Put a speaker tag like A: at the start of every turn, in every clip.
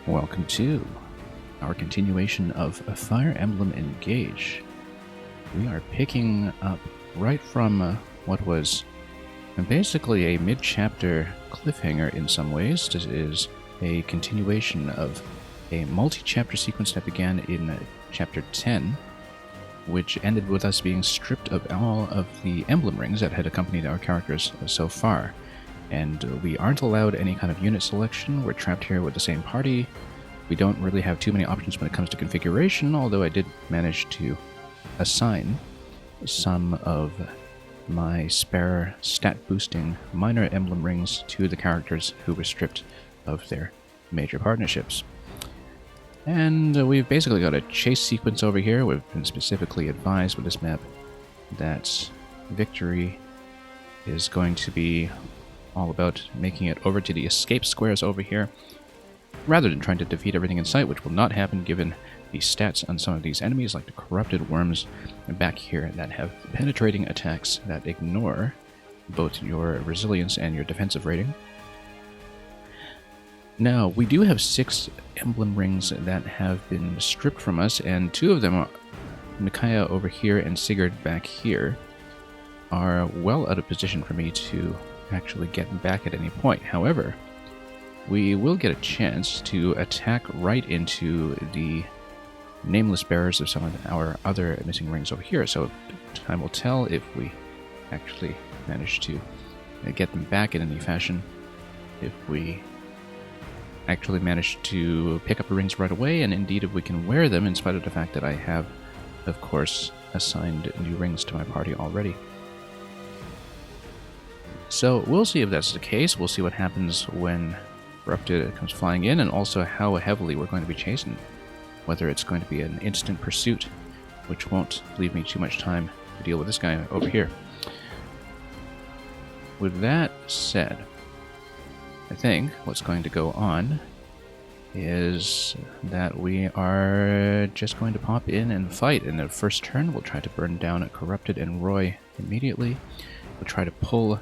A: Welcome to our continuation of Fire Emblem Engage. We are picking up right from what was basically a mid-chapter cliffhanger in some ways. This is a continuation of a multi-chapter sequence that began in Chapter 10, which ended with us being stripped of all of the emblem rings that had accompanied our characters so far. And we aren't allowed any kind of unit selection. We're trapped here with the same party. We don't really have too many options when it comes to configuration, although I did manage to assign some of my spare stat-boosting minor emblem rings to the characters who were stripped of their major partnerships. And we've basically got a chase sequence over here. We've been specifically advised with this map that victory is going to be all about making it over to the escape squares over here, rather than trying to defeat everything in sight, which will not happen given the stats on some of these enemies, like the corrupted worms back here that have penetrating attacks that ignore both your resilience and your defensive rating. Now, we do have 6 emblem rings that have been stripped from us, and 2 of them, are Micaiah over here and Sigurd back here, are well out of position for me to actually get back at any point. However, we will get a chance to attack right into the nameless bearers of some of our other missing rings over here, so time will tell if we actually manage to get them back in any fashion, if we actually manage to pick up the rings right away, and indeed if we can wear them in spite of the fact that I have, of course, assigned new rings to my party already. So we'll see if that's the case. We'll see what happens when Corrupted comes flying in, and also how heavily we're going to be chasing. Whether it's going to be an instant pursuit, which won't leave me too much time to deal with this guy over here. With that said, I think what's going to go on is that we are just going to pop in and fight. In the first turn, we'll try to burn down Corrupted and Roy immediately. We'll try to pull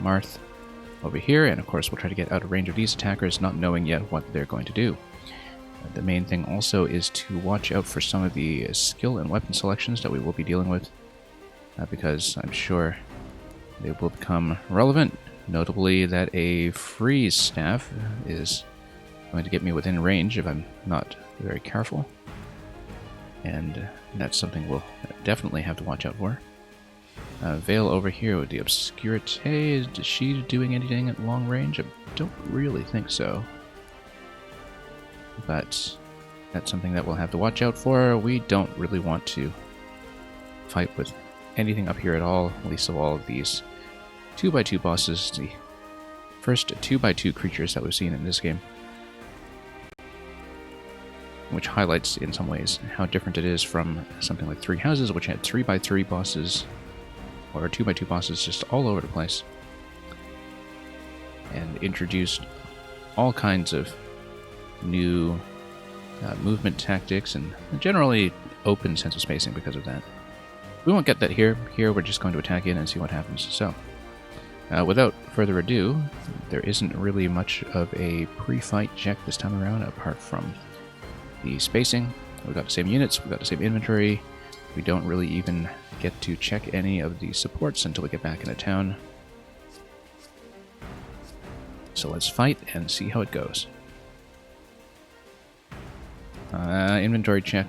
A: Marth over here, and of course we'll try to get out of range of these attackers, not knowing yet what they're going to do. The main thing also is to watch out for some of the skill and weapon selections that we will be dealing with, because I'm sure they will become relevant, notably that a freeze staff is going to get me within range if I'm not very careful, and that's something we'll definitely have to watch out for. Vale over here with the Obscurite. Is she doing anything at long range? I don't really think so. But that's something that we'll have to watch out for. We don't really want to fight with anything up here at all, least of all of these 2x2 bosses, the first 2x2 creatures that we've seen in this game. Which highlights, in some ways, how different it is from something like Three Houses, which had 3x3 bosses, or 2x2 bosses just all over the place, and introduced all kinds of new movement tactics and a generally open sense of spacing because of that. We won't get that here. Here we're just going to attack in and see what happens. So, without further ado, there isn't really much of a pre-fight check this time around apart from the spacing. We've got the same units, we've got the same inventory. We don't really even get to check any of the supports until we get back into town. So let's fight and see how it goes. Inventory check.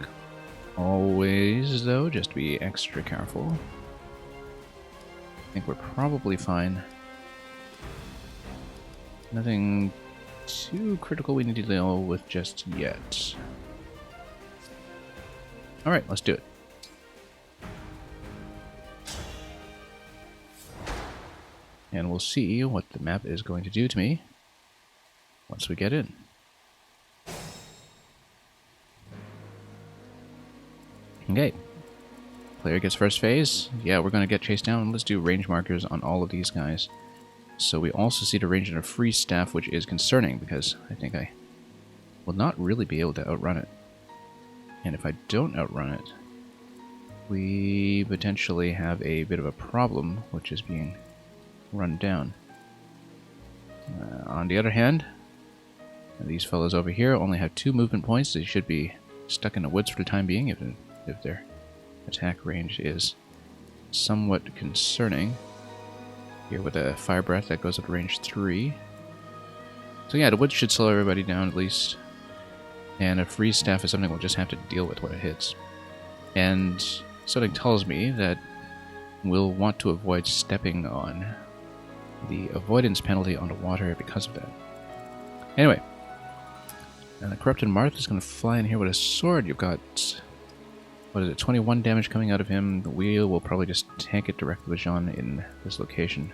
A: Always, though, just be extra careful. I think we're probably fine. Nothing too critical we need to deal with just yet. Alright, let's do it. And we'll see what the map is going to do to me once we get in. Okay. Player gets first phase. Yeah, we're going to get chased down. Let's do range markers on all of these guys. So we also see the range in a free staff, which is concerning because I think I will not really be able to outrun it. And if I don't outrun it, we potentially have a bit of a problem, which is being run down. On the other hand, And these fellows over here only have 2 movement points. They should be stuck in the woods for the time being if their attack range is somewhat concerning. Here with a fire breath that goes up to range 3. So yeah, the woods should slow everybody down at least. And a freeze staff is something we'll just have to deal with when it hits. And something tells me that we'll want to avoid stepping on the avoidance penalty on the water because of that. Anyway, and the Corrupted Marth is going to fly in here with a sword. You've got, what is it, 21 damage coming out of him. The wheel will probably just tank it directly with Jean in this location.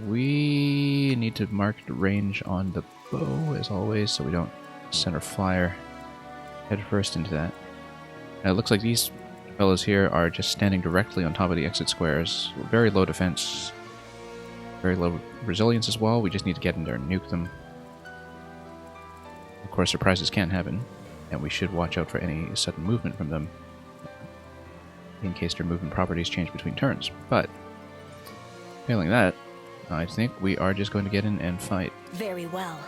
A: We need to mark the range on the bow, as always, so we don't center fire head first into that. Now, it looks like these fellows here are just standing directly on top of the exit squares. Very low defense, very low resilience as well. We just need to get in there and nuke them. Of course, surprises can happen, and we should watch out for any sudden movement from them in case their movement properties change between turns. But failing that, I think we are just going to get in and fight.
B: Very well.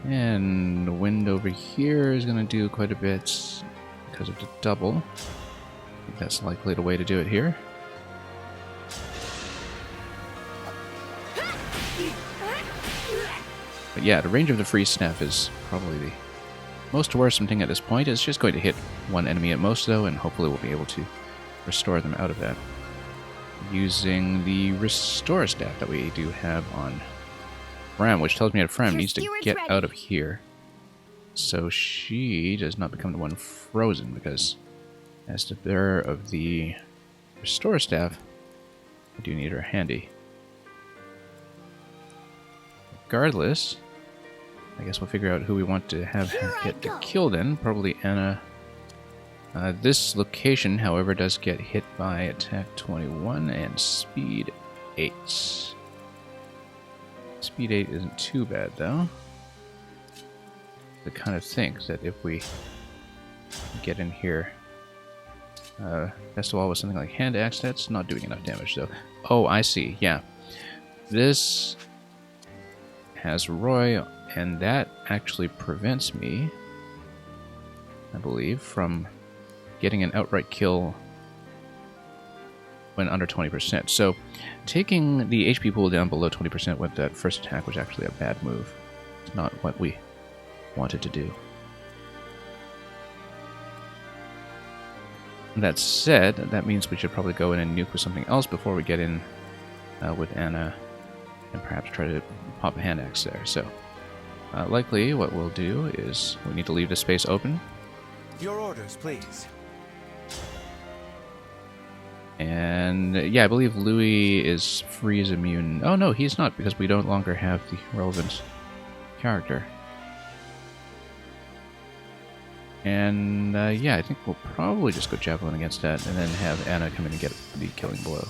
A: And the wind over here is going to do quite a bit because of the double. I think that's likely the way to do it here. But yeah, the range of the freeze staff is probably the most worrisome thing at this point. It's just going to hit one enemy at most, though, and hopefully we'll be able to restore them out of that using the restore staff that we do have on Fram, which tells me that Fram needs to get out of here so she does not become the one frozen, because as the bearer of the restore staff, I do need her handy. Regardless, I guess we'll figure out who we want to have get the kill then. Probably Anna. This location, however, does get hit by attack 21 and speed 8. Speed 8 isn't too bad, though. I kind of think that if we get in here, best of all with something like hand axe, that's not doing enough damage, though. Oh, I see. Yeah, this has Roy, and that actually prevents me, I believe, from getting an outright kill when under 20%. So taking the HP pool down below 20% with that first attack was actually a bad move. It's not what we wanted to do. That said, that means we should probably go in and nuke with something else before we get in with Anna and perhaps try to pop a hand axe there. So likely what we'll do is we need to leave the space open.
C: Your orders, please.
A: And yeah, I believe Louis is freeze immune. Oh no, he's not, because we no longer have the relevant character. And yeah, I think we'll probably just go Javelin against that and then have Anna come in and get the killing blow.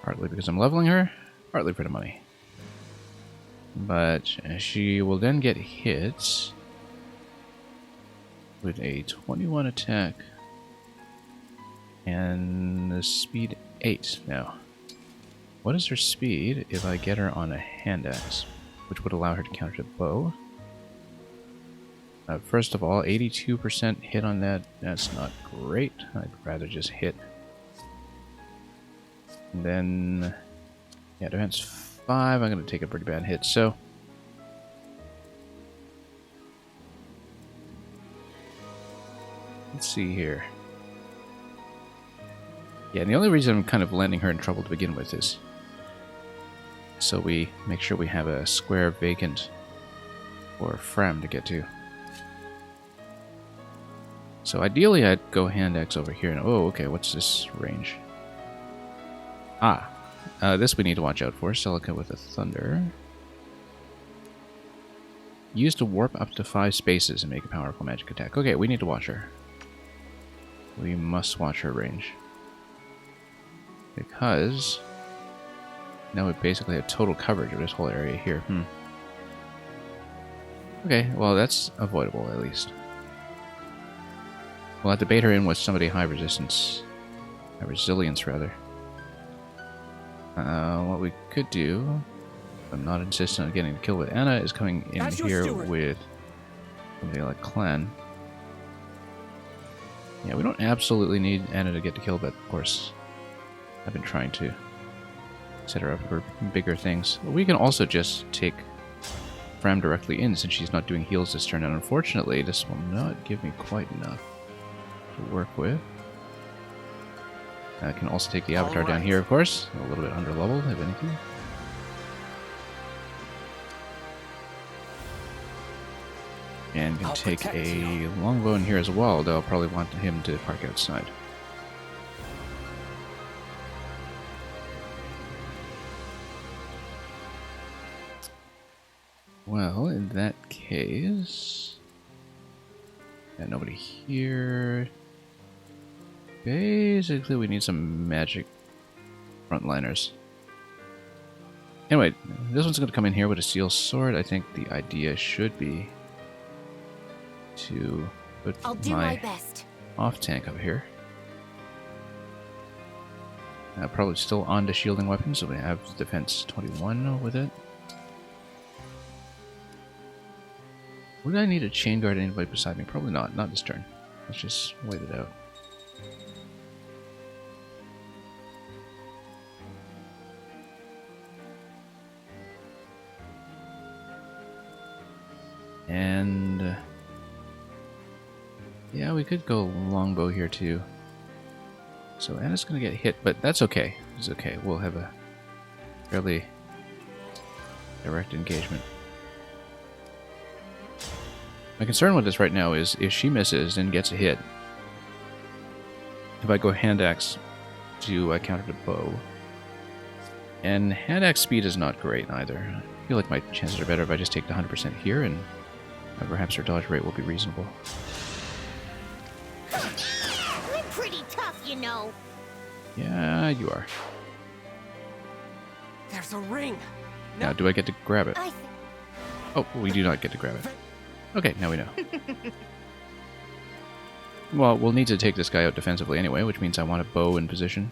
A: Partly because I'm leveling her, partly for the money. But she will then get hit with a 21 attack and the speed 8 now. What is her speed if I get her on a hand axe, which would allow her to counter the bow? First of all, 82% hit on that. That's not great. I'd rather just hit. And then, yeah, defense 5. I'm going to take a pretty bad hit, so let's see here. Yeah, and the only reason I'm kind of landing her in trouble to begin with is so we make sure we have a square vacant for Fram to get to. So ideally I'd go hand axe over here. And, oh, okay, what's this range? Ah, this we need to watch out for. Celica with a thunder. Use to warp up to 5 spaces and make a powerful magic attack. Okay, we need to watch her. We must watch her range. Because now we basically have total coverage of this whole area here. Okay, well that's avoidable at least. We'll have to bait her in with somebody high resilience, rather. What we could do, if I'm not insistent on getting a kill with Anna, is coming in here with somebody like Clan. Yeah, we don't absolutely need Anna to get the kill, but of course, I've been trying to set her up for bigger things. We can also just take Fram directly in since she's not doing heals this turn, and unfortunately, this will not give me quite enough to work with. I can also take the Avatar down here, of course. A little bit under level, if anything. And can take a longbow in here as well, though I'll probably want him to park outside. Well, in that case... yeah, nobody here. Basically, we need some magic frontliners. Anyway, this one's going to come in here with a steel sword. I think the idea should be to put my off tank up here. Probably still on to shielding weapons, so we have defense 21 with it. Would I need a chain guard anybody beside me? Probably not. Not this turn. Let's just wait it out. And yeah, we could go longbow here too. So Anna's gonna get hit, but that's okay. It's okay. We'll have a fairly direct engagement. My concern with this right now is if she misses and gets a hit, if I go hand axe to counter the bow, and hand axe speed is not great either. I feel like my chances are better if I just take the 100% here, and perhaps her dodge rate will be reasonable.
B: I'm pretty tough, you know.
A: Yeah, you are.
C: There's a ring.
A: Now, do I get to grab it? Oh, we do not get to grab it. Okay, now we know. Well, we'll need to take this guy out defensively anyway, which means I want a bow in position.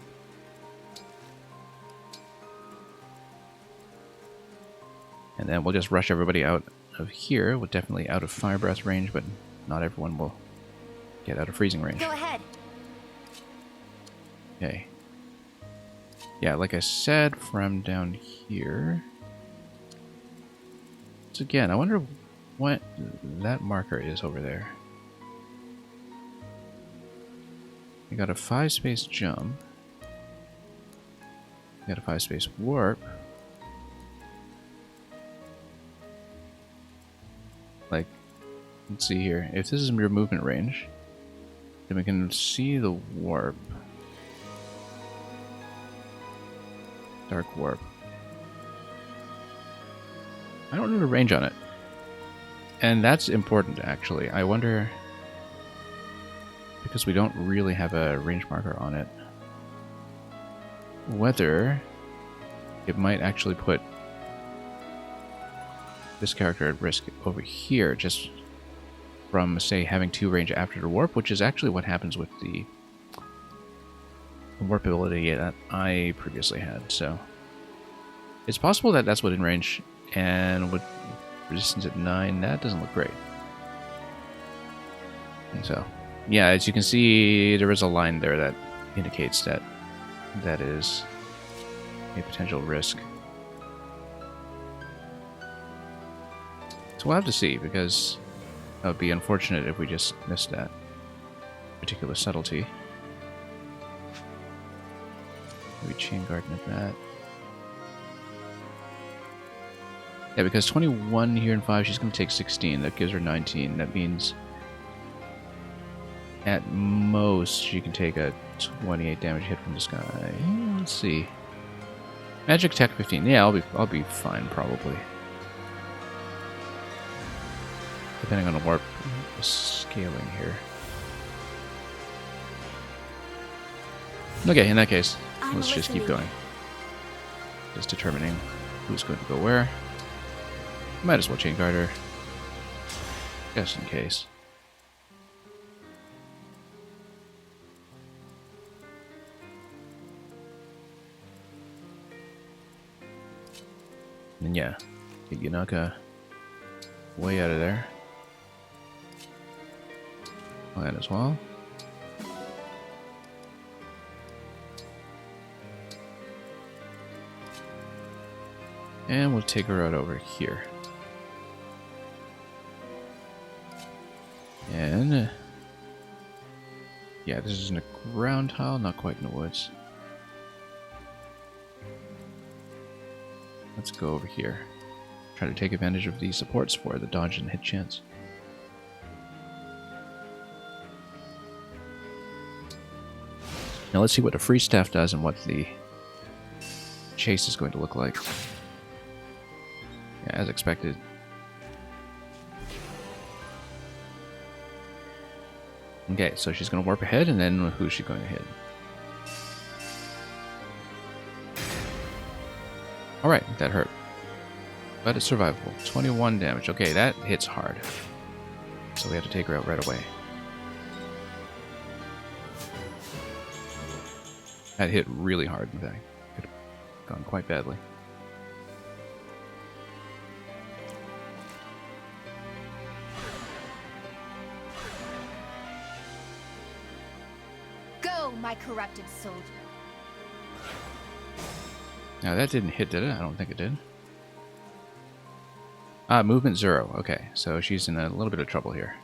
A: And then we'll just rush everybody out of here. We're definitely out of fire breath range, but not everyone will get out of freezing range.
B: Go ahead.
A: Okay. Yeah, like I said, from down here. So again, I wonder what that marker is over there. You got a 5-space jump. You got a 5-space warp. Like, let's see here. If this is your movement range, then we can see the warp. Dark warp. I don't know the range on it. And that's important, actually. I wonder, because we don't really have a range marker on it, whether it might actually put this character at risk over here, just from, say, having 2 range after the warp, which is actually what happens with the warp ability that I previously had. So it's possible that that's what in range, and with resistance at 9, that doesn't look great. And so, yeah, as you can see, there is a line there that indicates that that is a potential risk. So we'll have to see, because it would be unfortunate if we just missed that particular subtlety. Maybe chain guarding at that. Yeah, because 21 here and 5, she's going to take 16. That gives her 19. That means at most she can take a 28 damage hit from this guy. Let's see. Magic attack 15. Yeah, I'll be fine probably. Depending on the warp scaling here. Okay, in that case, let's just keep going. Just determining who's going to go where. Might as well chain guard her, just in case. And yeah, get Yanaka way out of there. That as well. And we'll take her out over here. And yeah, this is in a ground tile, not quite in the woods. Let's go over here. Try to take advantage of these supports for the dodge and hit chance. Now let's see what the free staff does and what the chase is going to look like. Yeah, as expected. Okay, so she's going to warp ahead, and then who's she going to hit? Alright, that hurt. But it's survivable. 21 damage. Okay, that hits hard. So we have to take her out right away. That hit really hard, in fact. Could have gone quite badly.
B: Go, my corrupted soldier.
A: Now that didn't hit, did it? I don't think it did. Ah, movement 0. Okay, so she's in a little bit of trouble here.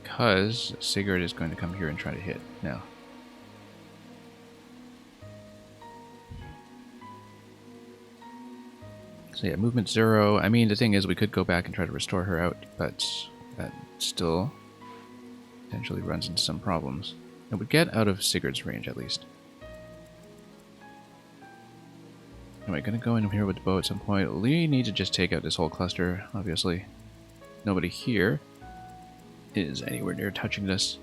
A: Because Sigurd is going to come here and try to hit now. So yeah, movement 0. I mean, the thing is, we could go back and try to restore her out, but that still potentially runs into some problems. It would get out of Sigurd's range, at least. Anyway, gonna go in here with the bow at some point. We need to just take out this whole cluster, obviously. Nobody here is anywhere near touching this.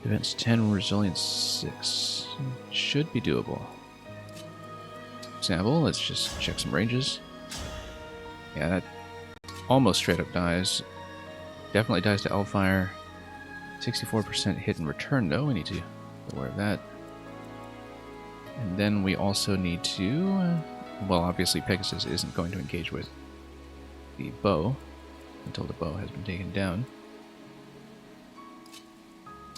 A: Defense 10, resilience 6. Should be doable. Example, let's just check some ranges. Yeah, that almost straight up dies. Definitely dies to Elfire. 64% hit and return, though. We need to be aware of that. And then we also need to... well, obviously Pegasus isn't going to engage with the bow until the bow has been taken down.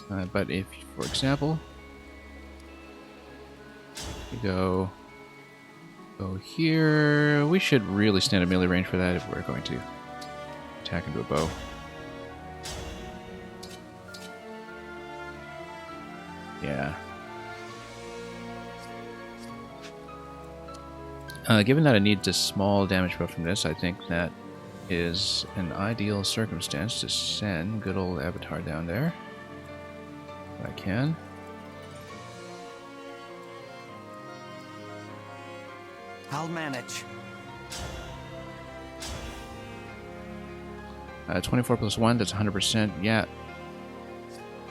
A: But if, for example, we go here, we should really stand at melee range for that if we're going to attack into a bow. Yeah. Given that I need a small damage buff from this, I think that is an ideal circumstance to send good old Avatar down there. If I can.
C: I'll manage.
A: 24 plus 1, that's 100%. Yeah.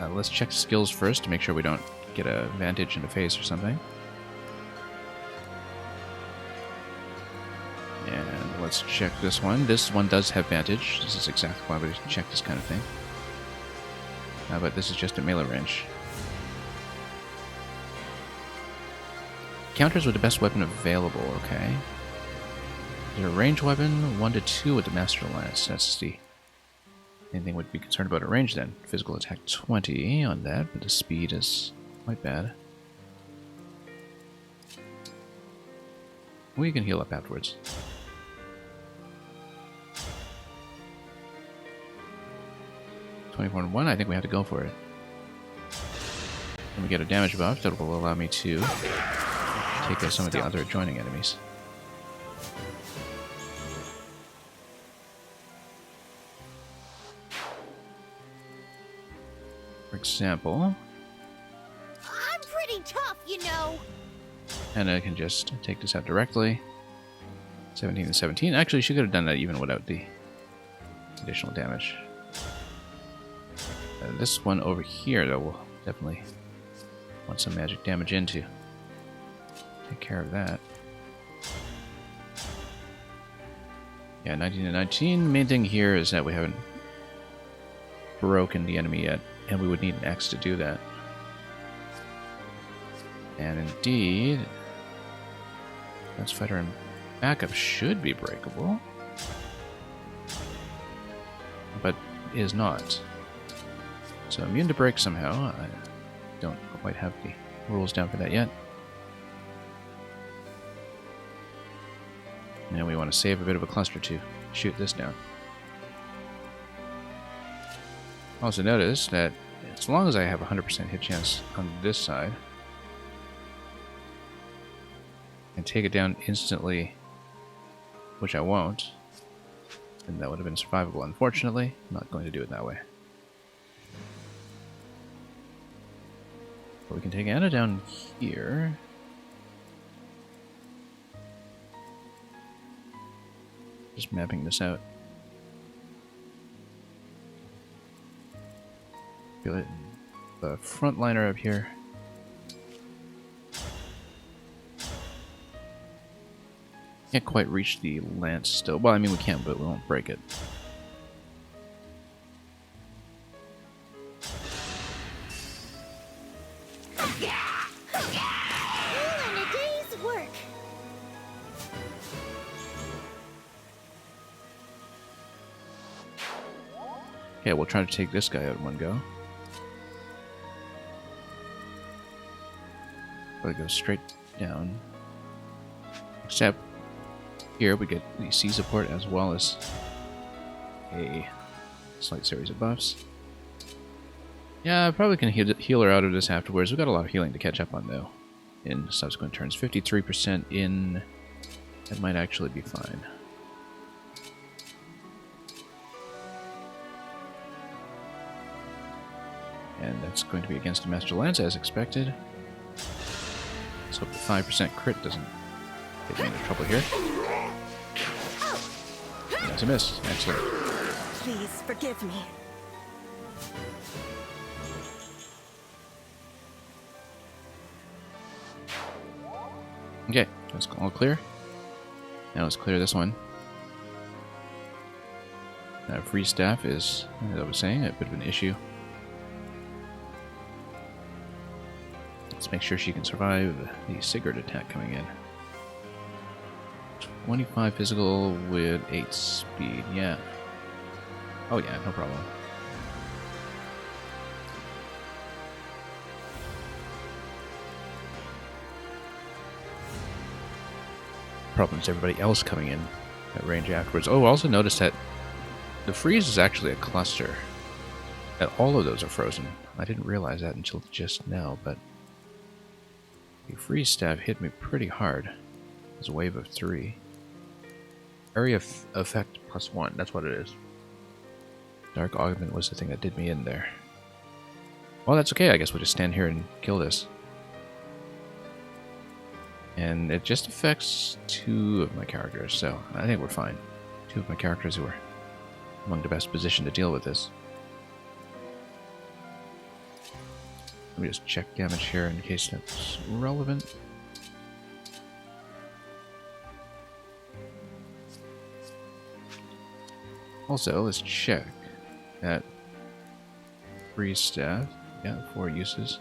A: Let's check skills first to make sure we don't get a advantage in the face or something. And let's check this one. This one does have advantage. This is exactly why we check this kind of thing. But this is just at melee range. Counters with the best weapon available, okay. Is there a range weapon? 1 to 2 with the Master Lance. That's the anything would be concerned about at range then. Physical attack 20 on that, but the speed is quite bad. We can heal up afterwards. (24-1), I think we have to go for it. And we get a damage buff that will allow me to take out some of the other adjoining enemies. For example,
B: I'm pretty tough, you know.
A: and I can just take this out directly. 17 and 17. Actually, she could have done that even without the additional damage. This one over here, though, will definitely want some magic damage into. Take care of that. Yeah, 19 and 19. Main thing here is that we haven't broken the enemy yet, and we would need an X to do that. And indeed, Defense Fighter and backup should be breakable, but is not. So immune to break somehow. I don't quite have the rules down for that yet. Now we want to save a bit of a cluster to shoot this down. Also notice that as long as I have a 100% hit chance on this side, and take it down instantly, which I won't, and that would have been survivable. Unfortunately, I'm not going to do it that way. But we can take Anna down here. Just mapping this out. Feel it. The frontliner up here. Can't quite reach the lance still. Well, I mean we can, but we won't break it.
B: All in a day's work.
A: Okay, we'll try to take this guy out in one go. But go straight down. Except here we get the C support as well as a slight series of buffs. Yeah, I probably can heal her out of this afterwards. We've got a lot of healing to catch up on though in subsequent turns. 53% in. That might actually be fine. And that's going to be against a Master Lance as expected. Let's hope the 5% crit doesn't get me into trouble here. That's a miss. Excellent.
B: Please forgive me.
A: Okay, that's all clear. Now let's clear this one. Free staff is, as I was saying, a bit of an issue. Let's make sure she can survive the Sigurd attack coming in. 25 physical with 8 speed, yeah. Oh yeah, no problem. Problem is everybody else coming in at range afterwards. Oh, also notice that the freeze is actually a cluster. That all of those are frozen. I didn't realize that until just now, but the freeze staff hit me pretty hard. It's a wave of 3. Area effect +1, that's what it is. Dark Augment was the thing that did me in there. Well, that's okay, I guess we'll just stand here and kill this. And it just affects 2 of my characters, so I think we're fine. 2 of my characters who are among the best positioned to deal with this. Let me just check damage here in case that's relevant. Also, let's check that freeze staff. Yeah, 4 uses.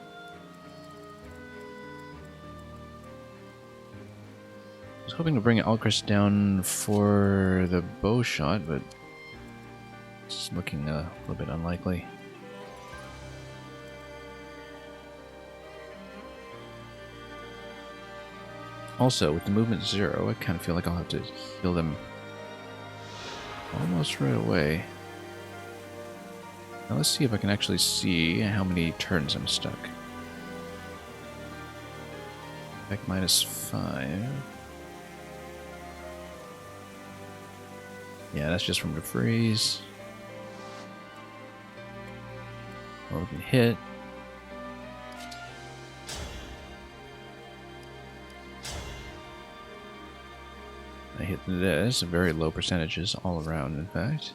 A: I was hoping to bring Alcris down for the bow shot, but it's looking a little bit unlikely. Also, with the movement 0, I kind of feel like I'll have to heal them almost right away. Now let's see if I can actually see how many turns I'm stuck. Back -5. Yeah, that's just from the freeze. Well, we can hit. I hit this, very low percentages all around, in fact.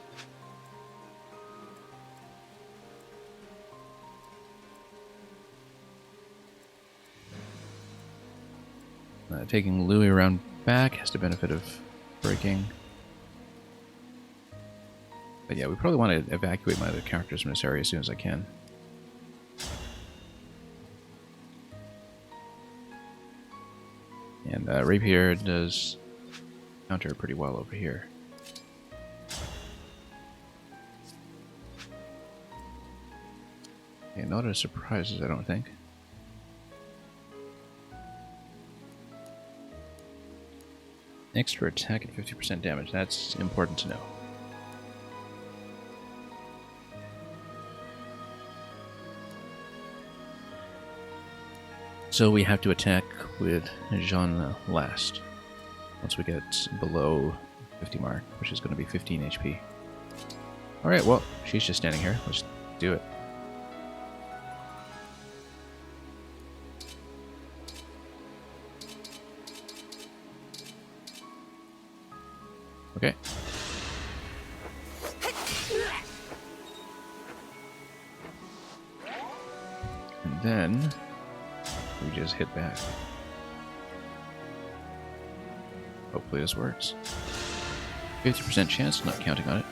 A: Taking Louis around back has the benefit of breaking. But yeah, we probably want to evacuate my other characters from this area as soon as I can. And Rapier does counter pretty well over here. Yeah, not a surprises, I don't think. Extra attack and 50% damage. That's important to know. So we have to attack with Jean last. Once we get below 50 mark, which is going to be 15 HP. Alright, well, she's just standing here. Let's do it. Okay. And then we just hit back. Hopefully this works. 50% chance, not counting on it.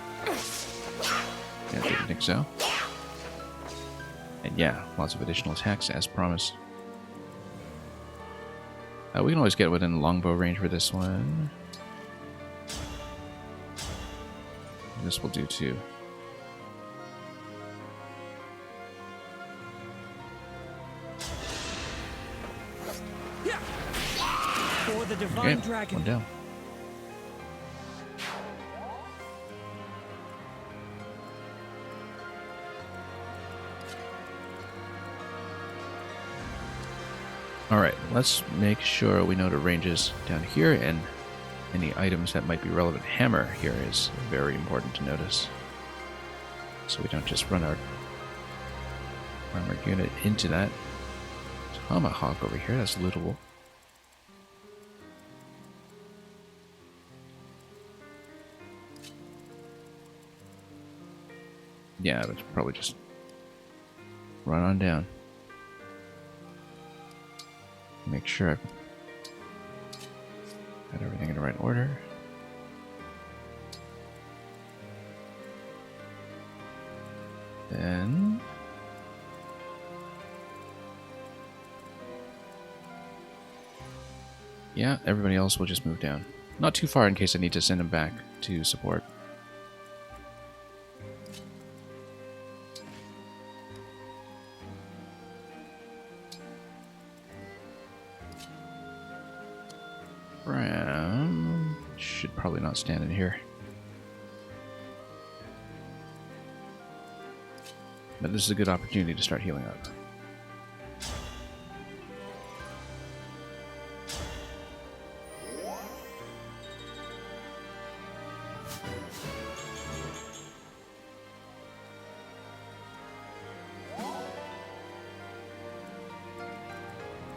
A: Yeah, didn't think so. And yeah, lots of additional attacks as promised. We can always get within longbow range for this one. This will do too.
C: For the divine
A: Okay,
C: dragon.
A: one down. Alright, let's make sure we know the ranges down here, and any items that might be relevant. Hammer here is very important to notice. So we don't just run our armored unit into that. Tomahawk over here, that's lootable. Yeah, but probably just run on down. Make sure I've got everything in the right order. Then yeah, everybody else will just move down. Not too far in case I need to send them back to support. Ram should probably not stand in here. But this is a good opportunity to start healing up.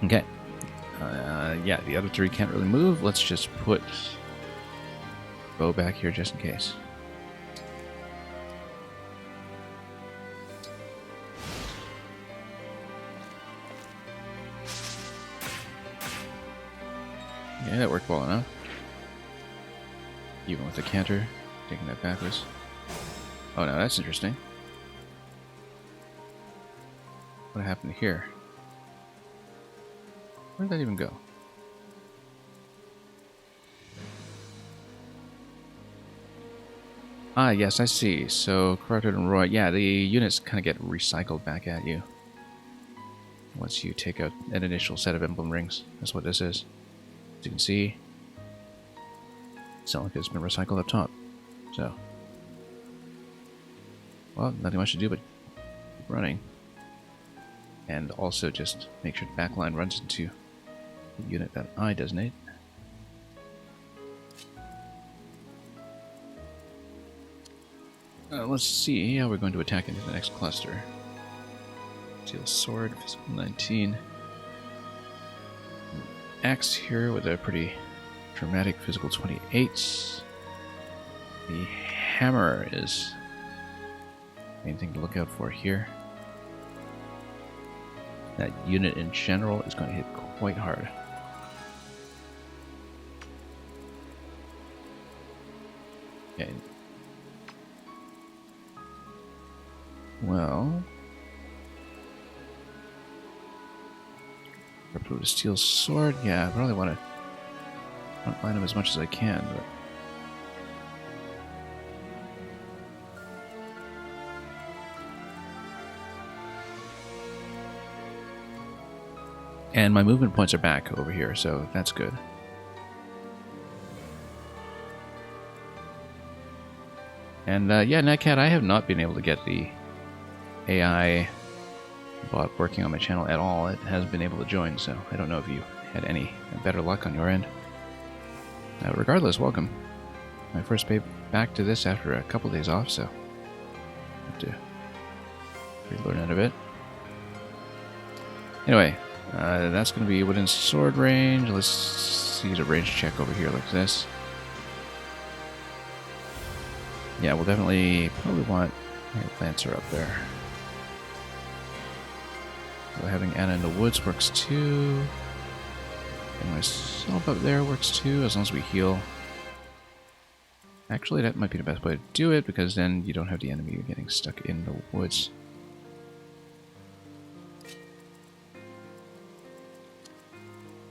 A: Okay. Yeah, the other three can't really move. Let's just put bow back here just in case. Yeah, that worked well enough. Even with the canter, taking that backwards. Oh, no, that's interesting. What happened here? Where did that even go? Ah, yes, I see. So, Corrupted and Roy. Yeah, the units kind of get recycled back at you once you take out an initial set of emblem rings. That's what this is. As you can see, it's not like it's been recycled up top. So, well, nothing much to do but keep running. And also just make sure the backline runs into the unit that I designate. Let's see how we're going to attack into the next cluster. Steel Sword, physical 19. Axe here with a pretty dramatic physical 28. The hammer is the main thing to look out for here. That unit in general is going to hit quite hard. Okay. Well, with a steel sword, yeah, I probably want to Frontline them as much as I can, but... And my movement points are back over here, so that's good. And yeah, Netcat, I have not been able to get the AI bot working on my channel at all. It hasn't been able to join, so I don't know if you had any better luck on your end. Regardless, welcome. My first day back to this after a couple days off, so I have to relearn it a bit. Anyway, that's going to be within sword range. Let's use a range check over here like this. Yeah, we'll definitely probably want a Lancer up there. So having Anna in the woods works too. And myself up there works too, as long as we heal. Actually, that might be the best way to do it, because then you don't have the enemy getting stuck in the woods.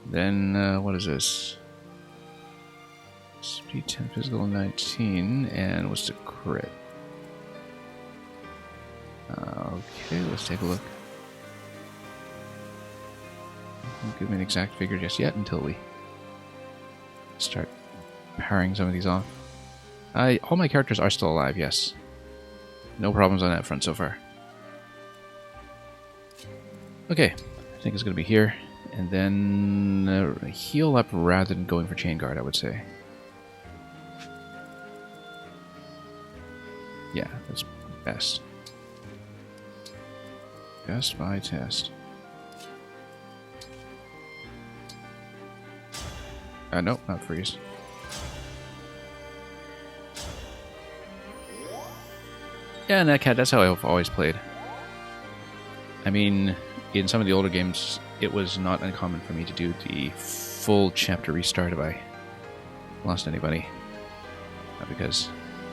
A: Then, what is this? Speed 10, physical 19, and what's the crit? Okay, let's take a look. Don't give me an exact figure just yet until we start powering some of these off. All my characters are still alive, yes. No problems on that front so far. Okay, I think it's going to be here. And then heal up rather than going for Chain Guard, I would say. Yeah, that's best. Best by test. Nope, not freeze. Yeah, Netcat, that's how I've always played. I mean, in some of the older games, it was not uncommon for me to do the full chapter restart if I lost anybody. Because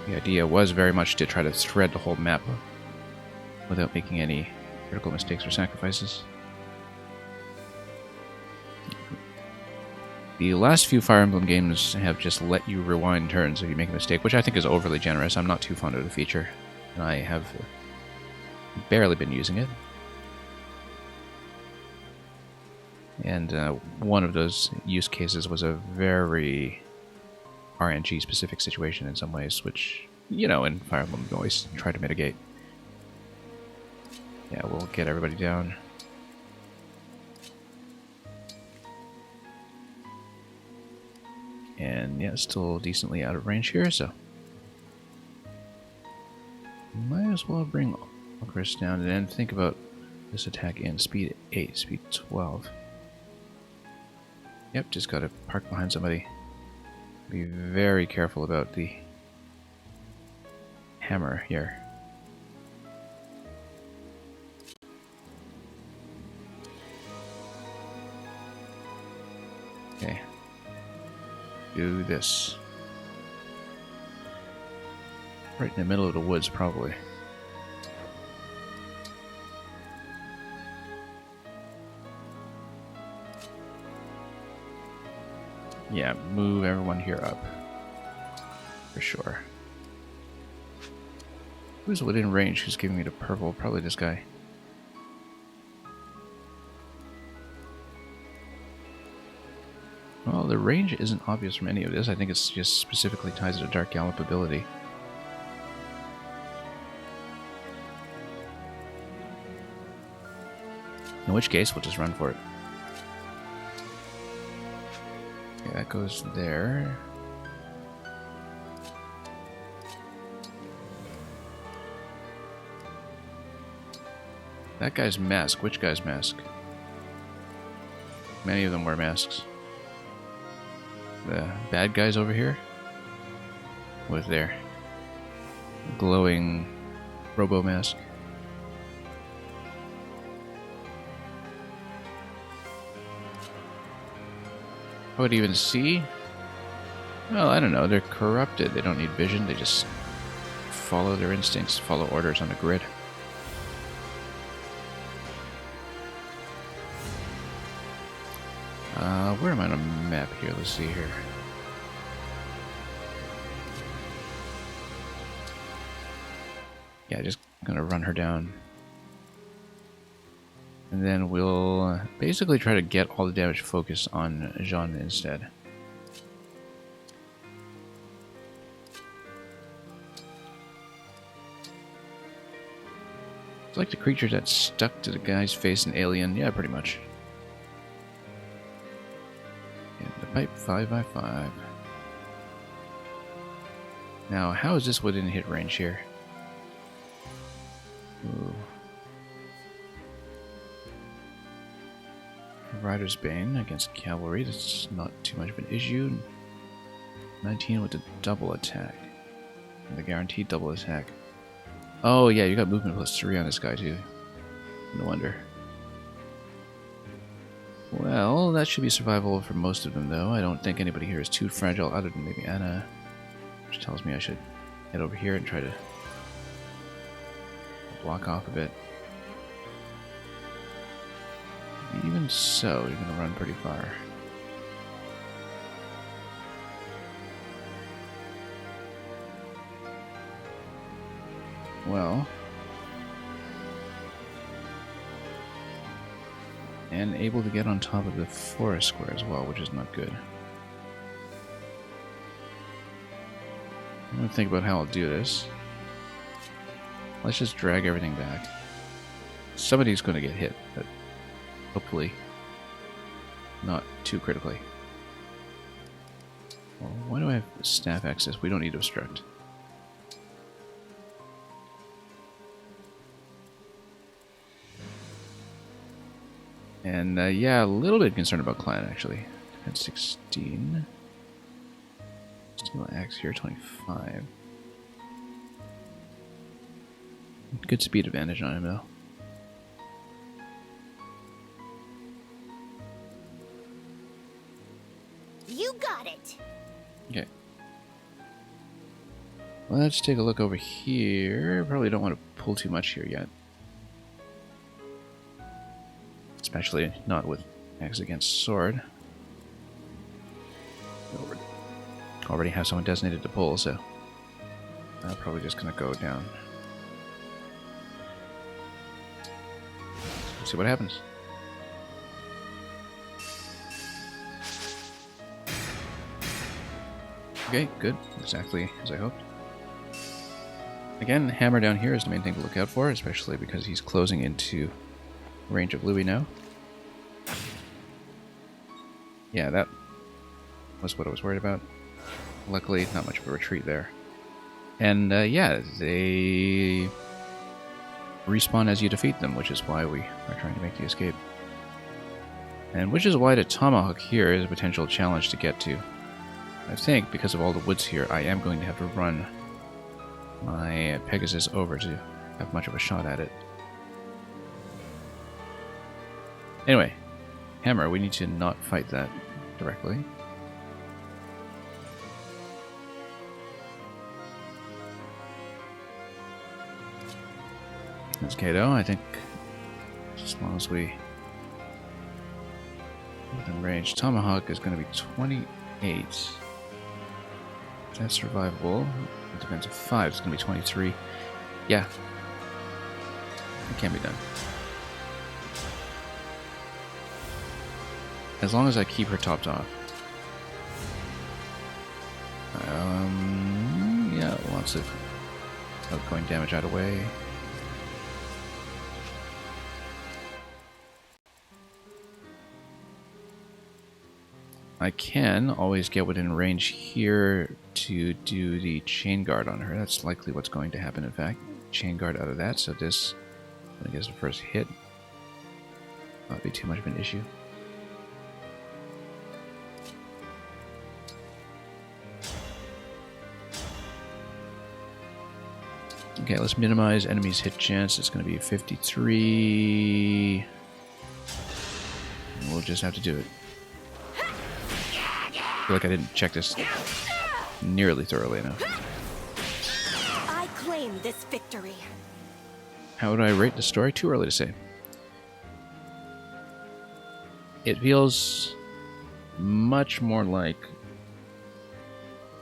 A: the idea was very much to try to thread the whole map without making any critical mistakes or sacrifices. The last few Fire Emblem games have just let you rewind turns if you make a mistake, which I think is overly generous. I'm not too fond of the feature, and I have barely been using it. And one of those use cases was a very RNG-specific situation in some ways, which, you know, in Fire Emblem we always try to mitigate. Yeah, we'll get everybody down. And yeah, still decently out of range here, so might as well bring Chris down and then think about this attack in speed 8, speed 12. Yep, just gotta park behind somebody. Be very careful about the hammer here. Okay. Do this. Right in the middle of the woods, probably. Yeah, move everyone here up. For sure. Who's within range who's giving me the purple? Probably this guy. Well, the range isn't obvious from any of this. I think it's just specifically ties to the Dark Gallop ability. In which case, we'll just run for it. Okay, that goes there. That guy's mask. Which guy's mask? Many of them wear masks. The bad guys over here with their glowing robo mask. I would even see. Well, I don't know. They're corrupted. They don't need vision. They just follow their instincts, follow orders on a grid. Where am I on a map here? Let's see here. Yeah, just gonna run her down. And then we'll basically try to get all the damage focused on Jean instead. It's like the creature that's stuck to the guy's face an alien. Yeah, pretty much. And the pipe 5x5. Now, how is this within hit range here? Ooh. Rider's Bane against Cavalry. That's not too much of an issue. 19 with the double attack. And the guaranteed double attack. Oh, yeah, you got movement +3 on this guy, too. No wonder. Well, that should be survivable for most of them, though. I don't think anybody here is too fragile, other than maybe Anna, which tells me I should head over here and try to block off a bit. Even so, you're going to run pretty far. Well, and able to get on top of the forest square as well, which is not good. I'm going to think about how I'll do this. Let's just drag everything back. Somebody's going to get hit, but hopefully not too critically. Well, why do I have staff access? We don't need to obstruct. And yeah, a little bit concerned about clan actually. Defense 16. Steel axe here, 25. Good speed advantage on him though.
B: You got it.
A: Okay. Well, let's take a look over here. Probably don't want to pull too much here yet. Especially not with axe against sword. Already have someone designated to pull, so I'm probably just gonna go down. Let's see what happens. Okay, good. Exactly as I hoped. Again, hammer down here is the main thing to look out for, especially because he's closing into range of Louis now. Yeah, that was what I was worried about. Luckily, not much of a retreat there. And yeah, they respawn as you defeat them, which is why we are trying to make the escape. And which is why the tomahawk here is a potential challenge to get to. I think because of all the woods here, I am going to have to run my Pegasus over to have much of a shot at it. Anyway, hammer, we need to not fight that directly. That's Kato, I think, as long as we within range. Tomahawk is going to be 28. That's survivable. It depends on 5, it's going to be 23. Yeah. It can be done. As long as I keep her topped off. Yeah, lots of outgoing damage out of the way. I can always get within range here to do the chain guard on her. That's likely what's going to happen, in fact. Chain guard out of that, so this, when it gets the first hit, not be too much of an issue. Okay, let's minimize enemies' hit chance. It's going to be 53. And we'll just have to do it. I feel like I didn't check this nearly thoroughly enough.
B: I claim this victory.
A: How would I rate the story? Too early to say. It feels much more like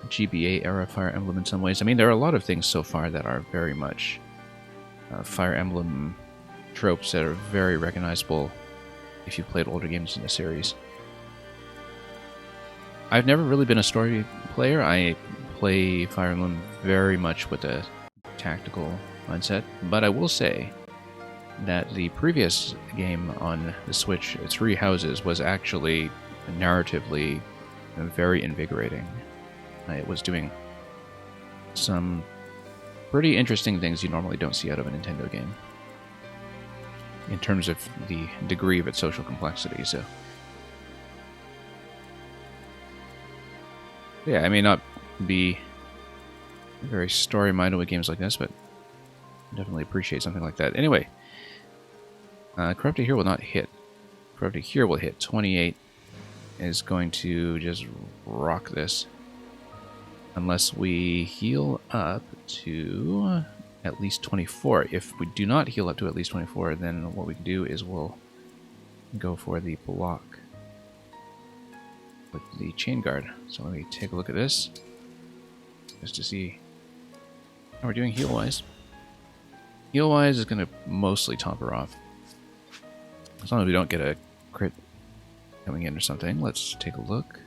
A: GBA era Fire Emblem in some ways. I mean, there are a lot of things so far that are very much Fire Emblem tropes that are very recognizable if you've played older games in the series. I've never really been a story player. I play Fire Emblem very much with a tactical mindset, but I will say that the previous game on the Switch, Three Houses, was actually narratively very invigorating. It was doing some pretty interesting things you normally don't see out of a Nintendo game in terms of the degree of its social complexity. So yeah, I may not be very story-minded with games like this, but I definitely appreciate something like that. Anyway, Corrupted here will not hit. Corrupted here will hit. 28 is going to just rock this. Unless we heal up to at least 24. If we do not heal up to at least 24, then what we can do is we'll go for the block with the chain guard. So let me take a look at this just to see how we're doing heal-wise. Heal-wise is going to mostly top her off. As long as we don't get a crit coming in or something. Let's take a look.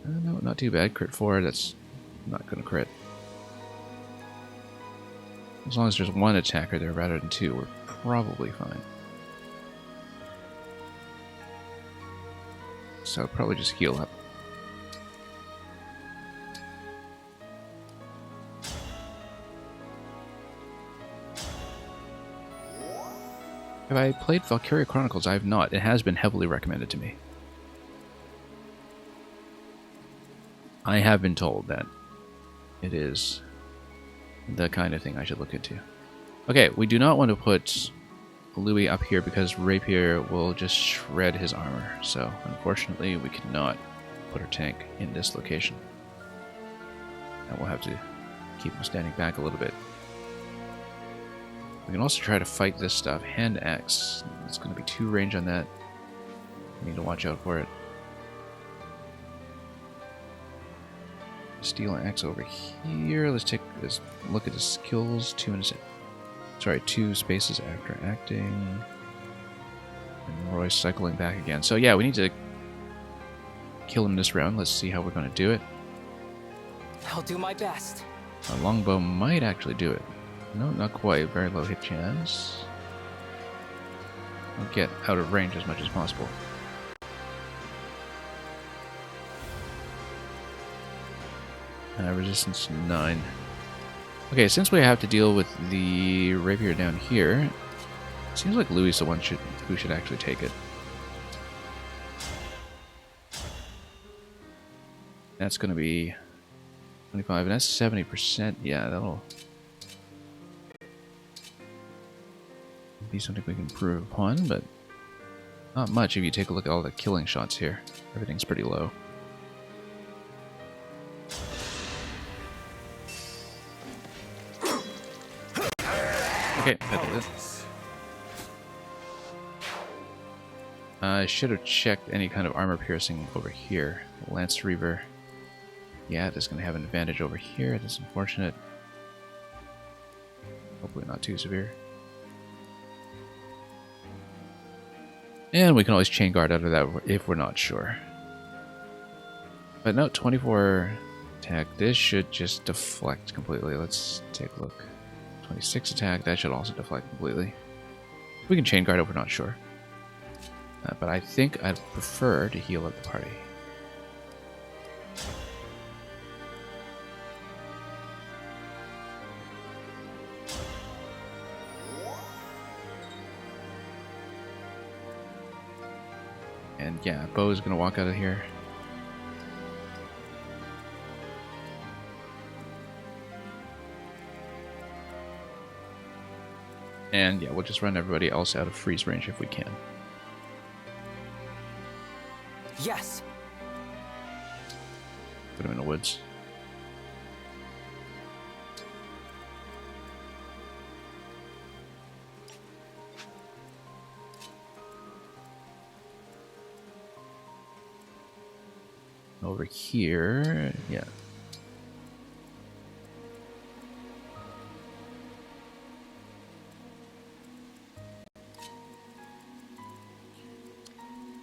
A: No, not too bad. Crit 4, that's not going to crit. As long as there's one attacker there rather than two, we're probably fine. So probably just heal up. Have I played Valkyria Chronicles? I have not. It has been heavily recommended to me. I have been told that it is the kind of thing I should look into. Okay, we do not want to put Louis up here because Rapier will just shred his armor. So, unfortunately, we cannot put our tank in this location. And we'll have to keep him standing back a little bit. We can also try to fight this stuff. Hand axe. It's going to be 2 range on that. We need to watch out for it. Steel axe over here. Let's look at the skills. 2 spaces after acting. And Roy's cycling back again. So yeah, we need to kill him this round. Let's see how we're going to do it.
C: I'll do my best.
A: A longbow might actually do it. No, not quite. Very low hit chance. I'll get out of range as much as possible. Resistance 9. Okay, since we have to deal with the rapier down here, it seems like Louis is the one who should actually take it. That's going to be 25, and that's 70%. Yeah, that'll be something we can improve upon, but not much if you take a look at all the killing shots here. Everything's pretty low. Okay, that did it. I should have checked any kind of armor piercing over here. Lance Reaver. Yeah, that's going to have an advantage over here. That's unfortunate. Hopefully not too severe. And we can always chain guard out of that if we're not sure. But no, 24 attack. This should just deflect completely. Let's take a look. 26 attack. That should also deflect completely. We can chain guard if we're not sure. But I think I'd prefer to heal up the party. And yeah, Bo's gonna walk out of here. And yeah, we'll just run everybody else out of freeze range if we can.
C: Yes.
A: Put him in the woods. Over here, yeah.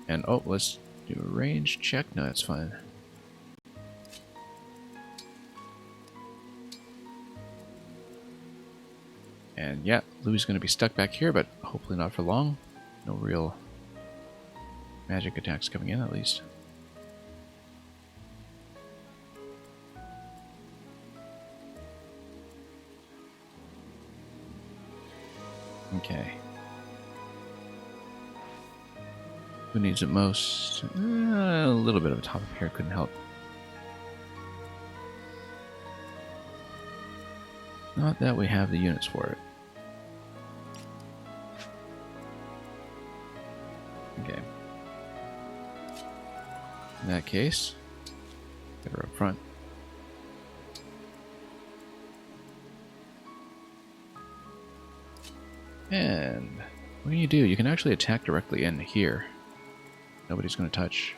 A: And oh, let's do a range check. No, that's fine. And yeah, Louis going to be stuck back here, but hopefully not for long. No real magic attacks coming in, at least. Okay. Who needs it most? A little bit of a top up here couldn't help. Not that we have the units for it. Okay. In that case, get her up front. And what do? You can actually attack directly in here. Nobody's going to touch.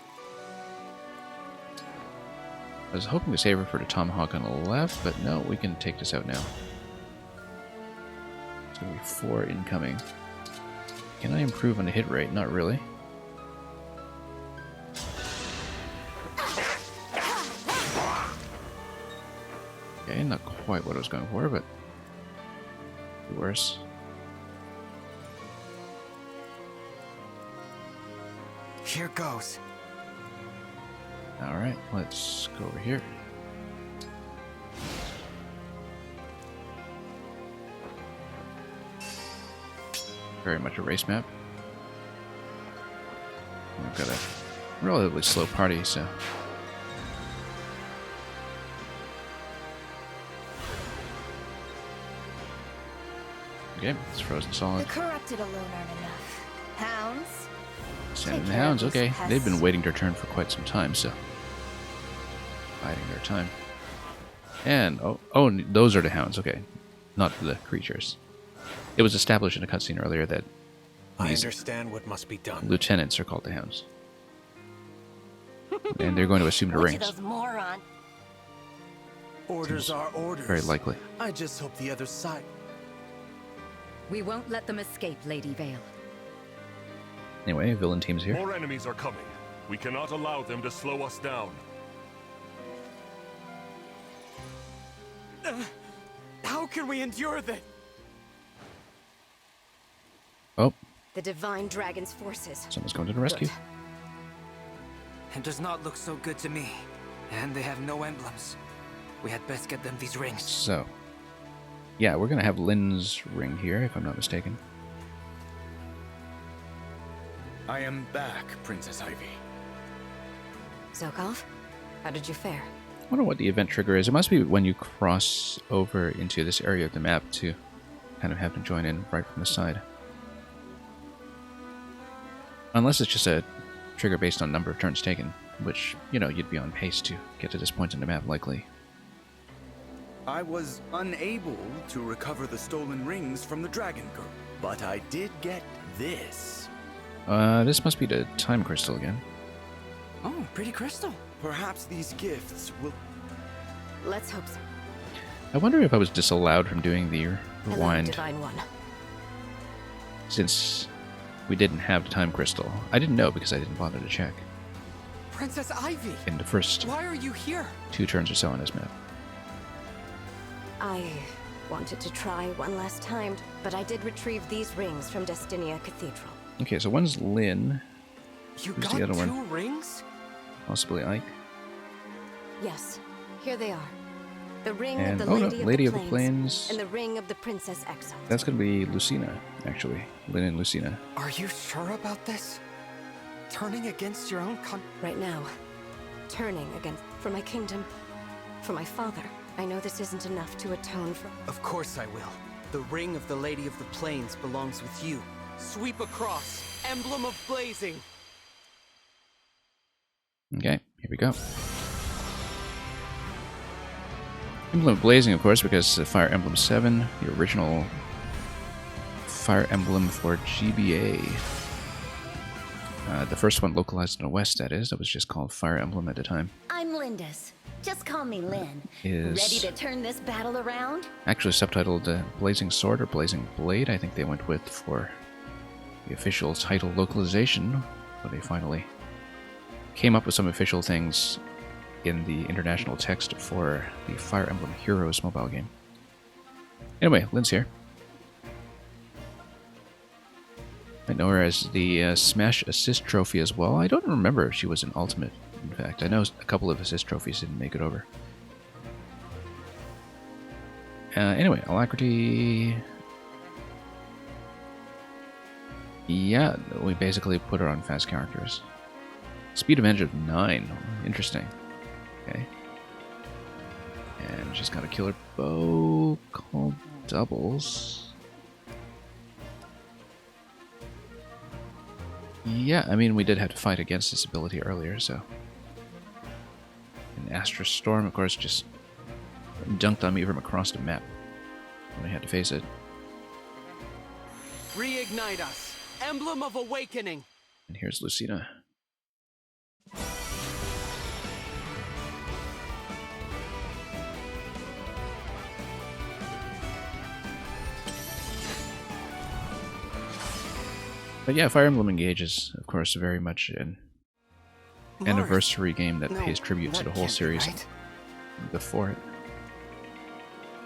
A: I was hoping to save her for the tomahawk on the left, but no, we can take this out now. It's going to be 4 incoming. Can I improve on the hit rate? Not really. Okay, not quite what I was going for, but worse.
C: Here goes.
A: Alright, let's go over here. Very much a race map. We've got a relatively slow party, so... Okay, it's frozen solid.
B: The corrupted alone aren't enough. Hounds?
A: Send in the
B: Take care of
A: hounds,
B: these
A: okay.
B: pests.
A: They've been waiting their turn for quite some time, so... biding their time. And, oh, those are the hounds, okay. Not the creatures. It was established in a cutscene earlier that
D: I understand what must be done.
A: lieutenants are called the hounds. And they're going to assume the
B: Which
A: rings.
B: of those moron?
D: Orders are orders.
A: Very likely.
D: I just hope the other side...
E: We won't let them escape, Lady Vale.
A: Anyway, villain team's here.
F: More enemies are coming. We cannot allow them to slow us down.
C: How can we endure this?
A: Oh,
E: The Divine Dragon's forces.
A: someone's going to the rescue.
C: It does not look so good to me. And they have no emblems. We had best get them these rings.
A: So, yeah, we're going to have Lynn's ring here, if I'm not mistaken.
G: I am back, Princess Ivy.
E: Zokov, how did you fare?
A: I wonder what the event trigger is. It must be when you cross over into this area of the map to kind of have to join in right from the side. Unless it's just a trigger based on number of turns taken, which, you know, you'd be on pace to get to this point in the map, likely.
G: I was unable to recover the stolen rings from the Dragon Girl, but I did get this.
A: This must be the time crystal again.
C: Oh, pretty crystal.
G: Perhaps these gifts will...
E: Let's hope so.
A: I wonder if I was disallowed from doing the
E: Hello,
A: rewind
E: Divine One.
A: since we didn't have the time crystal. I didn't know because I didn't bother to check
C: Princess Ivy,
A: in the first
C: why are you here?
A: 2 turns or so on this map.
E: I wanted to try one last time, but I did retrieve these rings from Destinia Cathedral.
A: Okay, so one's Lynn,
C: You
A: Who's
C: got
A: the other
C: 2
A: one?
C: rings?
A: possibly Ike,
E: Yes, here they are. The ring
A: and
E: of the
A: oh no,
E: Lady,
A: Lady
E: of the Plains,
A: Plains.
E: and the ring of the Princess Exalt.
A: That's gonna be Lucina, actually. Lynn and Lucina.
C: Are you sure about this? Turning against your own
E: Right now, turning against for my kingdom, for my father. I know this isn't enough to atone for.
C: Of course I will. The ring of the Lady of the Plains belongs with you. Sweep across, emblem of blazing.
A: Okay, here we go. Emblem of Blazing, of course, because Fire Emblem 7, the original Fire Emblem for GBA. The first one localized in the West, that is. That was just called Fire Emblem at the time.
B: I'm Lindis. Just call me Lynn.
A: Is
B: Ready to turn this battle around?
A: actually subtitled Blazing Sword or Blazing Blade, I think they went with for the official title localization. So they finally came up with some official things in the international text for the Fire Emblem Heroes mobile game. Anyway, Lynn's here. I know her as the Smash Assist Trophy as well. I don't remember if she was an Ultimate, in fact. I know a couple of Assist Trophies didn't make it over. Anyway, Alacrity... Yeah, we basically put her on fast characters. Speed advantage of 9. Interesting. Okay. And she's got a killer bow called Doubles. Yeah, I mean, we did have to fight against this ability earlier, so... And Astra Storm, of course, just dunked on me from across the map when I had to face it.
H: Reignite us! Emblem of Awakening!
A: And here's Lucina. But yeah, Fire Emblem Engage is, of course, very much an anniversary game that pays tribute to the whole series before it.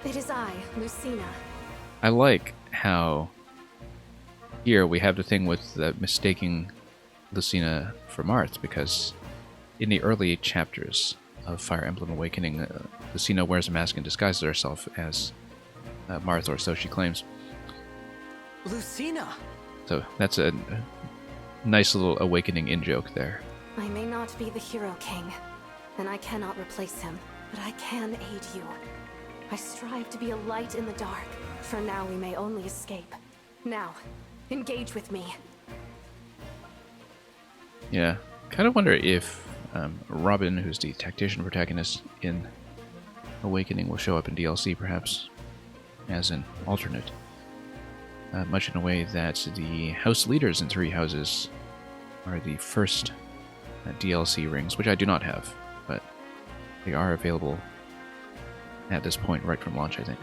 E: It is I, Lucina.
A: I like how here we have the thing with mistaking Lucina for Marth, because in the early chapters of Fire Emblem Awakening, Lucina wears a mask and disguises herself as Marth, or so she claims.
H: Lucina!
A: So that's a nice little awakening in-joke there.
E: I may not be the Hero King, and I cannot replace him, but I can aid you. I strive to be a light in the dark. For now, we may only escape. Now, engage with me.
A: Yeah, kind of wonder if Robin, who's the tactician protagonist in Awakening, will show up in DLC, perhaps, as an alternate. Much in a way that the house leaders in Three Houses are the first DLC rings, which I do not have, but they are available at this point right from launch, I think.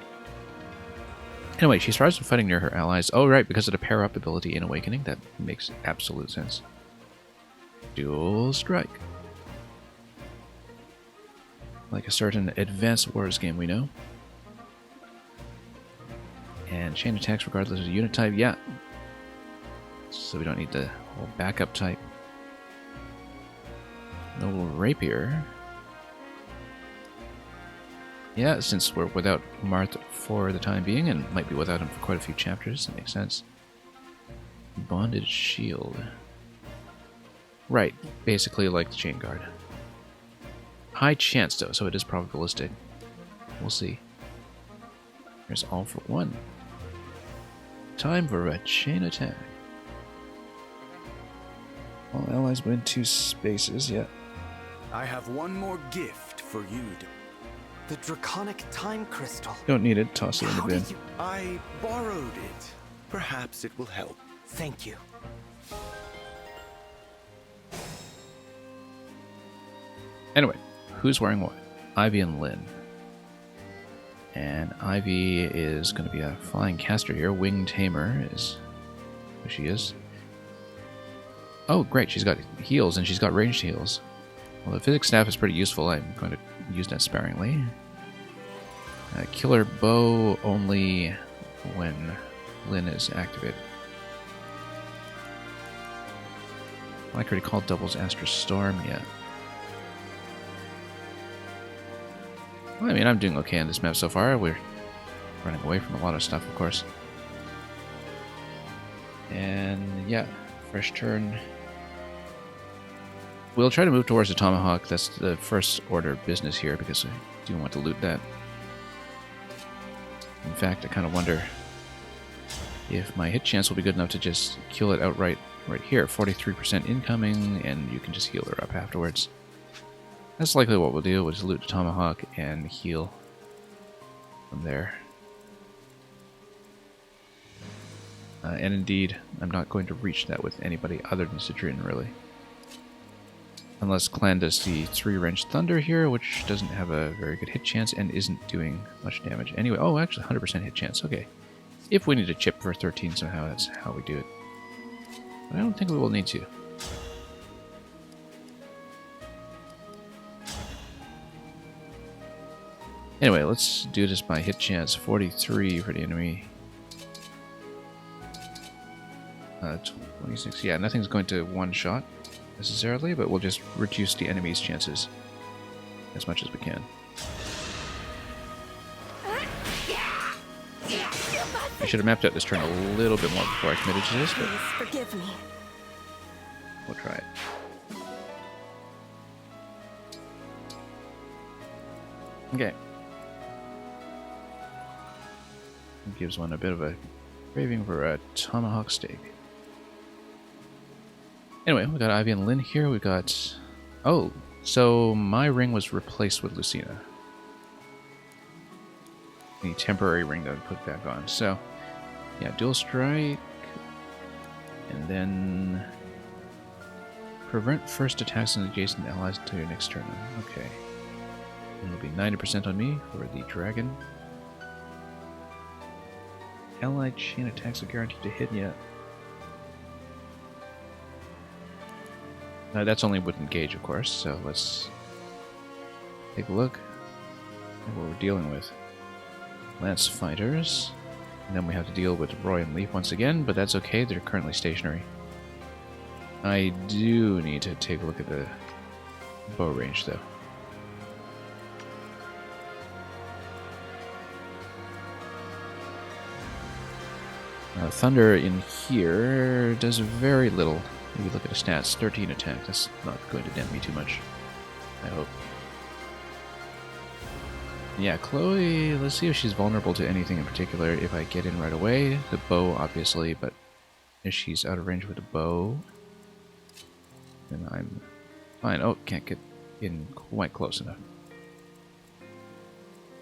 A: Anyway, she starts fighting near her allies. Oh, right, because of the pair-up ability in Awakening. That makes absolute sense. Dual Strike. Like a certain Advanced Wars game we know. And chain attacks regardless of unit type, yeah. So we don't need the whole backup type. No Rapier. Yeah, since we're without Marth for the time being, and might be without him for quite a few chapters, that makes sense. Bonded Shield. Right, basically like the Chain Guard. High chance though, so it is probabilistic. We'll see. Here's All for One. Time for a chain attack. All allies win 2 spaces, yeah.
G: I have one more gift for you.
H: The Draconic Time Crystal.
A: Don't need it, toss it in the
H: How
A: bin.
H: did you...
G: I borrowed it. Perhaps it will help.
H: Thank you.
A: Anyway, who's wearing what? Ivy and Lynn. And Ivy is going to be a flying caster here. Wing Tamer is who she is. Oh, great. She's got heals, and she's got ranged heals. Well, the physics staff is pretty useful. I'm going to use that sparingly. Killer bow only when Lynn is activated. I could call doubles Astra Storm, yeah. Well, I mean, I'm doing okay on this map so far. We're running away from a lot of stuff, of course. And yeah, fresh turn. We'll try to move towards the Tomahawk. That's the first order of business here, because I do want to loot that. In fact, I kind of wonder if my hit chance will be good enough to just kill it outright right here. 43% incoming, and you can just heal her up afterwards. That's likely what we'll do. We'll just loot the Tomahawk and heal from there. And indeed, I'm not going to reach that with anybody other than Citrian, really. Unless Clan does the 3-range Thunder here, which doesn't have a very good hit chance and isn't doing much damage. Anyway, oh, actually 100% hit chance. Okay. If we need a chip for 13 somehow, that's how we do it. But I don't think we will need to. Anyway, let's do this by hit chance 43 for the enemy. 26. Yeah, nothing's going to one-shot necessarily, but we'll just reduce the enemy's chances as much as we can. I should have mapped out this turn a little bit more before I committed to this, but
E: Please forgive me.
A: we'll try it. Okay. Gives one a bit of a craving for a tomahawk steak. Anyway, we got Ivy and Lynn here. We got... Oh, so my ring was replaced with Lucina. The temporary ring that I put back on. So, yeah, dual strike. And then... Prevent first attacks on adjacent allies until your next turn. Okay. And it'll be 90% on me for the dragon. Allied chain attacks are guaranteed to hit yet. That's only with engage, of course, so let's take a look at what we're dealing with. Lance fighters, and then we have to deal with Roy and Leaf once again, but that's okay, they're currently stationary. I do need to take a look at the bow range, though. Thunder in here does very little. If you look at the stats, 13 attack. That's not going to dent me too much, I hope. Yeah, Chloe, let's see if she's vulnerable to anything in particular. If I get in right away, the bow, obviously, but if she's out of range with the bow, then I'm fine. Oh, can't get in quite close enough.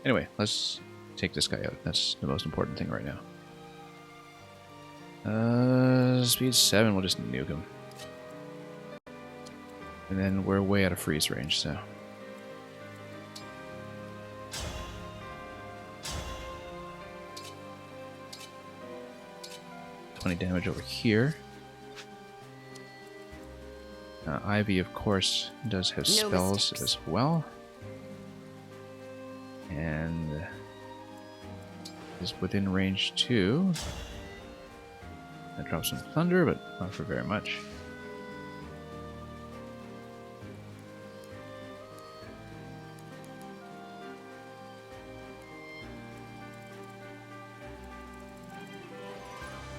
A: Anyway, let's take this guy out. That's the most important thing right now. Speed 7, we'll just nuke him. And then we're way out of freeze range, so... 20 damage over here. Ivy, of course, does have spells as well. And is within range too. That drops some thunder, but not for very much.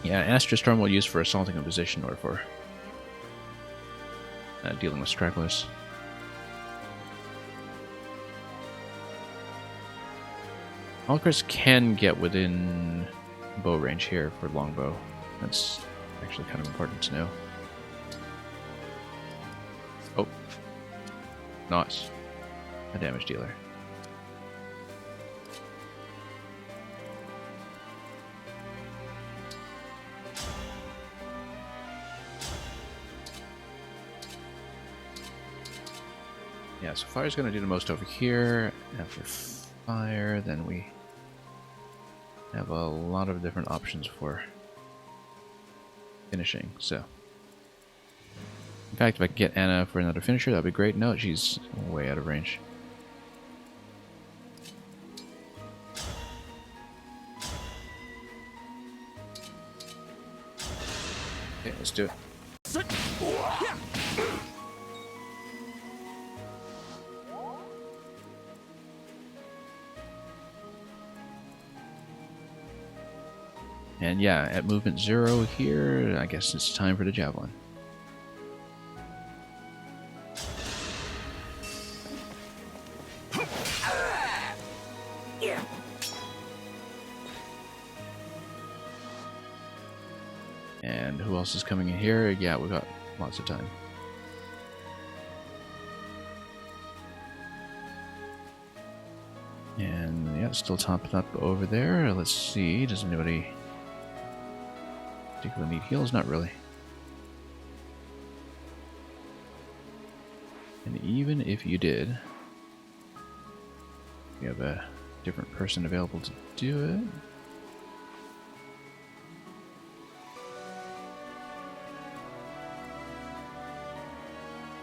A: Yeah, Astra Storm we'll use for assaulting a position or for dealing with stragglers. Valkyrs can get within bow range here for longbow. That's actually kind of important to know. Oh. Nice. A damage dealer. Yeah, so fire's going to do the most over here. After fire, then we have a lot of different options for finishing, so. In fact, if I could get Anna for another finisher, that'd be great. No, she's way out of range. Okay, let's do it. And yeah, at movement 0 here, I guess it's time for the javelin. And who else is coming in here? Yeah, we've got lots of time. And yeah, still topping up over there. Let's see, does anybody particularly need heals? Not really. And even if you did, you have a different person available to do it.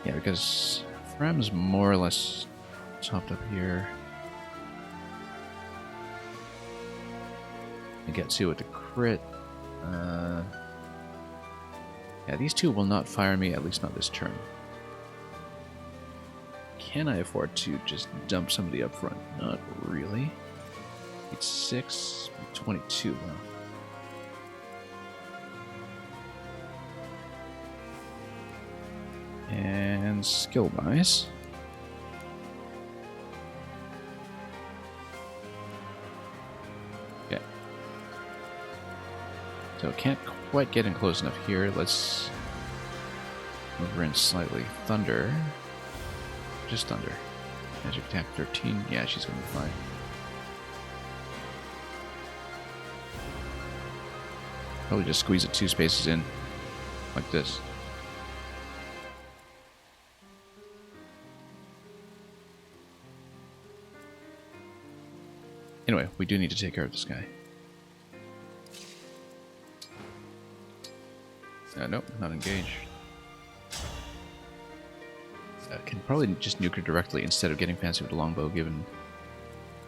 A: Yeah, because Frem's more or less topped up here. get to with the crit. Yeah, these two will not fire me, at least not this turn. Can I afford to just dump somebody up front? Not really. It's 6, 22. Wow. And skill-wise, okay. So can't quite get in close enough here. Let's move her in slightly. Thunder. Just Thunder. Magic attack 13. Yeah, she's gonna be fine. Probably just squeeze it 2 spaces in. Like this. Anyway, we do need to take care of this guy. Nope, not engaged. Can probably just nuke her directly instead of getting fancy with the longbow, given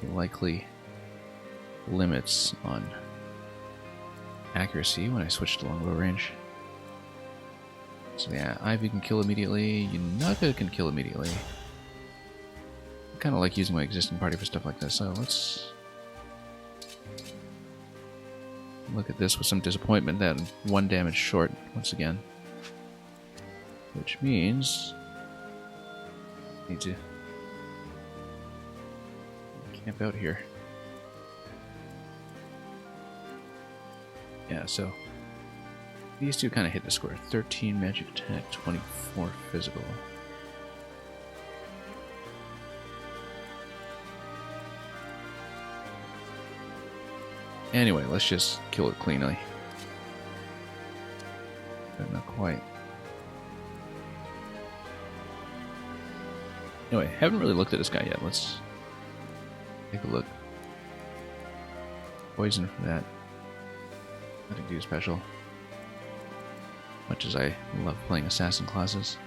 A: the likely limits on accuracy when I switch to longbow range. So yeah, Ivy can kill immediately, Yunaga can kill immediately. I kind of like using my existing party for stuff like this, so let's look at this with some disappointment that 1 damage short once again. Which means I need to camp out here. Yeah, so these two kind of hit the square. 13 magic attack, 24 physical. Anyway, let's just kill it cleanly. But not quite. Anyway, haven't really looked at this guy yet. Let's take a look. Poison for that. Nothing too special. Much as I love playing assassin classes.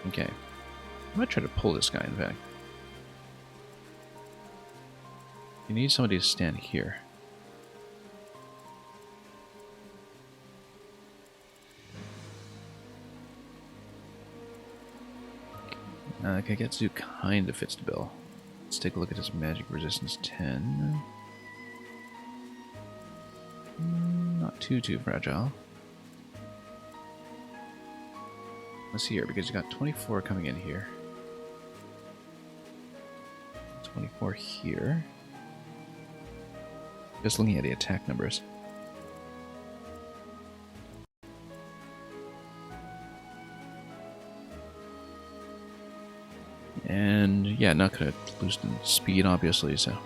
A: Okay. I might try to pull this guy, in fact. You need somebody to stand here. Kagetsu kind of fits the bill. Let's take a look at his magic resistance 10. Not too fragile. Let's see here, because you got 24 coming in here. 24 here. Just looking at the attack numbers. And yeah, not gonna loosen speed obviously, so.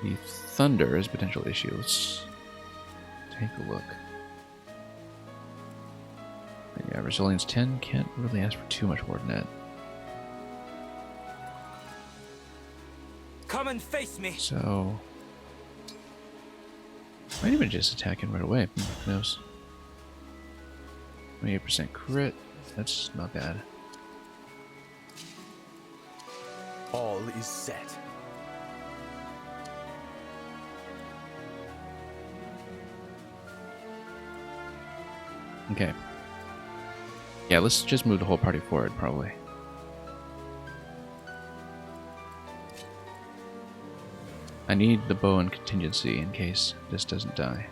A: The thunder is a potential issue. Let's take a look. Yeah, resilience 10, can't really ask for too much more than that.
C: Come and face me.
A: So might even just attack him right away. Who knows? 28% crit. That's not bad.
D: All is set.
A: Okay. Yeah, let's just move the whole party forward, probably. I need the bow and contingency in case this doesn't die.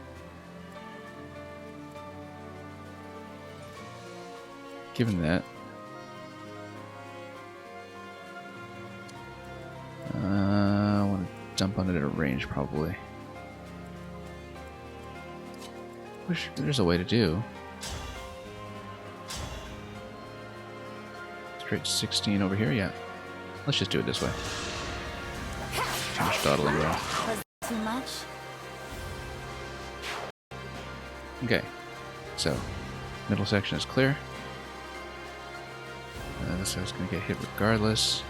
A: Given that, I want to dump on it at a range, probably. Wish there's a way to do. Straight 16 over here, yeah. Let's just do it this way. Too much dawdling around.
B: Was too much?
A: Okay, so middle section is clear. This guy's gonna get hit regardless.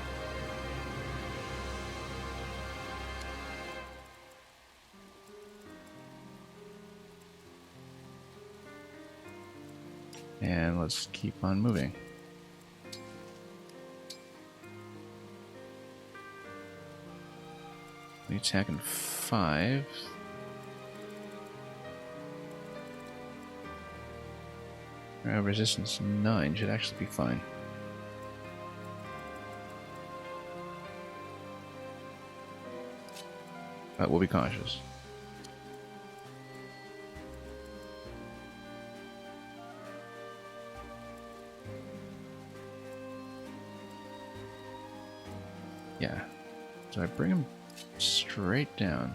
A: And let's keep on moving. We attack in 5. Resistance 9 should actually be fine. But we'll be cautious. Yeah. So I bring him straight down.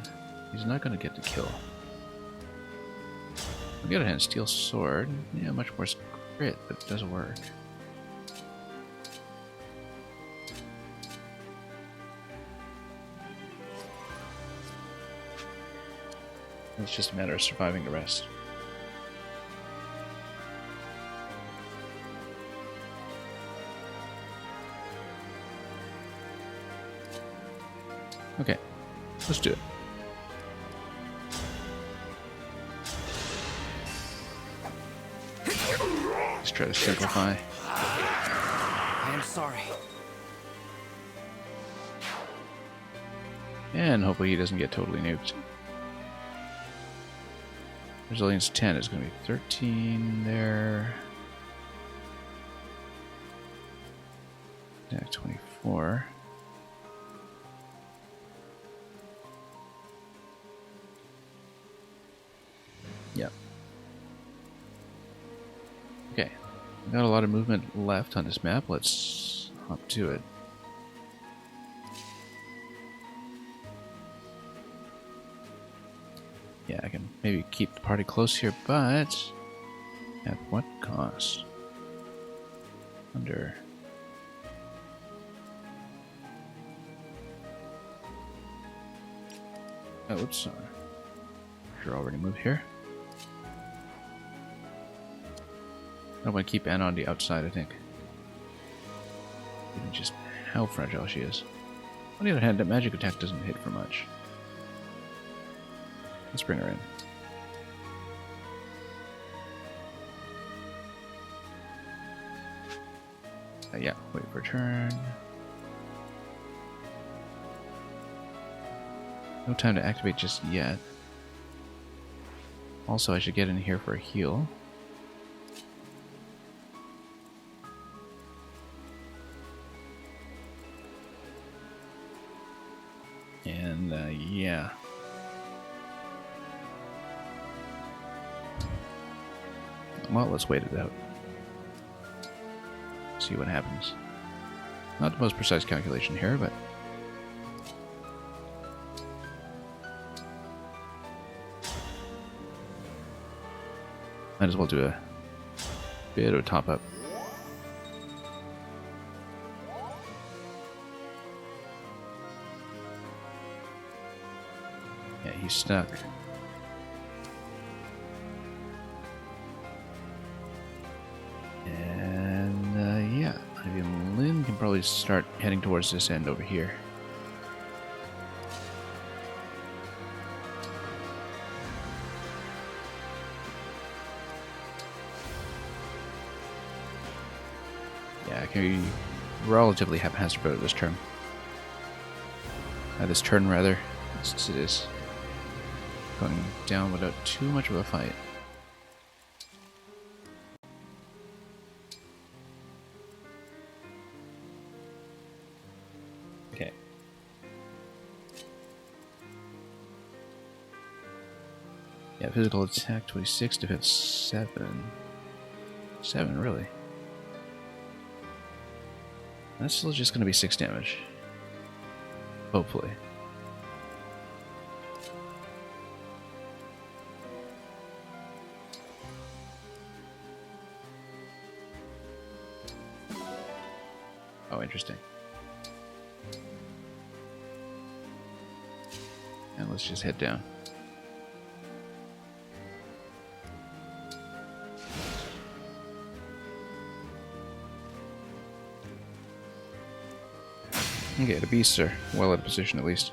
A: He's not going to get the kill. On the other hand, Steel Sword, yeah, much more crit, but it doesn't work. It's just a matter of surviving the rest. Okay, let's do it. Let's try to simplify.
H: I am sorry.
A: And hopefully he doesn't get totally nuked. Resilience 10 is going to be 13 there. Attack 24. Yep. Okay. We've got a lot of movement left on this map. Let's hop to it. Yeah, I can maybe keep the party close here, but at what cost? Under... Oh, oops. You're already moved here. I want to keep Anna on the outside, I think. Given just how fragile she is. On the other hand, that magic attack doesn't hit for much. Let's bring her in. Yeah, wait for a turn. No time to activate just yet. Also, I should get in here for a heal. And, yeah. Well, let's wait it out. See what happens. Not the most precise calculation here, but... might as well do a bit of a top-up. Yeah, he's stuck. And, yeah, Ivy and Lynn can probably start heading towards this end over here. Yeah, I can be relatively haphazard this turn. This turn, rather, since it is going down without too much of a fight. Okay. Yeah, physical attack 26, defense 7. 7, really? That's still just going to be 6 damage. Hopefully. Oh, interesting. And let's just head down. Okay, the beasts are well out of position at least.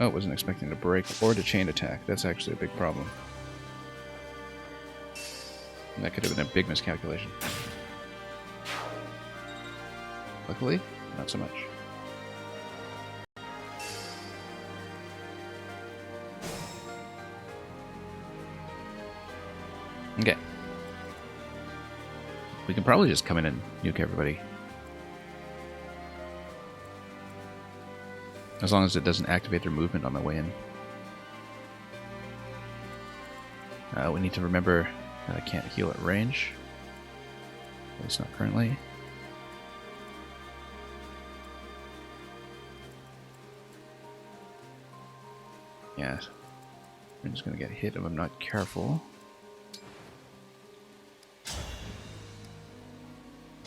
A: Oh, wasn't expecting to break or to chain attack. That's actually a big problem. That could have been a big miscalculation. Luckily, not so much. Okay. We can probably just come in and nuke everybody. As long as it doesn't activate their movement on the way in. We need to remember that I can't heal at range. At least not currently. Yeah. I'm just going to get hit if I'm not careful.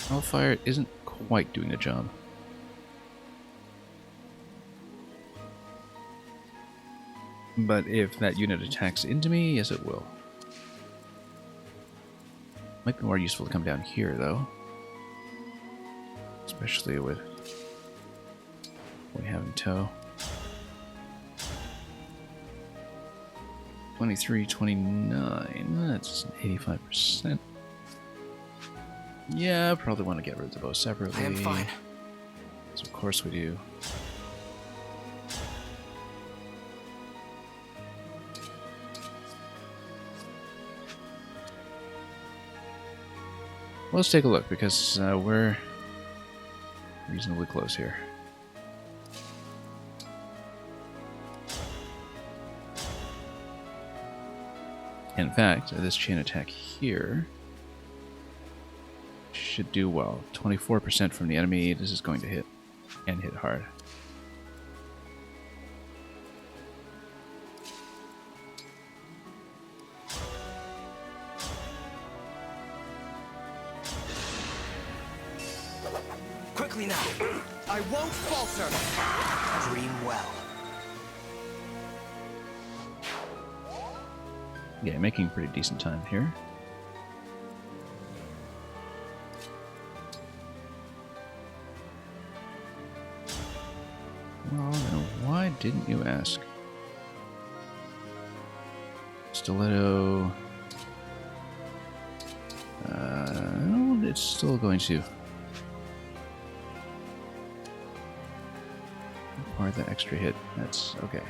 A: Hellfire isn't quite doing the job. But if that unit attacks into me, yes it will. Might be more useful to come down here though. Especially with what we have in tow. 23, 29, that's 85%. Yeah, I probably want to get rid of the bow separately.
C: I am fine.
A: So of course we do. Well, let's take a look because we're reasonably close here. In fact, this chain attack here should do well. 24% from the enemy. This is going to hit, and hit hard.
C: Quickly now.
D: I won't falter!
C: Dream well.
A: Yeah, making pretty decent time here. Well, then why didn't you ask? Stiletto. It's still going to require that extra hit. That's okay.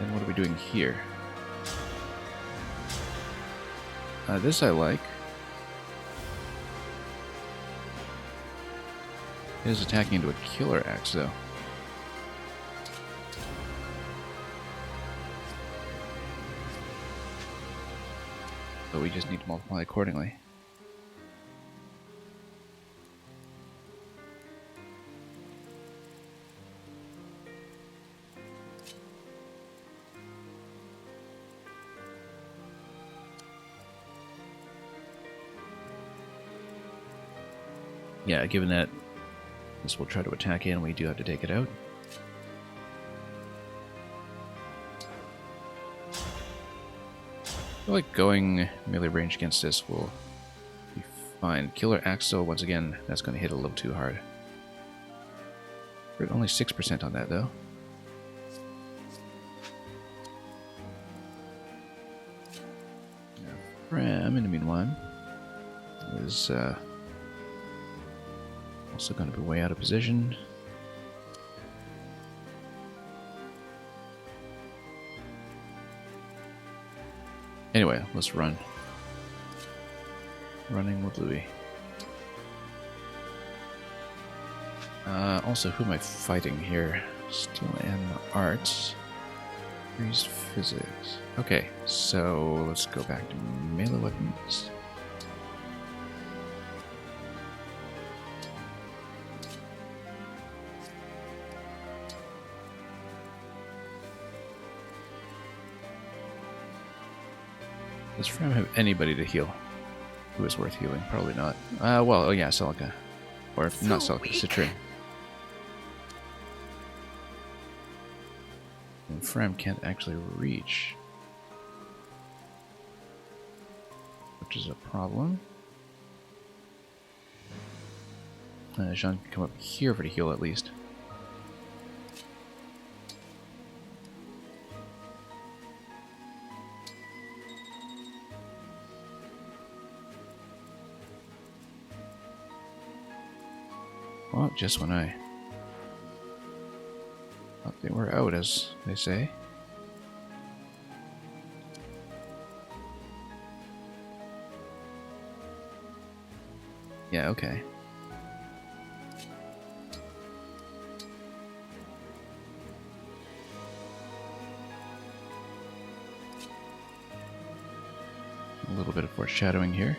A: And what are we doing here? This I like. It is attacking into a killer axe, though. But we just need to multiply accordingly. Yeah, given that this will try to attack in, we do have to take it out. I feel like going melee range against this will be fine. Killer Axe, though, once again, that's going to hit a little too hard. We're at only 6% on that, though. Ram, in the meanwhile, is also going to be way out of position. Anyway, let's run. Running with Louis. Also, who am I fighting here? Steel and arts. Freeze physics. Okay, so let's go back to melee weapons. Does Fram have anybody to heal who is worth healing? Probably not. Well, oh yeah, Celica. Or if not Celica, Citrine. And Fram can't actually reach, which is a problem. Jean can come up here for the heal at least. Well, just when I thought they were out, as they say. Yeah, okay. A little bit of foreshadowing here.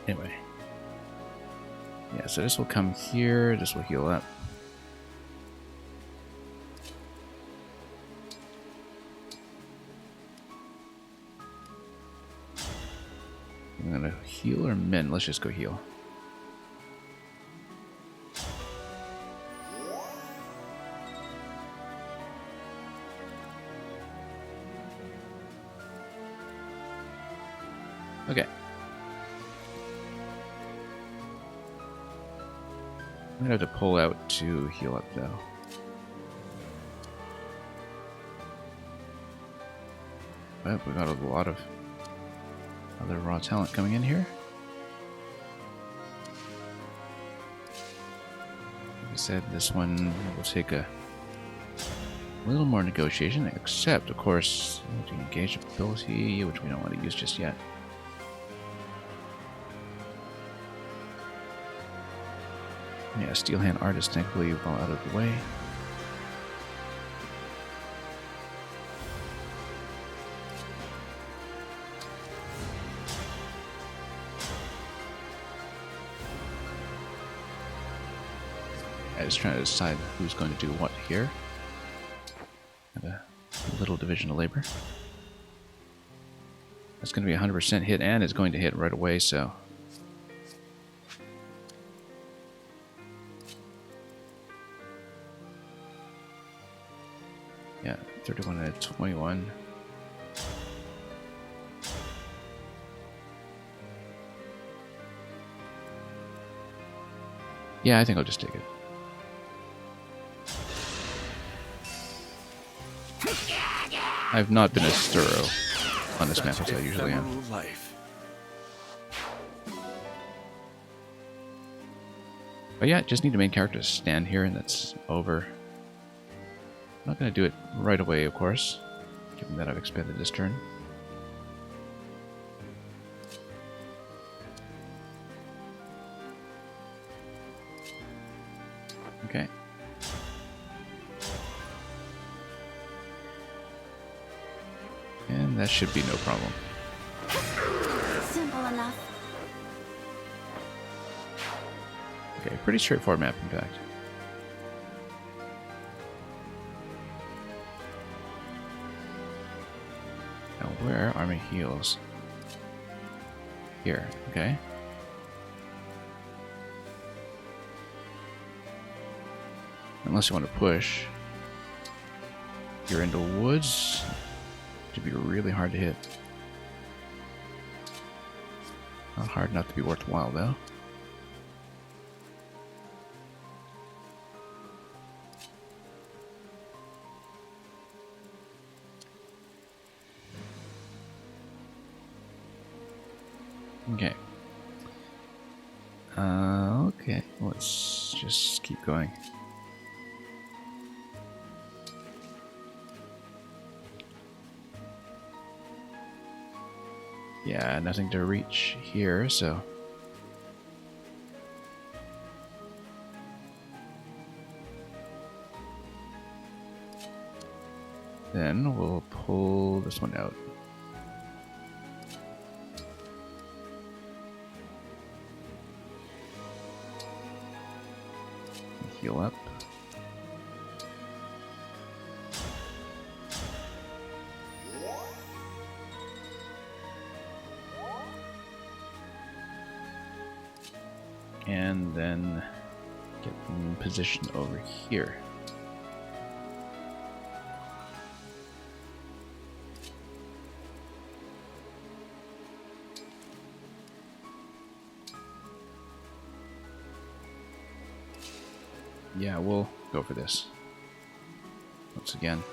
A: Anyway. Yeah, so this will come here, this will heal up. I'm gonna heal or mend? Let's just go heal. Okay. I'm gonna have to pull out to heal up though. But we got a lot of other raw talent coming in here. Like I said, this one will take a little more negotiation, except, of course, to engage ability, which we don't want to use just yet. Yeah, Steel Hand Art is technically well out of the way. I was trying to decide who's going to do what here. Have a little division of labor. That's going to be 100% hit, and it's going to hit right away, so... Yeah, 31 and a 21. Yeah, I think I'll just take it. I've not been as thorough on this map as I usually am. But yeah, just need the main character to stand here and that's over. I'm not going to do it right away, of course, given that I've expended this turn. Okay. And that should be no problem.
B: Simple enough.
A: Okay, pretty straightforward map, in fact. Now, where are my heals? Here, okay. Unless you want to push. You're into woods. Should be really hard to hit. Not hard enough to be worthwhile, though. Okay. Okay, let's just keep going. Yeah, nothing to reach here, so... Then we'll pull this one out. Heal up. And then get in position over here. Yeah, we'll go for this. Once again.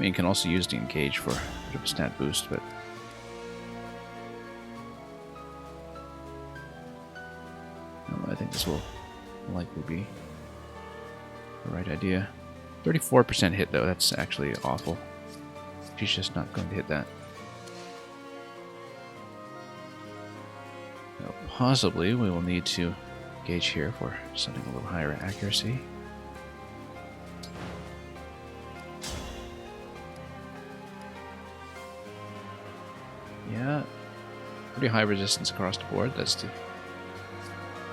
A: mean, you can also use the engage for a bit of a stat boost, but I think this will likely be the right idea. 34% hit though, that's actually awful. She's just not going to hit that. Now, possibly we will need to engage here for something a little higher accuracy. Yeah, pretty high resistance across the board. That's the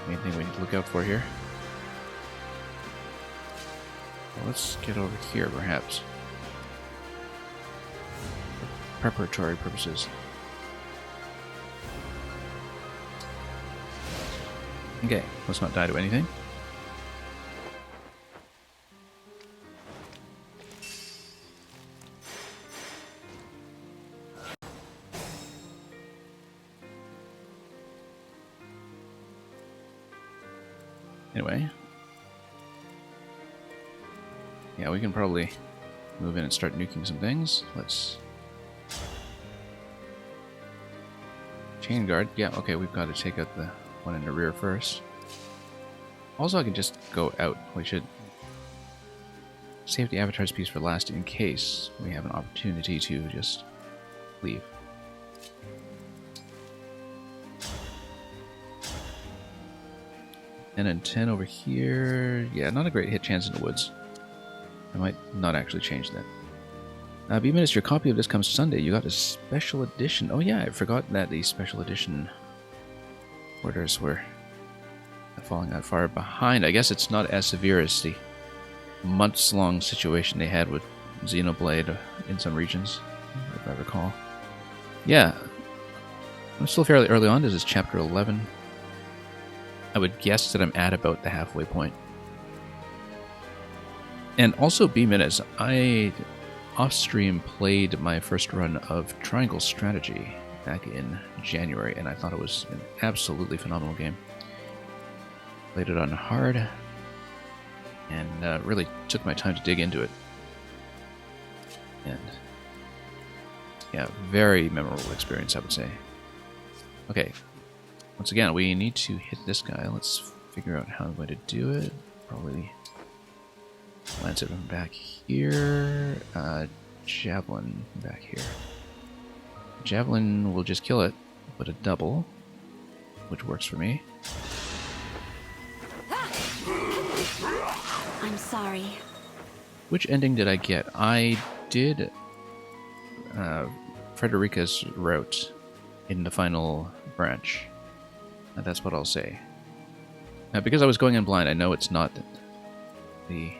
A: main thing we need to look out for here. Well, let's get over here, perhaps. For preparatory purposes. Okay, let's not die to anything. Anyway. Yeah, we can probably move in and start nuking some things. Let's... Chain guard. Yeah, okay, we've got to take out the one in the rear first. Also, I can just go out. We should save the avatar's piece for last in case we have an opportunity to just leave. And then 10 over here. Yeah, not a great hit chance in the woods. I might not actually change that. B-Minutes, your copy of this comes Sunday. You got a special edition. Oh yeah, I forgot that the special edition orders were falling that far behind. I guess it's not as severe as the months-long situation they had with Xenoblade in some regions, if I recall. Yeah, I'm still fairly early on. This is chapter 11. I would guess that I'm at about the halfway point. And also B-Minutes, I off-stream played my first run of Triangle Strategy back in January, and I thought it was an absolutely phenomenal game. Played it on hard, and really took my time to dig into it. And yeah, very memorable experience, I would say. Okay, once again, we need to hit this guy. Let's figure out how I'm going to do it. Probably lance it from back here. Javelin back here. Javelin will just kill it, but a double, which works for me.
E: I'm sorry.
A: Which ending did I get? I did Frederica's route in the final branch. That's what I'll say. Now, because I was going in blind, I know it's not the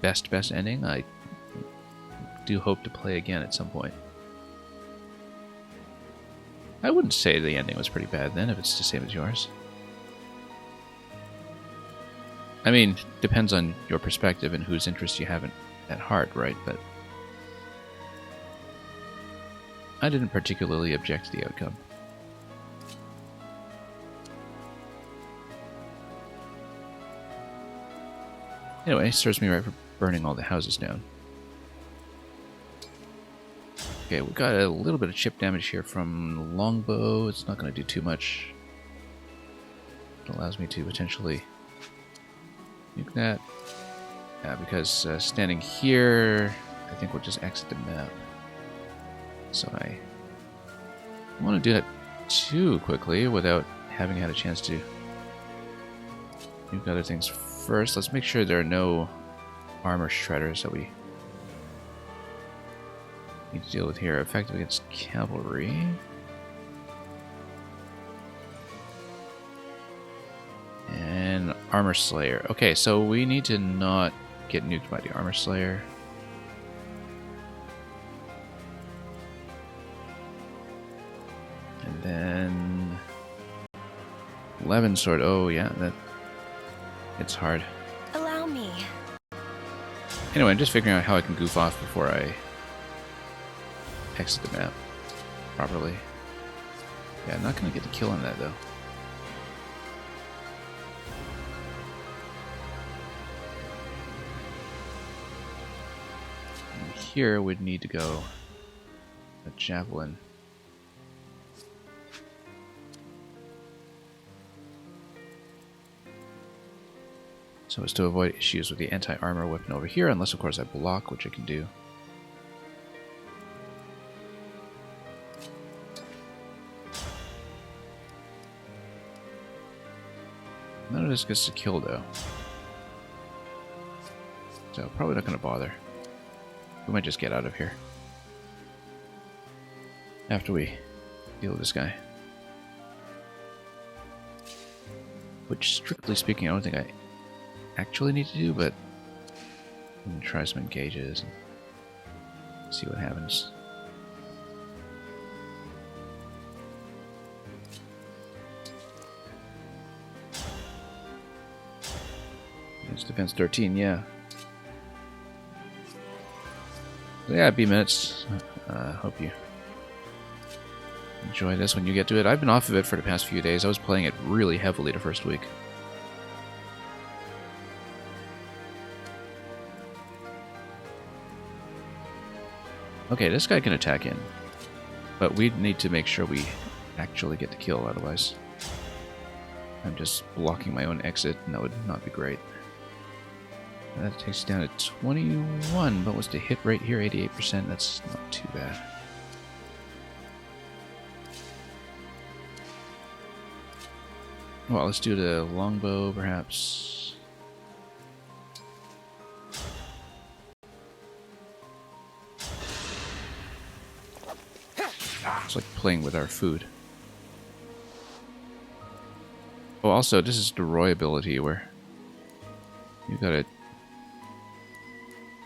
A: best ending. I do hope to play again at some point. I wouldn't say the ending was pretty bad then, if it's the same as yours. I mean, depends on your perspective and whose interest you have at heart, right? But I didn't particularly object to the outcome. Anyway, serves me right for burning all the houses down. Okay, we got a little bit of chip damage here from longbow. It's not going to do too much. It allows me to potentially nuke that. Yeah, because standing here, I think we'll just exit the map. So I don't want to do that too quickly without having had a chance to nuke other things first. Let's make sure there are no armor shredders that we need to deal with here. Effective against cavalry. And armor slayer. Okay, so we need to not get nuked by the armor slayer. And then 11 sword. Oh yeah, it's hard.
E: Allow me.
A: Anyway, I'm just figuring out how I can goof off before I exit the map properly. Yeah, I'm not going to get the kill on that, though. And here would need to go a javelin. So as to avoid issues with the anti-armor weapon over here, unless of course I block, which I can do. None of this gets to kill though. So probably not going to bother. We might just get out of here after we deal with this guy. Which, strictly speaking, I don't think I actually need to do, but I'm going to try some engages and see what happens. It's defense 13, yeah. So yeah, B minutes. Hope you enjoy this when you get to it. I've been off of it for the past few days. I was playing it really heavily the first week. Okay, this guy can attack in, but we need to make sure we actually get the kill, otherwise I'm just blocking my own exit, and that would not be great. That takes it down to 21, but what's the hit rate here? 88%, that's not too bad. Well, let's do the longbow, perhaps. It's like playing with our food. Oh, also, this is the Roy ability where you gotta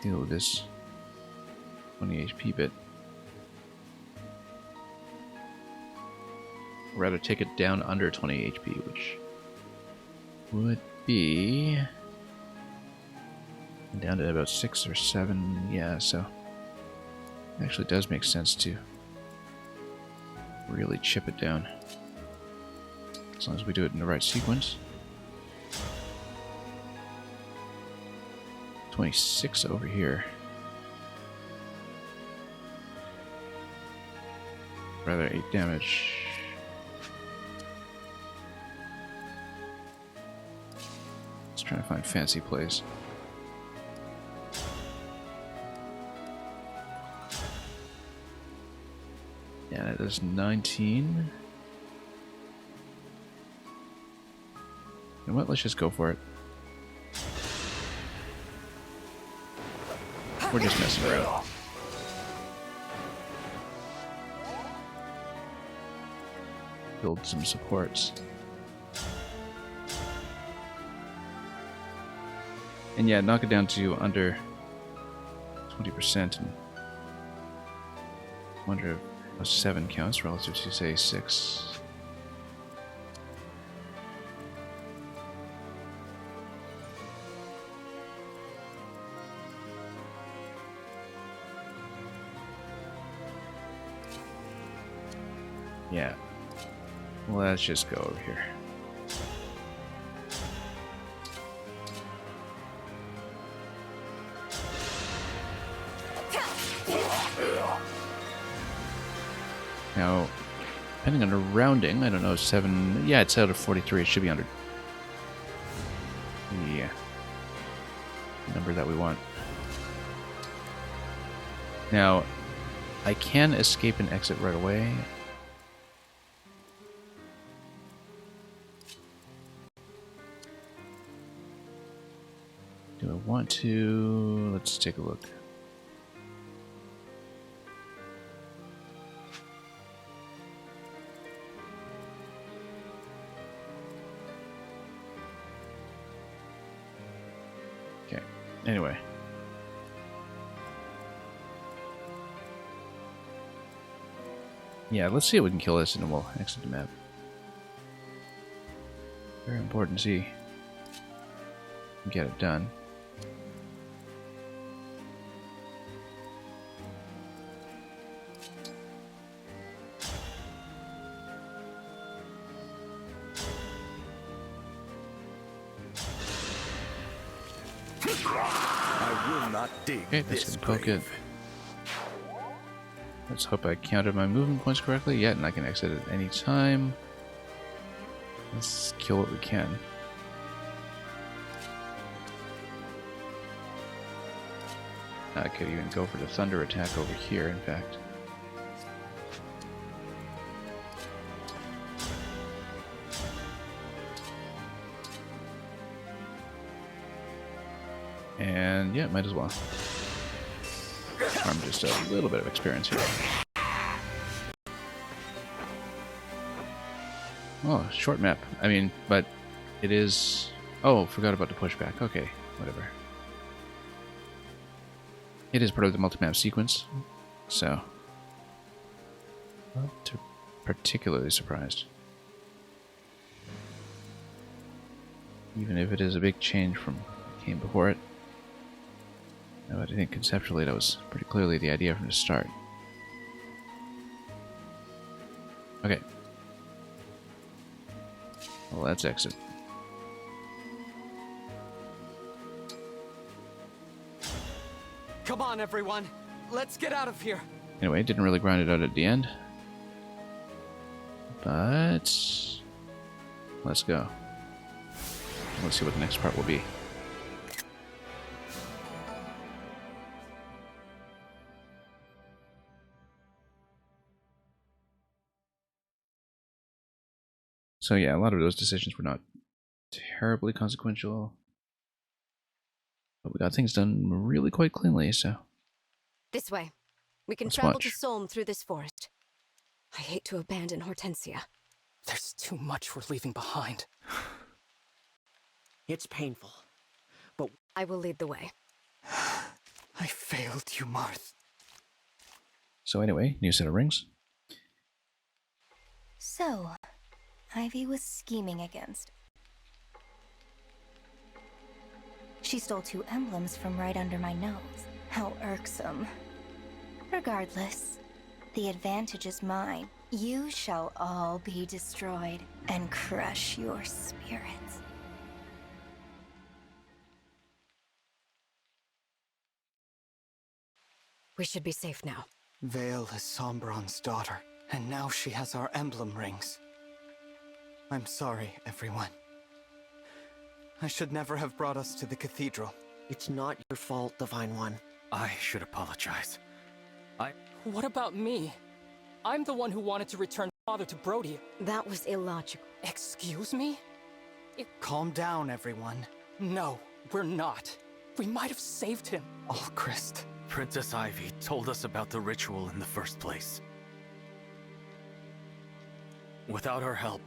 A: deal with this 20 HP bit. Or rather, take it down under 20 HP, which would be down to about 6 or 7. Yeah, so it actually does make sense to really chip it down, as long as we do it in the right sequence. 26 over here. Rather 8 damage. Let's try to find fancy plays. Yeah, that is 19. You know what? Let's just go for it. We're just messing around. Build some supports. And yeah, knock it down to under 20%. And wonder if 7 counts relative to, say, 6. Yeah. Let's just go over here. Now, depending on the rounding, I don't know, 7... Yeah, it's out of 43. It should be under... Yeah. The number that we want. Now, I can escape and exit right away. Do I want to... Let's take a look. Okay, anyway. Yeah, let's see if we can kill this and then we'll exit the map. Very important to see. Get it done.
G: I will not dig
A: Okay,
G: this
A: let's poke it.
G: grave.
A: Let's hope I counted my movement points correctly. Yeah, and I can exit at any time. Let's kill what we can. I could even go for the thunder attack over here, in fact. And yeah, might as well. Farm just a little bit of experience here. Oh, short map. I mean, but it is... Oh, forgot about the pushback. Okay, whatever. It is part of the multi-map sequence, so... Not particularly surprised. Even if it is a big change from what came before it. No, I think conceptually that was pretty clearly the idea from the start. Okay. Well, let's exit.
D: Come on, everyone. Let's get out of here.
A: Anyway, didn't really grind it out at the end. But... let's go. Let's see what the next part will be. So yeah, a lot of those decisions were not terribly consequential. But we got things done really quite cleanly, so...
E: This way. We can
A: Let's
E: travel to
A: watch.
E: Solm through this forest. I hate to abandon Hortensia.
D: There's too much we're leaving behind. It's painful, but
E: I will lead the way.
D: I failed you, Marth.
A: So anyway, new set of rings.
I: So, Ivy was scheming against. She stole 2 emblems from right under my nose. How irksome. Regardless, the advantage is mine. You shall all be destroyed and crush your spirits.
E: We should be safe now.
D: Vale is Sombron's daughter, and now she has our emblem rings. I'm sorry, everyone. I should never have brought us to the cathedral.
J: It's not your fault, Divine One.
C: I should apologize.
K: What about me? I'm the one who wanted to return father to Brody.
E: That was illogical.
K: Excuse me?
D: Calm down, everyone.
K: No, we're not. We might have saved him.
D: Alchrist.
C: Princess Ivy told us about the ritual in the first place. Without her help...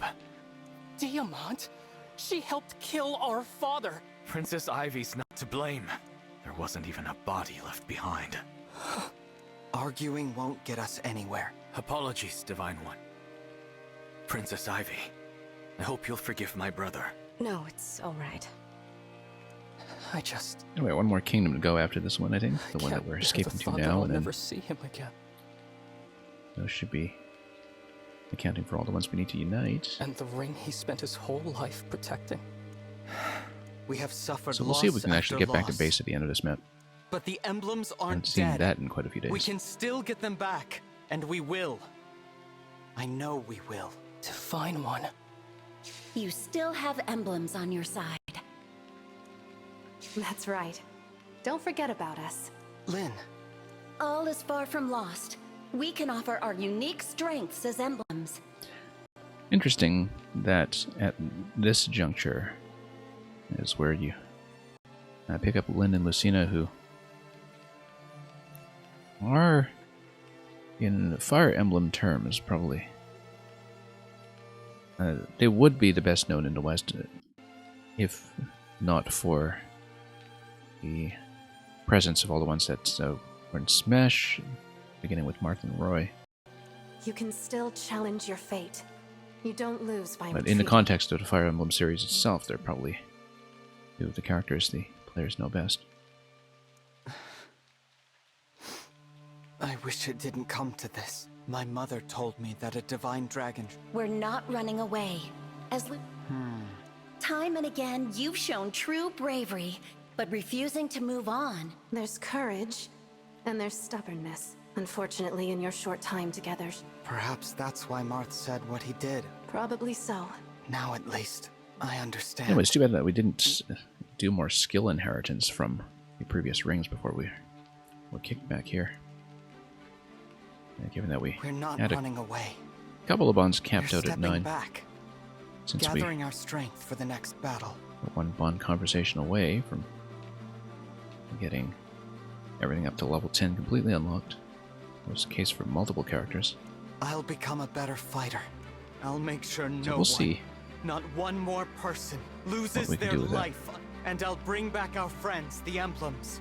K: Diamant? She helped kill our father.
C: Princess Ivy's not to blame. There wasn't even a body left behind.
D: Arguing won't get us anywhere.
C: Apologies, Divine One. Princess Ivy, I hope you'll forgive my brother.
E: No, it's all right.
A: Anyway, one more kingdom to go after this one, I think. The one that we're
K: Can't
A: escaping
K: bear
A: to
K: the thought
A: now,
K: that I'll
A: and then
K: never see him again.
A: those should be accounting for all the ones we need to unite.
K: And the ring he spent his whole life protecting.
D: We have suffered
A: So we'll see if we can actually get back to
D: loss.
A: base at the end of this map.
D: But the emblems
A: I haven't
D: aren't
A: seen
D: dead.
A: that in quite a few days.
D: We can still get them back, and we will. I know we will.
K: Divine One.
B: You still have emblems on your side.
E: That's right. Don't forget about us.
D: Lynn.
B: All is far from lost. We can offer our unique strengths as emblems.
A: Interesting that at this juncture is where you pick up Lynn and Lucina, who are, in Fire Emblem terms, probably... they would be the best known in the West, if not for the presence of all the ones that were in Smash, beginning with Marth and Roy.
E: You can still challenge your fate. You don't lose by
A: But in the
E: retreating.
A: context of the Fire Emblem series itself, they're probably two of the characters the players know best.
D: I wish it didn't come to this. My mother told me that a divine dragon...
B: We're not running away. Time and again, you've shown true bravery, but refusing to move on.
E: There's courage, and there's stubbornness. Unfortunately, in your short time together.
D: Perhaps that's why Marth said what he did.
E: Probably so.
D: Now at least, I understand.
A: Anyway, it's too bad that we didn't do more skill inheritance from the previous rings before we were kicked back here. Given that
D: we're not
A: had
D: running away.
A: Couple of bonds capped
D: we're
A: out at 9.
D: Back,
A: since
D: gathering our strength for the next battle.
A: We're one bond conversation away from getting everything up to level 10 completely unlocked. It was the case for multiple characters.
D: I'll become a better fighter. I'll make sure
A: so we'll see.
D: Not one more person loses their life, and I'll bring back our friends, the Emblems.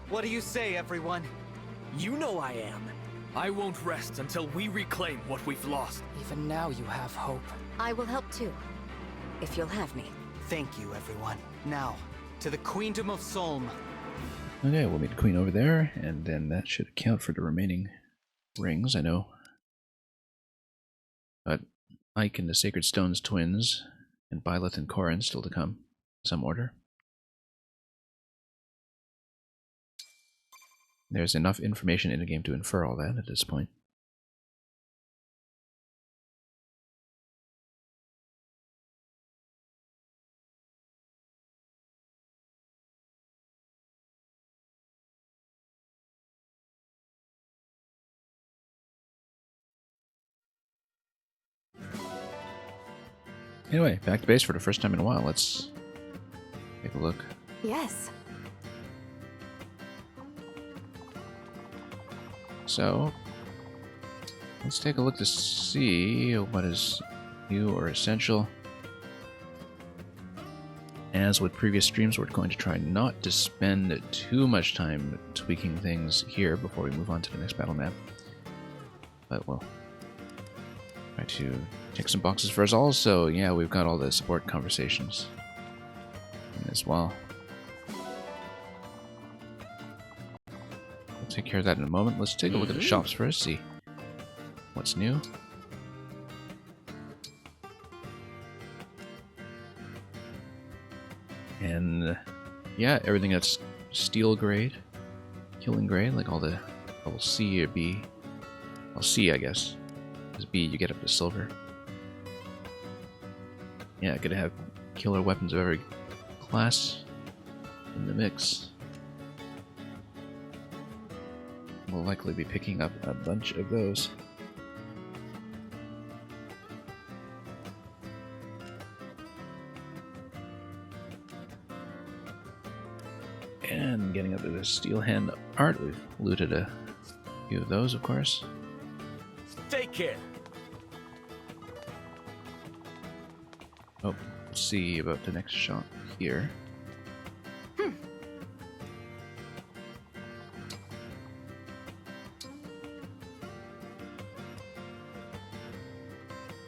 D: What do you say, everyone?
H: You know I am. I won't rest until we reclaim what we've lost.
K: Even now you have hope.
B: I will help too, if you'll have me.
D: Thank you, everyone. Now, to the Queendom of Solm.
A: Okay, we'll meet the Queen over there, and then that should account for the remaining rings, I know. But Ike and the Sacred Stones twins, and Byleth and Corrin still to come, in some order. There's enough information in the game to infer all that at this point. Anyway, back to base for the first time in a while. Let's take a look.
E: Yes.
A: So, let's take a look to see what is new or essential. As with previous streams, we're going to try not to spend too much time tweaking things here before we move on to the next battle map. But we'll try to check some boxes first. Also, yeah, we've got all the support conversations as well. We'll take care of that in a moment. Let's take a look at the shops first, see what's new. And yeah, everything that's steel grade, killing grade, like all the level C or B. Well, C, I guess. Because B, you get up to silver. Yeah, gonna have killer weapons of every class in the mix. We'll likely be picking up a bunch of those. And getting up to the steel hand art, we've looted a few of those, of course.
H: Take care.
A: Oh, let's see about the next shop here.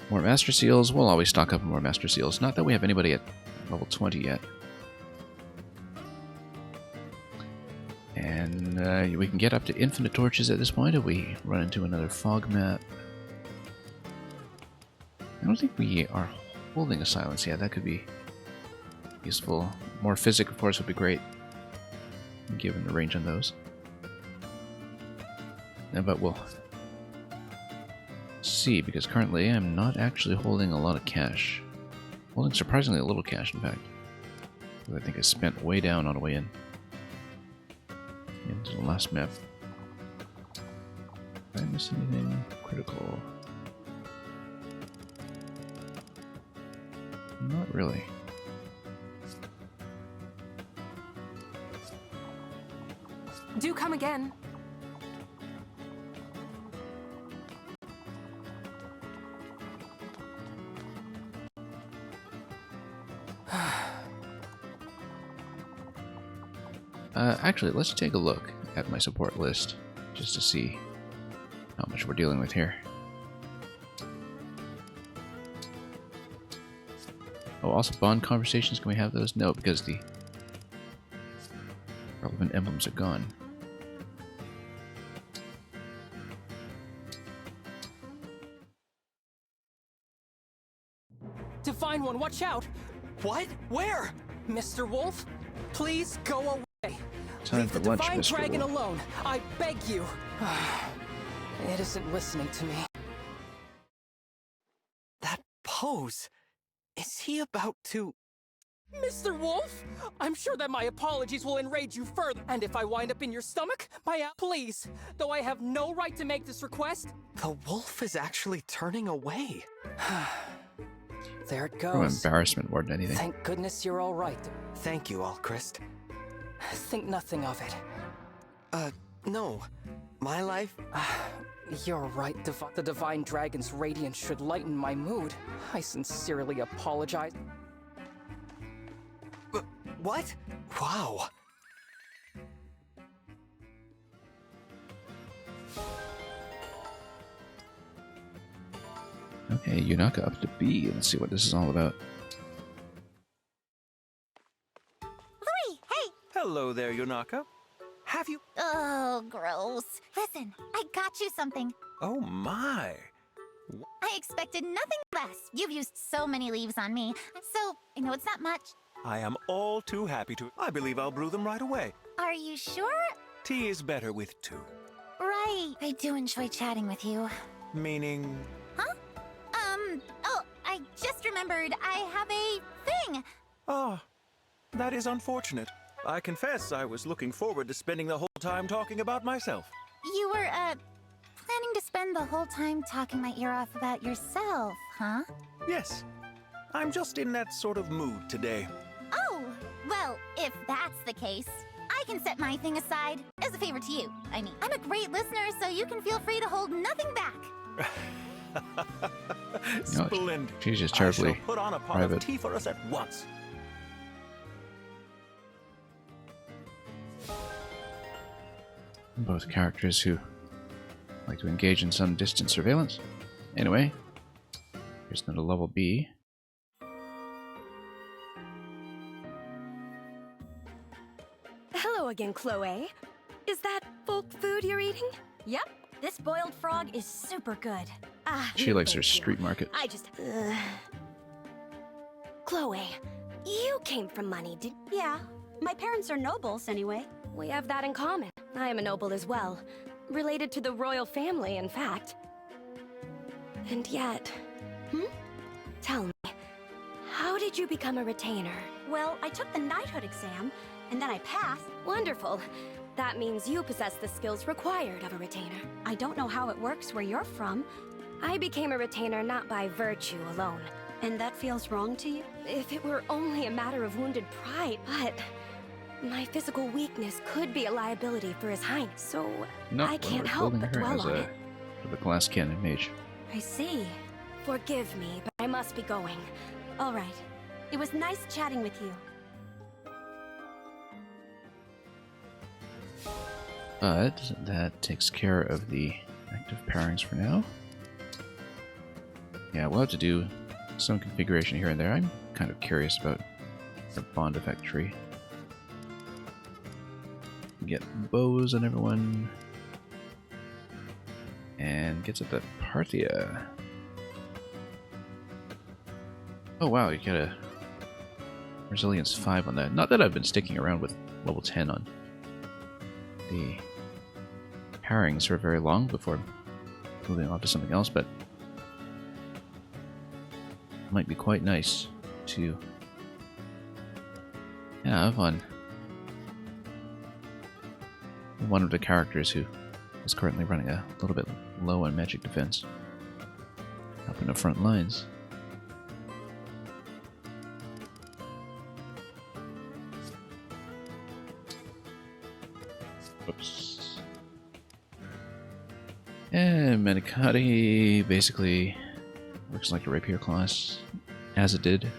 A: More Master Seals. We'll always stock up more Master Seals. Not that we have anybody at level 20 yet. And we can get up to infinite torches at this point if we run into another fog map. I don't think we are holding a silence yet. That could be useful. More physic, of course, would be great, given the range on those. But we'll see, because currently I'm not actually holding a lot of cash. Holding surprisingly a little cash, in fact. I think I spent way down on the way in. Into the last map. Did I miss anything critical? Not really.
E: Do come again.
A: Actually, let's take a look at my support list just to see how much we're dealing with here. Oh, also bond conversations, can we have those? No, because the relevant emblems are gone.
K: Divine One, watch out!
D: What? Where?
K: Mr. Wolf, please go away.
A: Time
K: Leave
A: for
K: the
A: lunch,
K: divine
A: Mr.
K: dragon
A: Wolf.
K: alone. I beg you. It isn't listening to me.
D: That pose! Is he about to...
K: Mr. Wolf, I'm sure that my apologies will enrage you further. And if I wind up in your stomach, please, though I have no right to make this request.
D: The wolf is actually turning away.
K: There it
A: From
K: goes.
A: embarrassment more than anything.
K: Thank goodness you're all right.
D: Thank you, Alchrist.
K: Think nothing of it.
D: No. My life...
K: You're right, the divine dragon's radiance should lighten my mood. I sincerely apologize.
D: What? Wow.
A: Okay, Yunaka up to B. Let's see what this is all about.
L: Louis, hey!
M: Hello there, Yunaka. Have you...
L: Oh, gross. Listen, I got you something.
M: Oh my.
L: I expected nothing less. You've used so many leaves on me, so I know it's not much.
M: I am all too happy to. I believe I'll brew them right away.
L: Are you sure?
M: Tea is better with two.
L: Right. I do enjoy chatting with you.
M: Meaning...
L: Huh? Oh, I just remembered I have a thing.
M: Ah, that is unfortunate. I confess I was looking forward to spending the whole time talking about myself.
L: You were, planning to spend the whole time talking my ear off about yourself, huh?
M: Yes. I'm just in that sort of mood today.
L: Oh, well, if that's the case, I can set my thing aside as a favor to you. I mean, I'm a great listener, so you can feel free to hold nothing back.
M: Splendid.
A: She's just
M: I
A: terribly
M: shall put on a pot
A: private.
M: of tea for us at once.
A: Both characters who like to engage in some distant surveillance. Anyway, here's another level B.
N: Hello again, Chloe. Is that folk food you're eating?
B: Yep, this boiled frog is super good.
A: She likes her street market.
N: I just... Chloe, you came from money, did...
B: Yeah, my parents are nobles anyway.
N: We have that in common. I am a noble as well. Related to the royal family, in fact. And yet... Tell me, how did you become a retainer?
B: Well, I took the knighthood exam, and then I passed.
N: Wonderful. That means you possess the skills required of a retainer.
B: I don't know how it works where you're from.
N: I became a retainer not by virtue alone.
B: And that feels wrong to you?
N: If it were only a matter of wounded pride, but... my physical weakness could be a liability for His Highness, so I can't help but dwell on it.
A: The glass cannon mage.
B: I see.
N: Forgive me, but I must be going.
B: All right. It was nice chatting with you.
A: But that takes care of the active pairings for now. Yeah, we'll have to do some configuration here and there. I'm kind of curious about the bond effect tree. Get bows on everyone. And gets at the Parthia. Oh wow, you get a resilience 5 on that. Not that I've been sticking around with level 10 on the pairings for very long before moving on to something else, but it might be quite nice to have on one of the characters who is currently running a little bit low on magic defense up in the front lines. Whoops. And Menikati basically works like a rapier class, as it did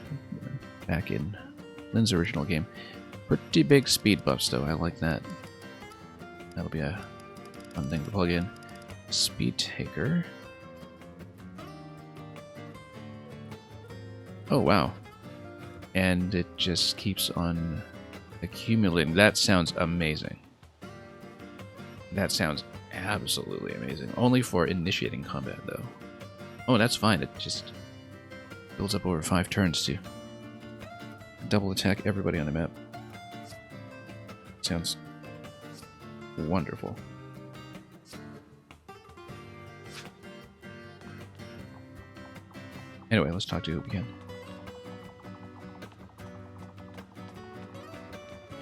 A: back in Lynn's original game. Pretty big speed buffs though, I like that. That'll be a fun thing to plug in. Speed Taker. Oh wow. And it just keeps on accumulating. That sounds amazing. That sounds absolutely amazing. Only for initiating combat though. Oh, that's fine. It just builds up over 5 turns to double attack everybody on the map. Sounds Wonderful. Anyway, let's talk to who we can.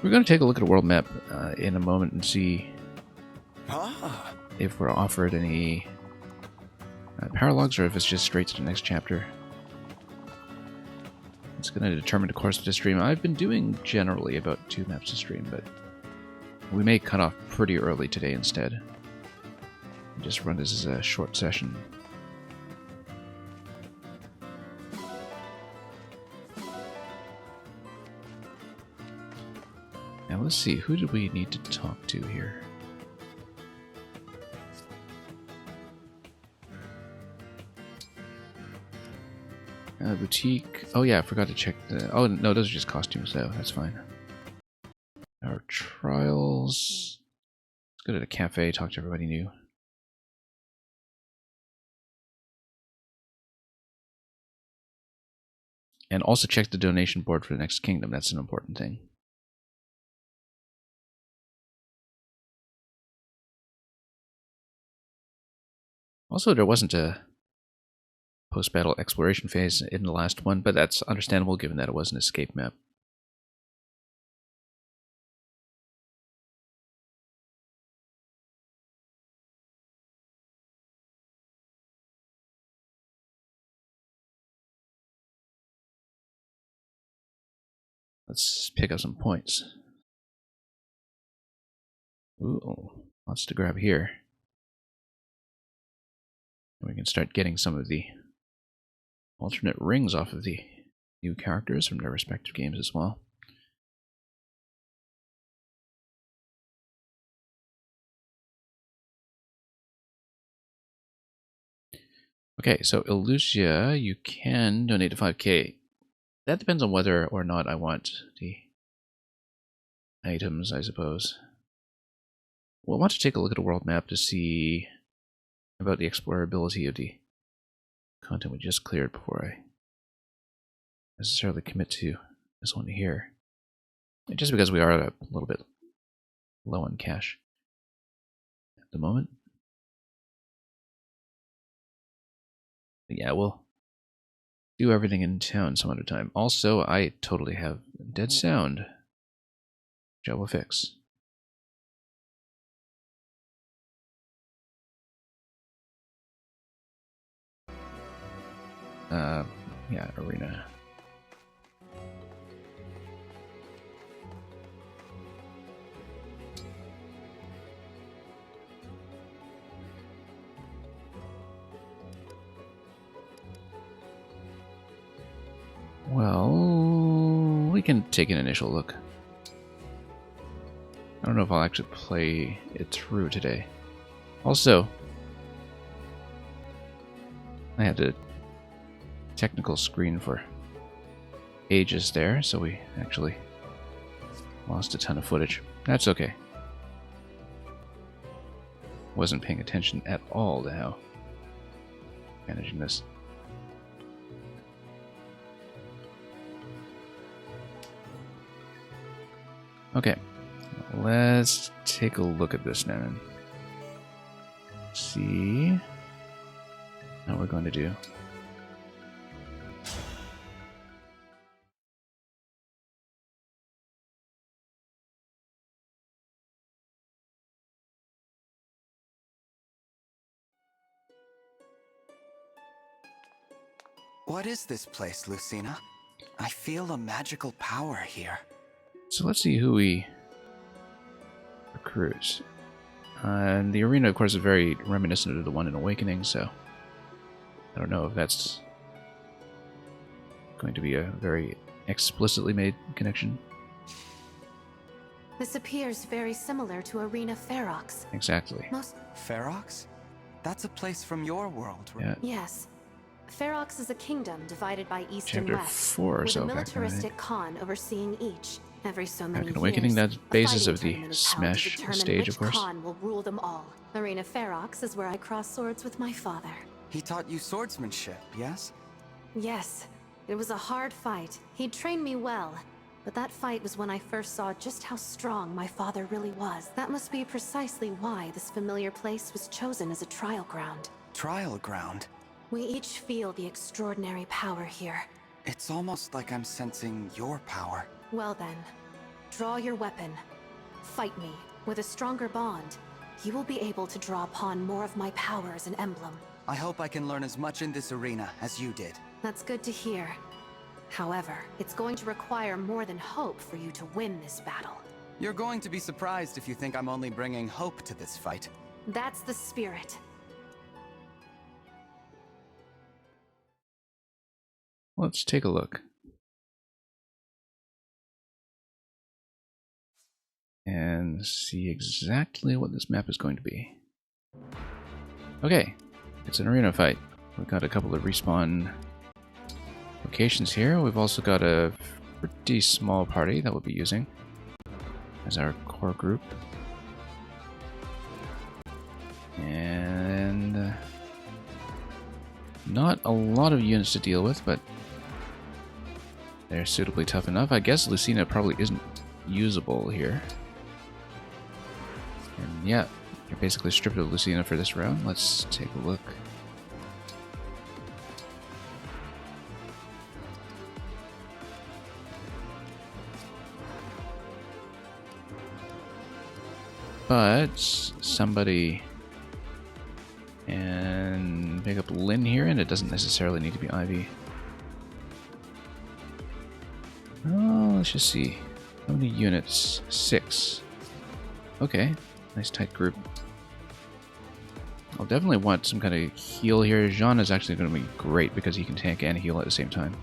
A: We're going to take a look at a world map in a moment and see if we're offered any paralogs or if it's just straight to the next chapter. It's going to determine the course of the stream. I've been doing generally about 2 maps a stream, but we may cut off pretty early today instead. Just run this as a short session. Now let's see, who do we need to talk to here? Boutique. Oh yeah, I forgot to check the... Oh no, those are just costumes though, that's fine. Our trials... Let's go to the cafe, talk to everybody new. And also check the donation board for the next kingdom, that's an important thing. Also, there wasn't a post-battle exploration phase in the last one, but that's understandable given that it was an escape map. Let's pick up some points. Ooh, lots to grab here. We can start getting some of the alternate rings off of the new characters from their respective games as well. Okay, so Elucia, you can donate to 5k. That depends on whether or not I want the items, I suppose. We'll want to take a look at a world map to see about the explorability of the content we just cleared before I necessarily commit to this one here. And just because we are a little bit low on cash at the moment. But yeah, we'll do everything in town some other time. Also, I totally have dead sound, which I will fix. Yeah, arena. Well, we can take an initial look. I don't know if I'll actually play it through today. Also, I had to technical screen for ages there, so we actually lost a ton of footage. That's okay. Wasn't paying attention at all to how managing this. Okay, let's take a look at this now and see how we're going to do.
D: What is this place, Lucina? I feel a magical power here.
A: So let's see who we recruit. And the arena, of course, is very reminiscent of the one in Awakening, so I don't know if that's going to be a very explicitly made connection.
E: This appears very similar to Arena Ferox.
A: Exactly.
D: Ferox? That's a place from your world, right?
A: Yeah.
E: Yes. Ferox is a kingdom divided by east
A: Chapter
E: and west,
A: 4 or
E: with
A: so,
E: a
A: back
E: militaristic Khan overseeing each. Every so many
A: Back in Awakening,
E: years,
A: that's
E: a
A: basis
E: fighting
A: of the
E: tournament is held to
A: Smash
E: determine
A: stage,
E: which
A: of course.
E: Khan will rule them all. Arena Ferox is where I cross swords with my father.
D: He taught you swordsmanship, yes?
E: Yes, it was a hard fight. He trained me well. But that fight was when I first saw just how strong my father really was. That must be precisely why this familiar place was chosen as a trial ground.
D: Trial ground?
E: We each feel the extraordinary power here.
D: It's almost like I'm sensing your power.
E: Well then, draw your weapon. Fight me. With a stronger bond, you will be able to draw upon more of my power as an emblem.
D: I hope I can learn as much in this arena as you did.
E: That's good to hear. However, it's going to require more than hope for you to win this battle.
D: You're going to be surprised if you think I'm only bringing hope to this fight.
E: That's the spirit.
A: Let's take a look. And see exactly what this map is going to be. Okay, it's an arena fight. We've got a couple of respawn locations here. We've also got a pretty small party that we'll be using as our core group. And not a lot of units to deal with, but they're suitably tough enough. I guess Lucina probably isn't usable here. And yeah, you're basically stripped of Lucina for this round. Let's take a look. But somebody can pick up Lynn here, and it doesn't necessarily need to be Ivy. Oh, let's just see. How many units? 6. Okay, nice tight group. I'll definitely want some kind of heal here. Jean is actually going to be great because he can tank and heal at the same time.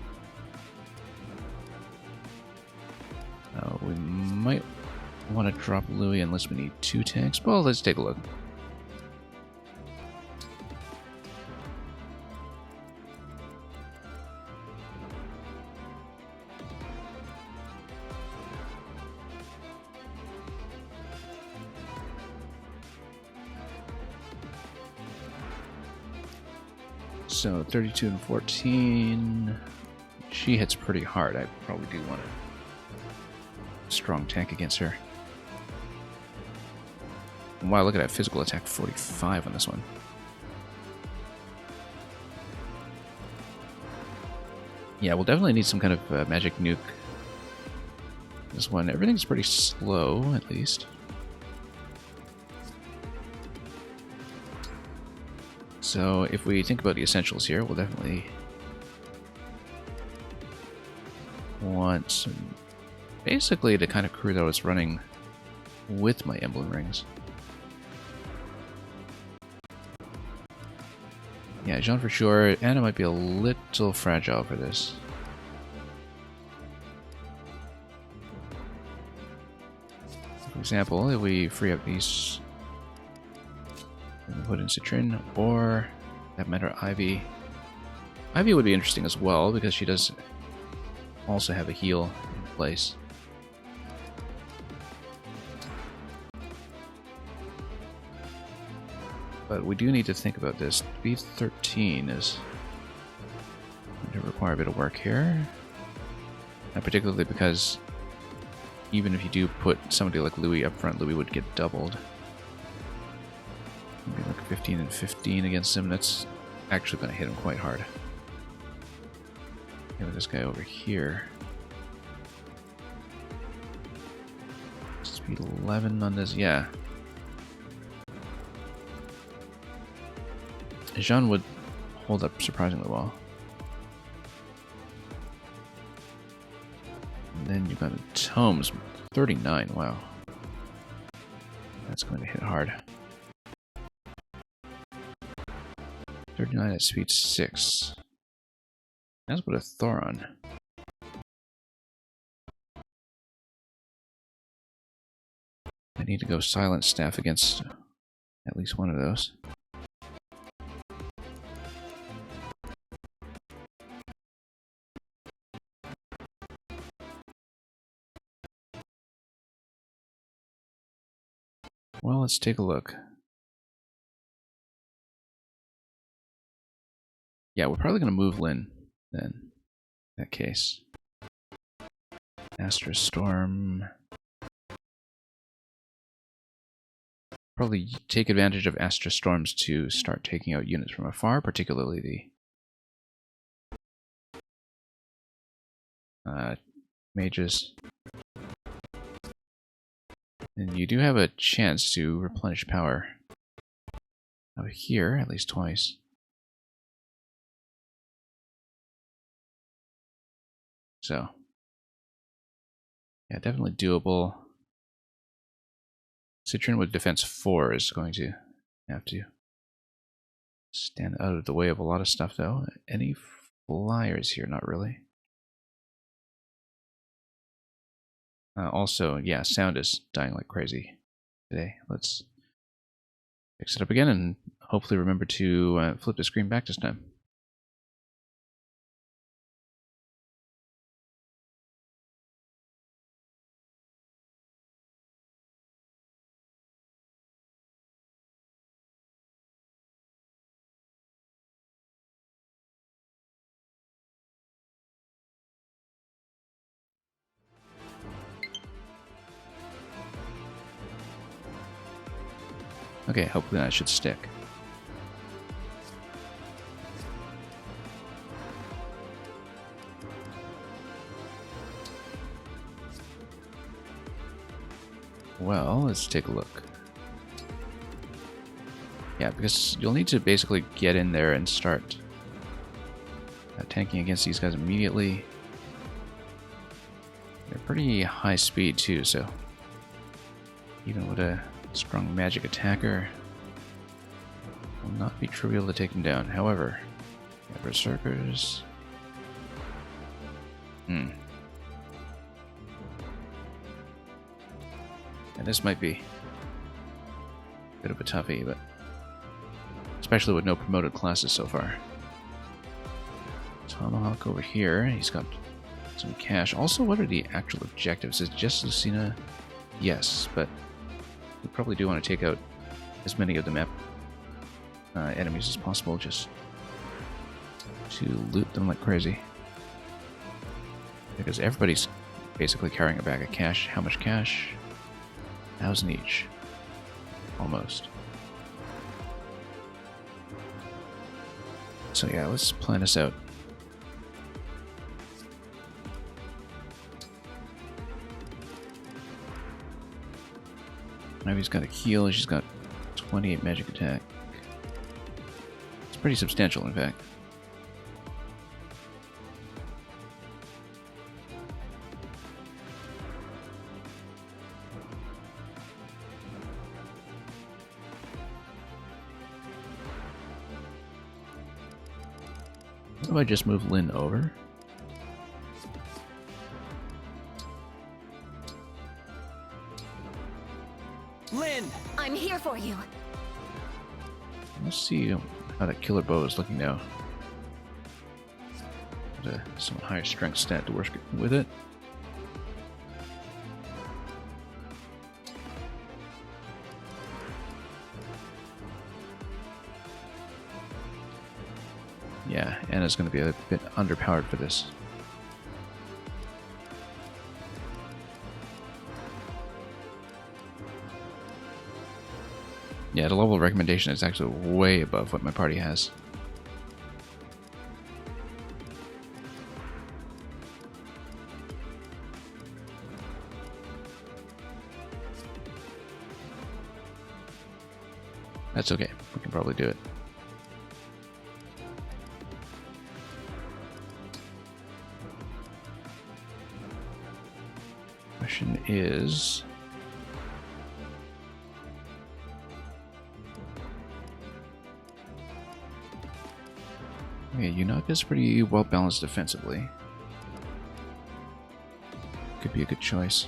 A: We might want to drop Louis unless we need 2 tanks. Well, let's take a look. So 32 and 14. She hits pretty hard. I probably do want a strong tank against her. And wow, look at that physical attack 45 on this one. Yeah, we'll definitely need some kind of magic nuke. This one, everything's pretty slow, at least. So if we think about the essentials here, we'll definitely want some, basically the kind of crew that I was running with my emblem rings. Yeah, Jean for sure. Anna might be a little fragile for this. For example, if we free up these, put in Citrin, or that matter Ivy. Ivy would be interesting as well because she does also have a heal in place. But we do need to think about this. B13 is going to require a bit of work here. And particularly because even if you do put somebody like Louis up front, Louis would get doubled. Maybe like 15 and 15 against him. That's actually going to hit him quite hard. With this guy over here. Speed 11 on this, yeah. Jean would hold up surprisingly well. And then you've got Tomes, 39, wow. That's going to hit hard. 39 at speed 6. That's what a Thoron. I need to go Silent Staff against at least one of those. Well, let's take a look. Yeah, we're probably going to move Lynn then, in that case. Astra Storm. Probably take advantage of Astra Storms to start taking out units from afar, particularly the mages. And you do have a chance to replenish power out here, at least twice. So, yeah, definitely doable. Citron with defense 4 is going to have to stand out of the way of a lot of stuff, though. Any flyers here? Not really. Also, yeah, sound is dying like crazy today. Let's fix it up again and hopefully remember to flip the screen back this time. Okay, hopefully that should stick. Well, let's take a look. Yeah, because you'll need to basically get in there and start tanking against these guys immediately. They're pretty high speed too, so even with a strong magic attacker, will not be trivial to take them down. However, berserkers. And this might be a bit of a toughie, but especially with no promoted classes so far. Tomahawk over here. He's got some cash. Also, what are the actual objectives? Is it just Lucina? Yes, but we probably do want to take out as many of the map enemies as possible, just to loot them like crazy. Because everybody's basically carrying a bag of cash. How much cash? 1,000 each. Almost. So yeah, let's plan this out. Ivy's got a heal, she's got 28 magic attack. It's pretty substantial, in fact. What if I just move Lynn over?
K: Lynn!
B: I'm here for you.
A: Let's see how that killer bow is looking now. Some higher strength stat to work with it. Yeah, Anna's going to be a bit underpowered for this. Yeah, the level of recommendation is actually way above what my party has. That's okay. We can probably do it. Question is... Okay, Yunaka's pretty well balanced defensively. Could be a good choice.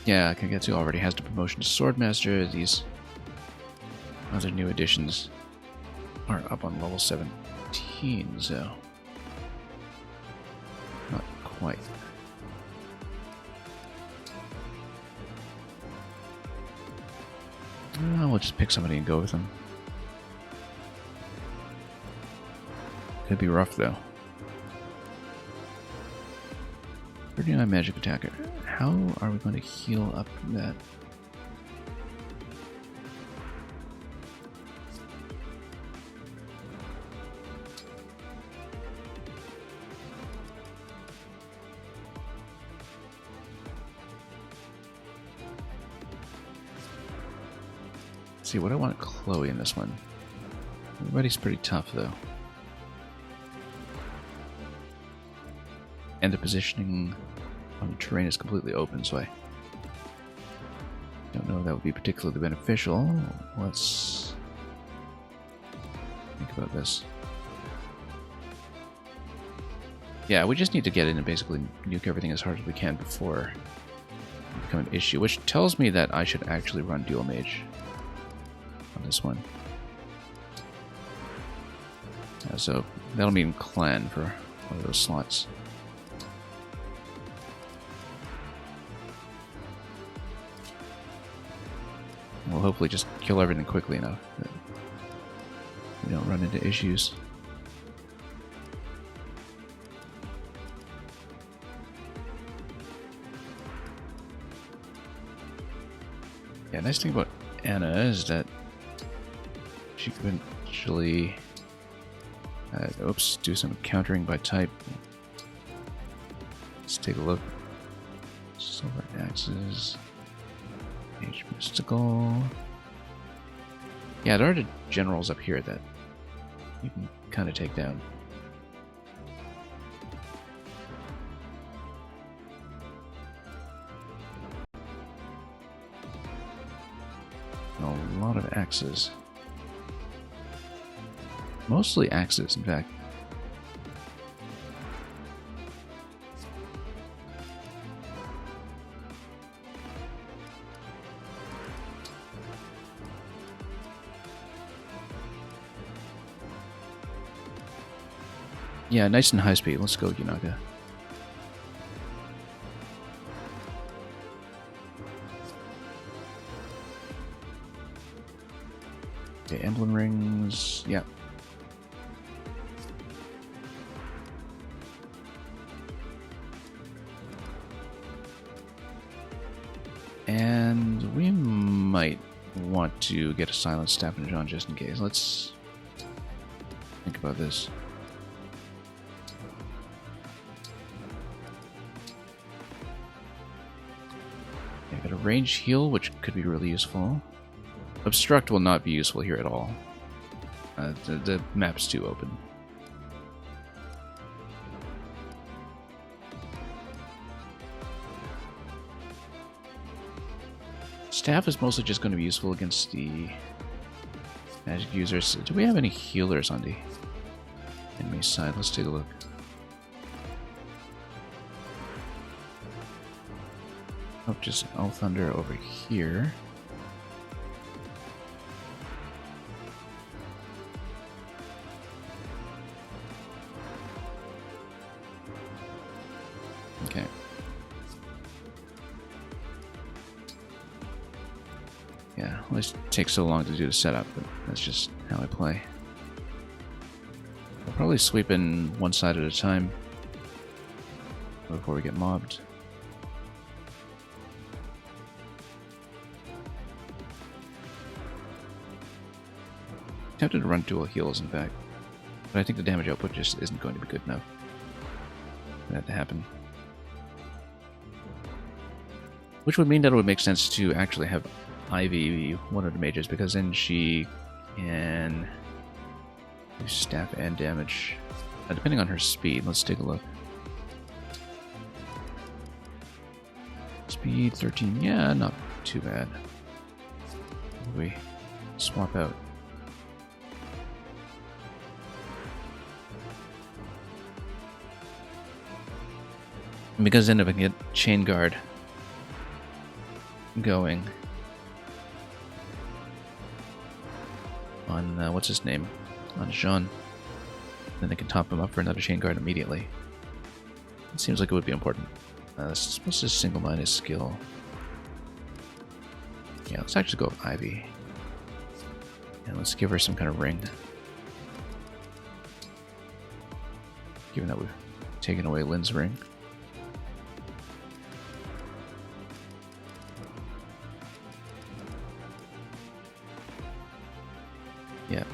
A: Yeah, Kagetsu already has the promotion to Swordmaster. These other new additions are up on level 17, so not quite. We'll just pick somebody and go with them. Could be rough, though. 39 magic attacker. How are we going to heal up that? Let's see, what do I want Chloe in this one? Everybody's pretty tough though. And the positioning on the terrain is completely open, so I don't know if that would be particularly beneficial. Let's think about this. Yeah, we just need to get in and basically nuke everything as hard as we can before it becomes an issue, which tells me that I should actually run Dual Mage on this one. So that'll mean Clan for one of those slots. We'll hopefully just kill everything quickly enough that we don't run into issues. Yeah, nice thing about Anna is that she can eventually do some countering by type. Let's take a look. Silver Axes. Mage Mystical. Yeah, there are the generals up here that you can kind of take down. A lot of axes. Mostly axes, in fact. Yeah, nice and high speed. Let's go, Yunaka. Okay, emblem rings. Yeah. And we might want to get a silent staff in John just in case. Let's think about this. I got a range heal, which could be really useful. Obstruct will not be useful here at all. The map's too open. Staff is mostly just going to be useful against the magic users. Do we have any healers on the enemy side? Let's take a look. Oh, just All Thunder over here. Okay. Yeah, always takes so long to do the setup, but that's just how I play. I'll probably sweep in one side at a time before we get mobbed. Tempted to run dual heals, in fact, but I think the damage output just isn't going to be good enough for that to happen. Which would mean that it would make sense to actually have Ivy be one of the mages, because then she can do staff and damage, depending on her speed. Let's take a look. Speed 13, yeah, not too bad. We swap out. Because then if I can get Chain Guard going on, what's his name? On Jean, then they can top him up for another Chain Guard immediately. It seems like it would be important. What's this single-minded skill? Yeah, let's actually go with Ivy. And let's give her some kind of ring. Given that we've taken away Lynn's ring.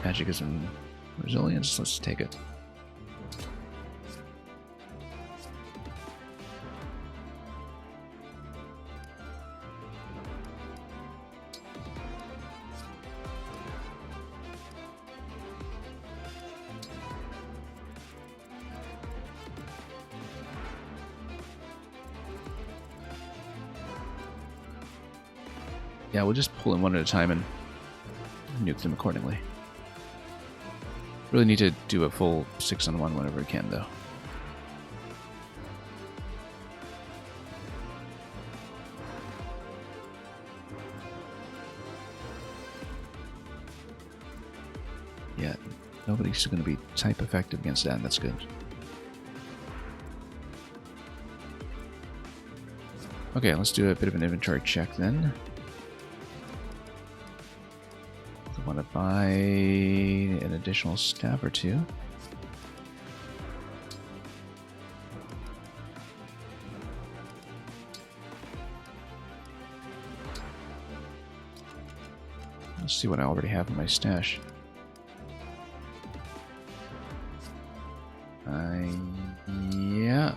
A: Magic is in resilience. Let's take it. Yeah, we'll just pull in one at a time and nuke them accordingly. Really need to do a full 6-on-1 whenever we can, though. Yeah, nobody's going to be type effective against that, and that's good. Okay, let's do a bit of an inventory check then. I want to buy an additional staff or two. Let's see what I already have in my stash. Yeah.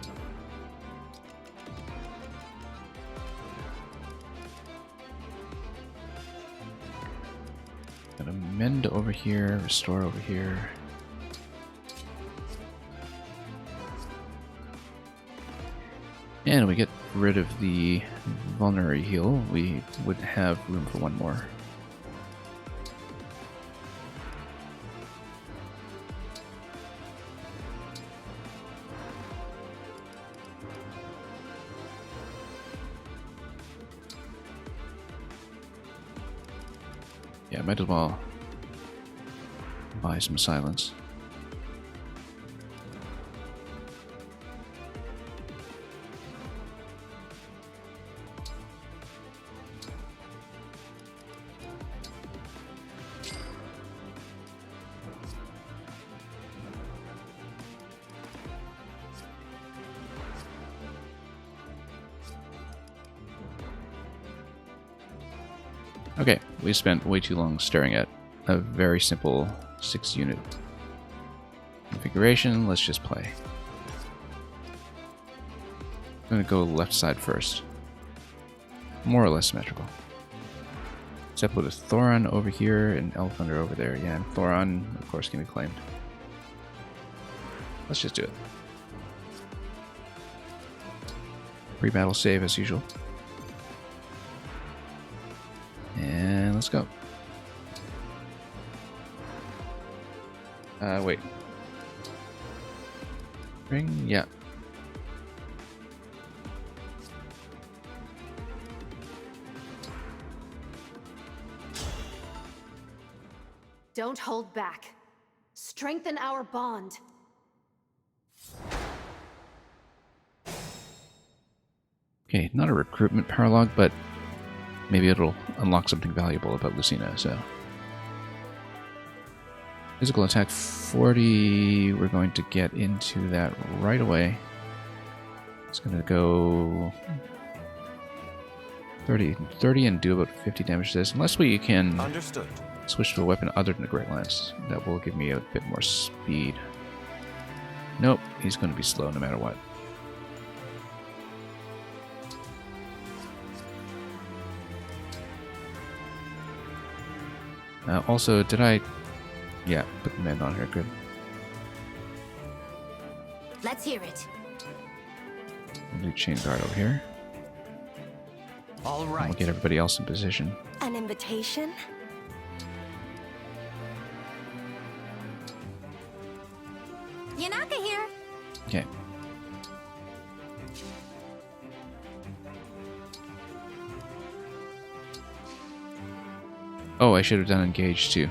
A: Got to mend over here, restore over here. And we get rid of the vulnerary heal. We would have room for one more. Yeah, might as well buy some silence. Okay, we spent way too long staring at a very simple 6-unit configuration. Let's just play. I'm going to go left side first. More or less symmetrical. Except with a Thoron over here and Elthunder over there. Yeah, and Thoron, of course, can be claimed. Let's just do it. Pre-battle save as usual. And let's go. Wait. Ring? Yeah.
E: Don't hold back. Strengthen our bond.
A: Okay, not a recruitment paralog, but maybe it'll unlock something valuable about Lucina, so. Physical attack 40, we're going to get into that right away. It's going to go 30 and do about 50 damage to this, unless we can switch to a weapon other than the Great Lance. That will give me a bit more speed. Nope, he's going to be slow no matter what. Also, did I... Yeah, put the mend on here, good.
L: Let's hear it.
A: I'll do chain guard over here.
J: All right.
A: We'll get everybody else in position.
N: An invitation?
L: Yanaka here.
A: Okay. Oh, I should have done engage too.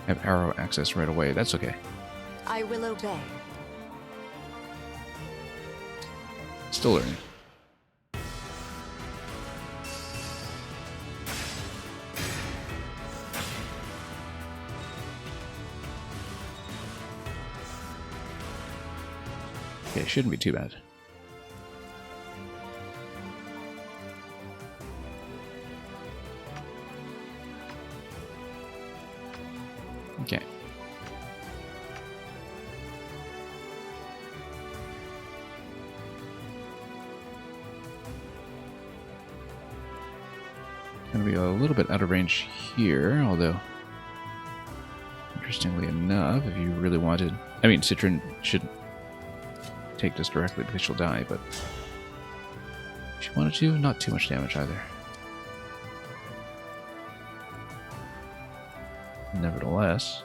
A: Have arrow access right away. That's okay.
N: I will obey.
A: Still learning. Okay, shouldn't be too bad. Okay. Gonna be a little bit out of range here, although interestingly enough, if you really wanted, I mean, Citron should take this directly because she'll die, but if she wanted to, not too much damage either. Nevertheless,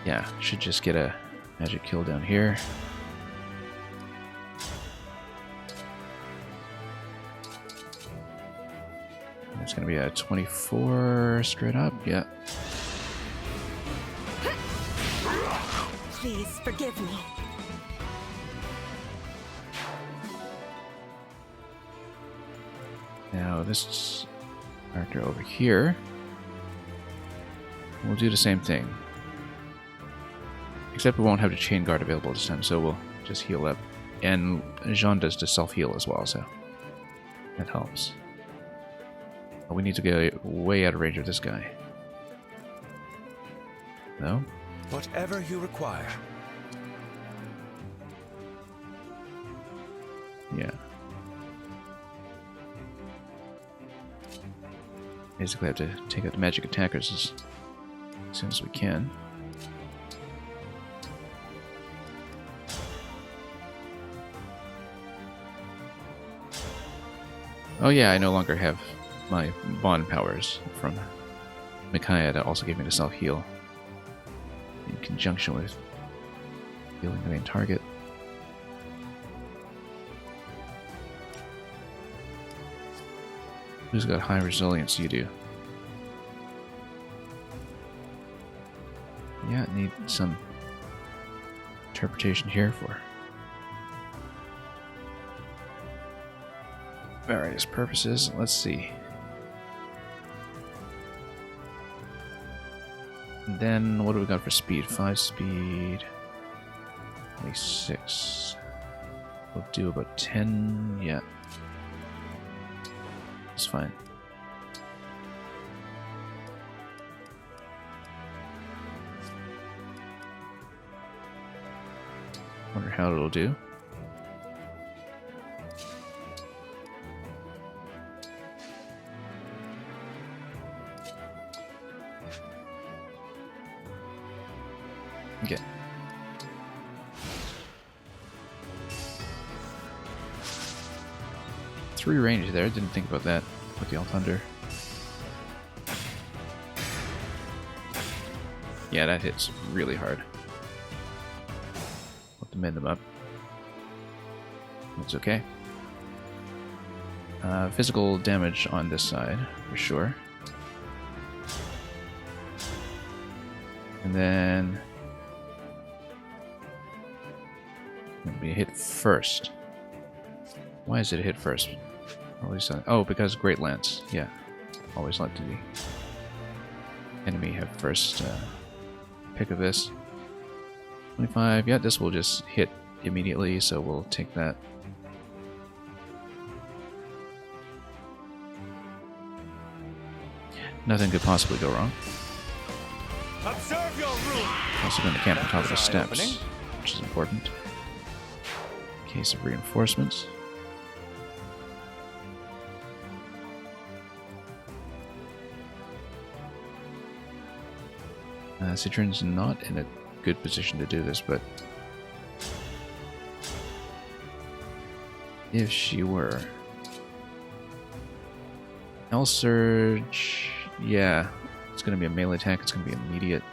A: yeah, should just get a magic kill down here. It's going to be a 24 straight up, yeah.
B: Please forgive me.
A: Now this character over here will do the same thing. Except we won't have the chain guard available this time, so we'll just heal up. And Jean does the self-heal as well, so that helps. But we need to get way out of range of this guy. No?
M: Whatever you require.
A: Yeah. Basically have to take out the magic attackers as soon as we can. Oh yeah, I no longer have my bond powers from Micaiah that also gave me the self-heal in conjunction with healing the main target. Who's got high resilience? You do. Yeah, need some interpretation here for various purposes. Let's see. And then what do we got for speed? 5 speed. 26. We'll do about 10. Yeah. It's fine. Wonder how it'll do. Okay. Three range there. Didn't think about that with the All Thunder. Yeah, that hits really hard. Have to mend them up. It's okay. Physical damage on this side, for sure. And then it'll be a hit first. Why is it a hit first? Oh, because Great Lance. Yeah. Always let the enemy have first pick of this. 25. Yeah, this will just hit immediately, so we'll take that. Nothing could possibly go wrong.
M: Observe your room.
A: Also going to camp on top of the steps, which is important. In case of reinforcements. Citron's not in a good position to do this, but if she were. L Surge, yeah, it's going to be a melee attack, it's going to be immediate.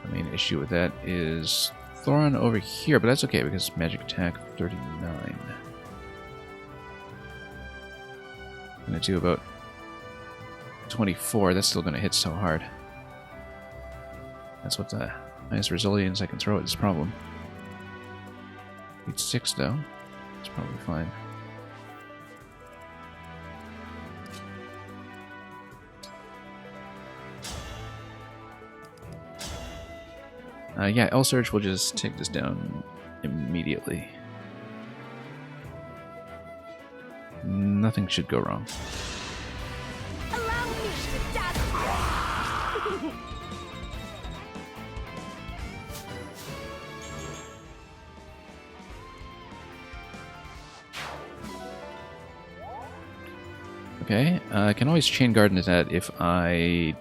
A: The main issue with that is Thoron over here, but that's okay because magic attack 39. I'm going to do about 24, that's still going to hit so hard. That's what the highest resilience I can throw at this problem. Need 6 though. It's probably fine. Yeah, L Surge will just take this down immediately. nothing should go wrong.
N: Allow me to dazzle you!
A: Okay, I can always chain guard into that if I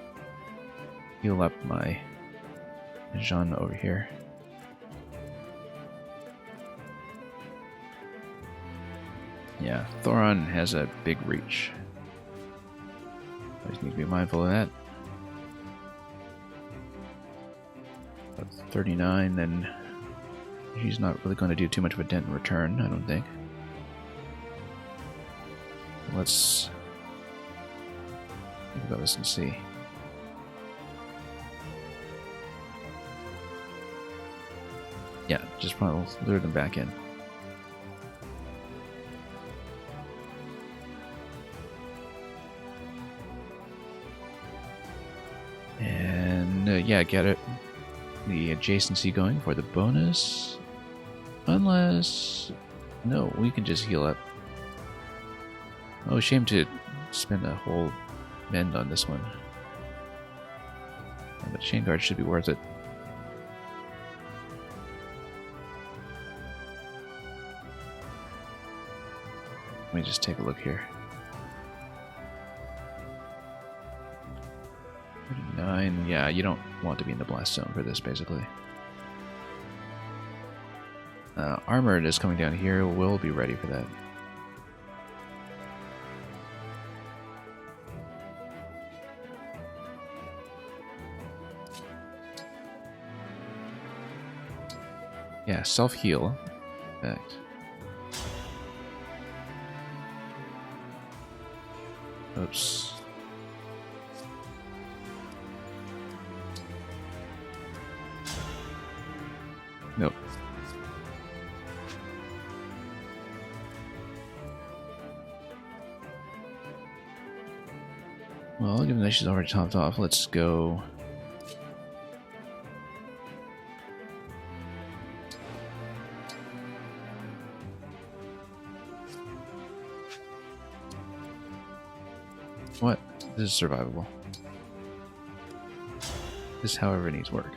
A: heal up my Jean over here. Yeah, Thoron has a big reach. I just need to be mindful of that. About 39, then she's not really going to do too much of a dent in return, I don't think. Let's think about this and see. Yeah, just probably lure them back in. And yeah, get it. The adjacency going for the bonus. Unless... No, we can just heal up. Oh, shame to spend a whole mend on this one. But chain guard should be worth it. Let me just take a look here. 39, yeah, you don't want to be in the blast zone for this, basically. Armored is coming down here, we'll be ready for that. Yeah, self-heal. Effect. Oops. Nope. Well, given that she's already topped off, let's go. What? This is survivable. This, however, needs work.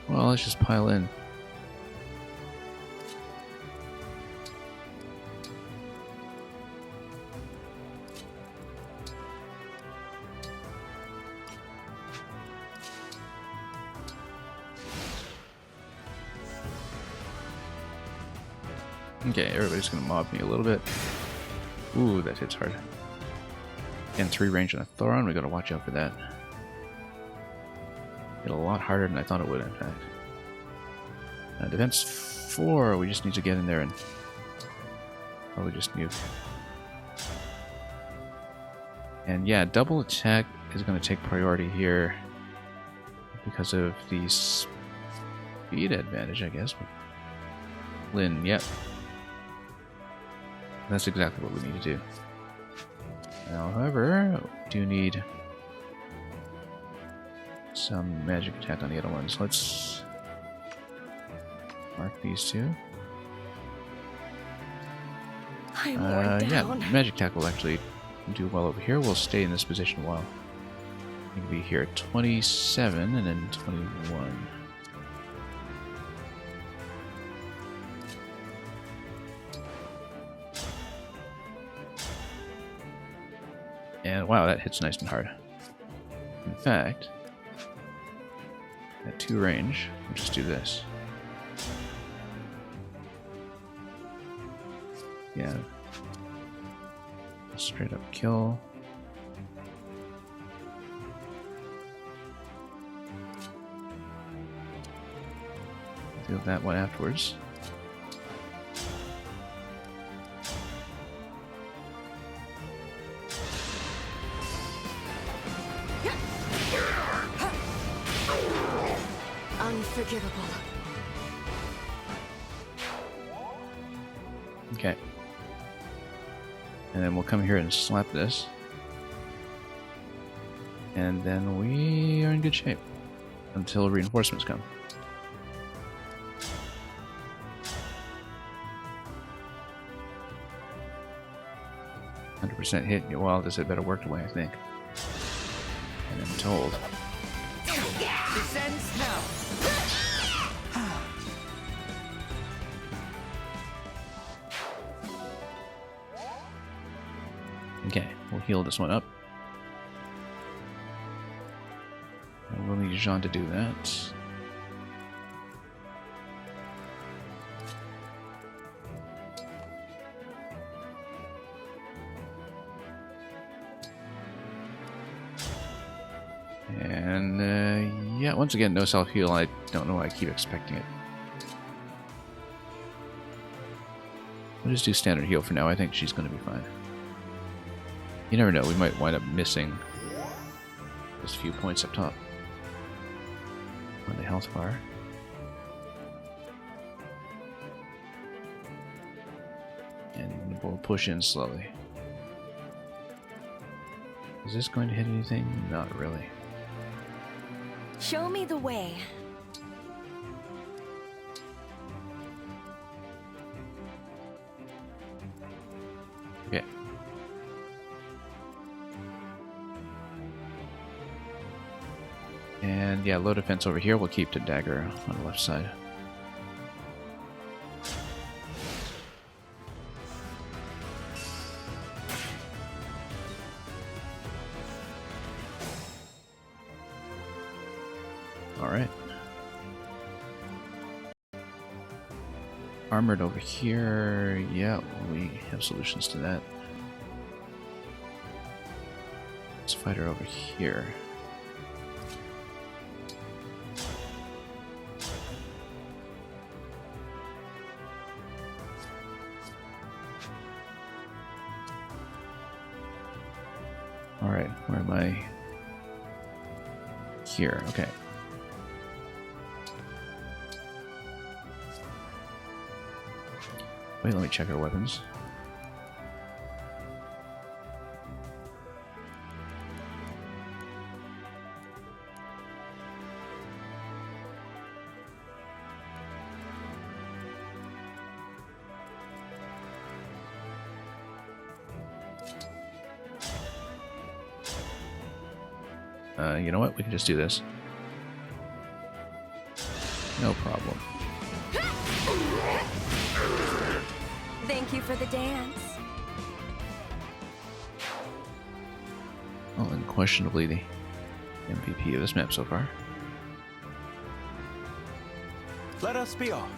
A: Well, let's just pile in. Okay, everybody's gonna mob me a little bit. Ooh, that hits hard. And 3 range on a Thoron, we gotta watch out for that. Hit a lot harder than I thought it would, in fact. Defense 4, we just need to get in there and probably just nuke. And yeah, double attack is going to take priority here because of the speed advantage, I guess. Lynn, yep. That's exactly what we need to do. Now, however, we do need some magic attack on the other ones. Let's mark these two.
N: I'm worn
A: yeah,
N: down.
A: magic attack will actually do well over here. We'll stay in this position a while. We can be here at 27 and then 21. And wow, that hits nice and hard. In fact, at 2 range, we'll just do this. Yeah. Straight up kill. Deal that one afterwards.
E: Unforgivable.
A: Okay. And then we'll come here and slap this. And then we are in good shape. Until reinforcements come. 100% hit. Well, this had better work away, I think. And I'm told.
C: Descends now.
A: Okay, we'll heal this one up. And we'll need Jean to do that. And, yeah, once again, no self-heal. I don't know why I keep expecting it. We'll just do standard heal for now. I think she's going to be fine. You never know, we might wind up missing those few points up top on the health bar. And we'll push in slowly. Is this going to hit anything? Not really.
N: Show me the way.
A: Okay. And yeah, low defense over here. We'll keep the dagger on the left side. Alright. Armored over here. Yeah, we have solutions to that. Let's fight her over here. Alright, where am I? Here, okay. Wait, let me check our weapons. You know what? We can just do this. No problem.
N: Thank you for the dance.
A: Well, unquestionably the MVP of this map so far.
M: Let us be off.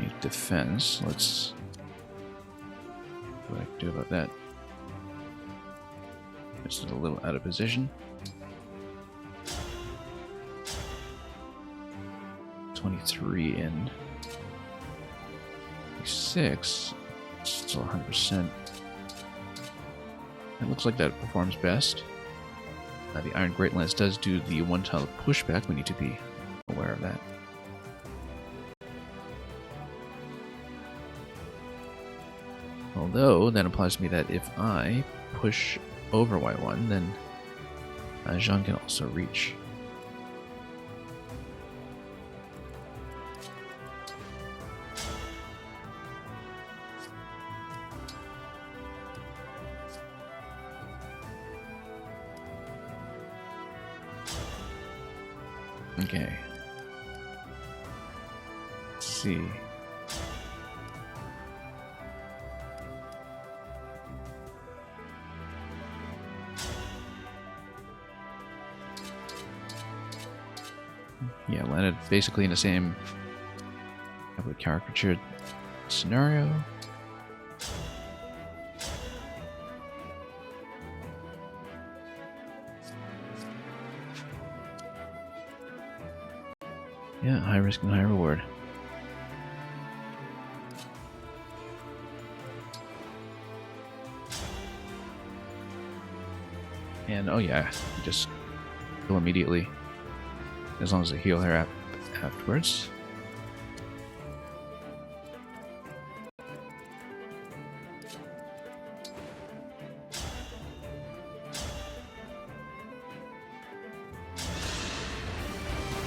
A: Need defense. Let's. What do I do about that? This is a little out of position. 23 in 6. Still 100%. It looks like that performs best. The Iron Great Lance does do the one-tile pushback. We need to be aware of that. Although, that implies to me that if I push over Y1, then Jean can also reach. Okay. Let's see. Yeah, landed basically in the same type of caricatured scenario. Yeah, high risk and high reward. And oh yeah, just go immediately. As long as I heal her afterwards.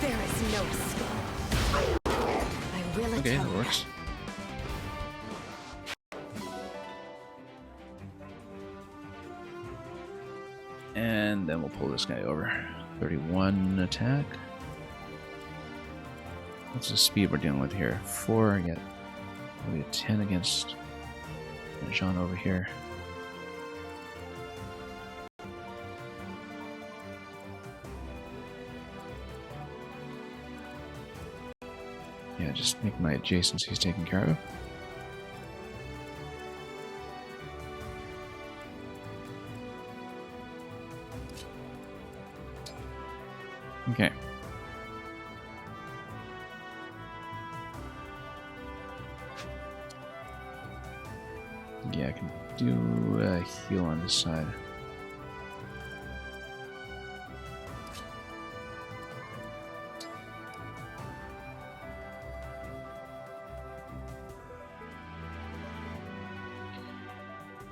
E: There is no escape. I will
A: Okay, that
E: atone.
A: works. And then we'll pull this guy over. 31 attack. What's the speed we're dealing with here? 4, I get maybe a 10 against Jean over here. Yeah, just make my adjacencies taken care of. Okay. Yeah, I can do a heal on this side.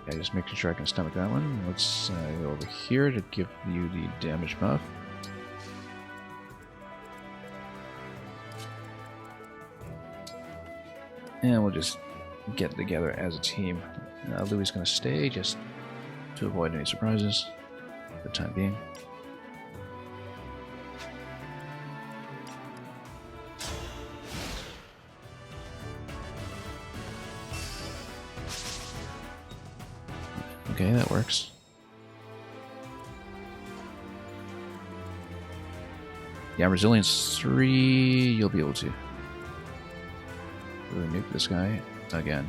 A: Yeah, just making sure I can stomach that one. Let's go over here to give you the damage buff. And we'll just get together as a team. Louis is going to stay just to avoid any surprises for the time being. Okay, that works. Yeah, resilience 3, you'll be able to. Really nuke this guy again.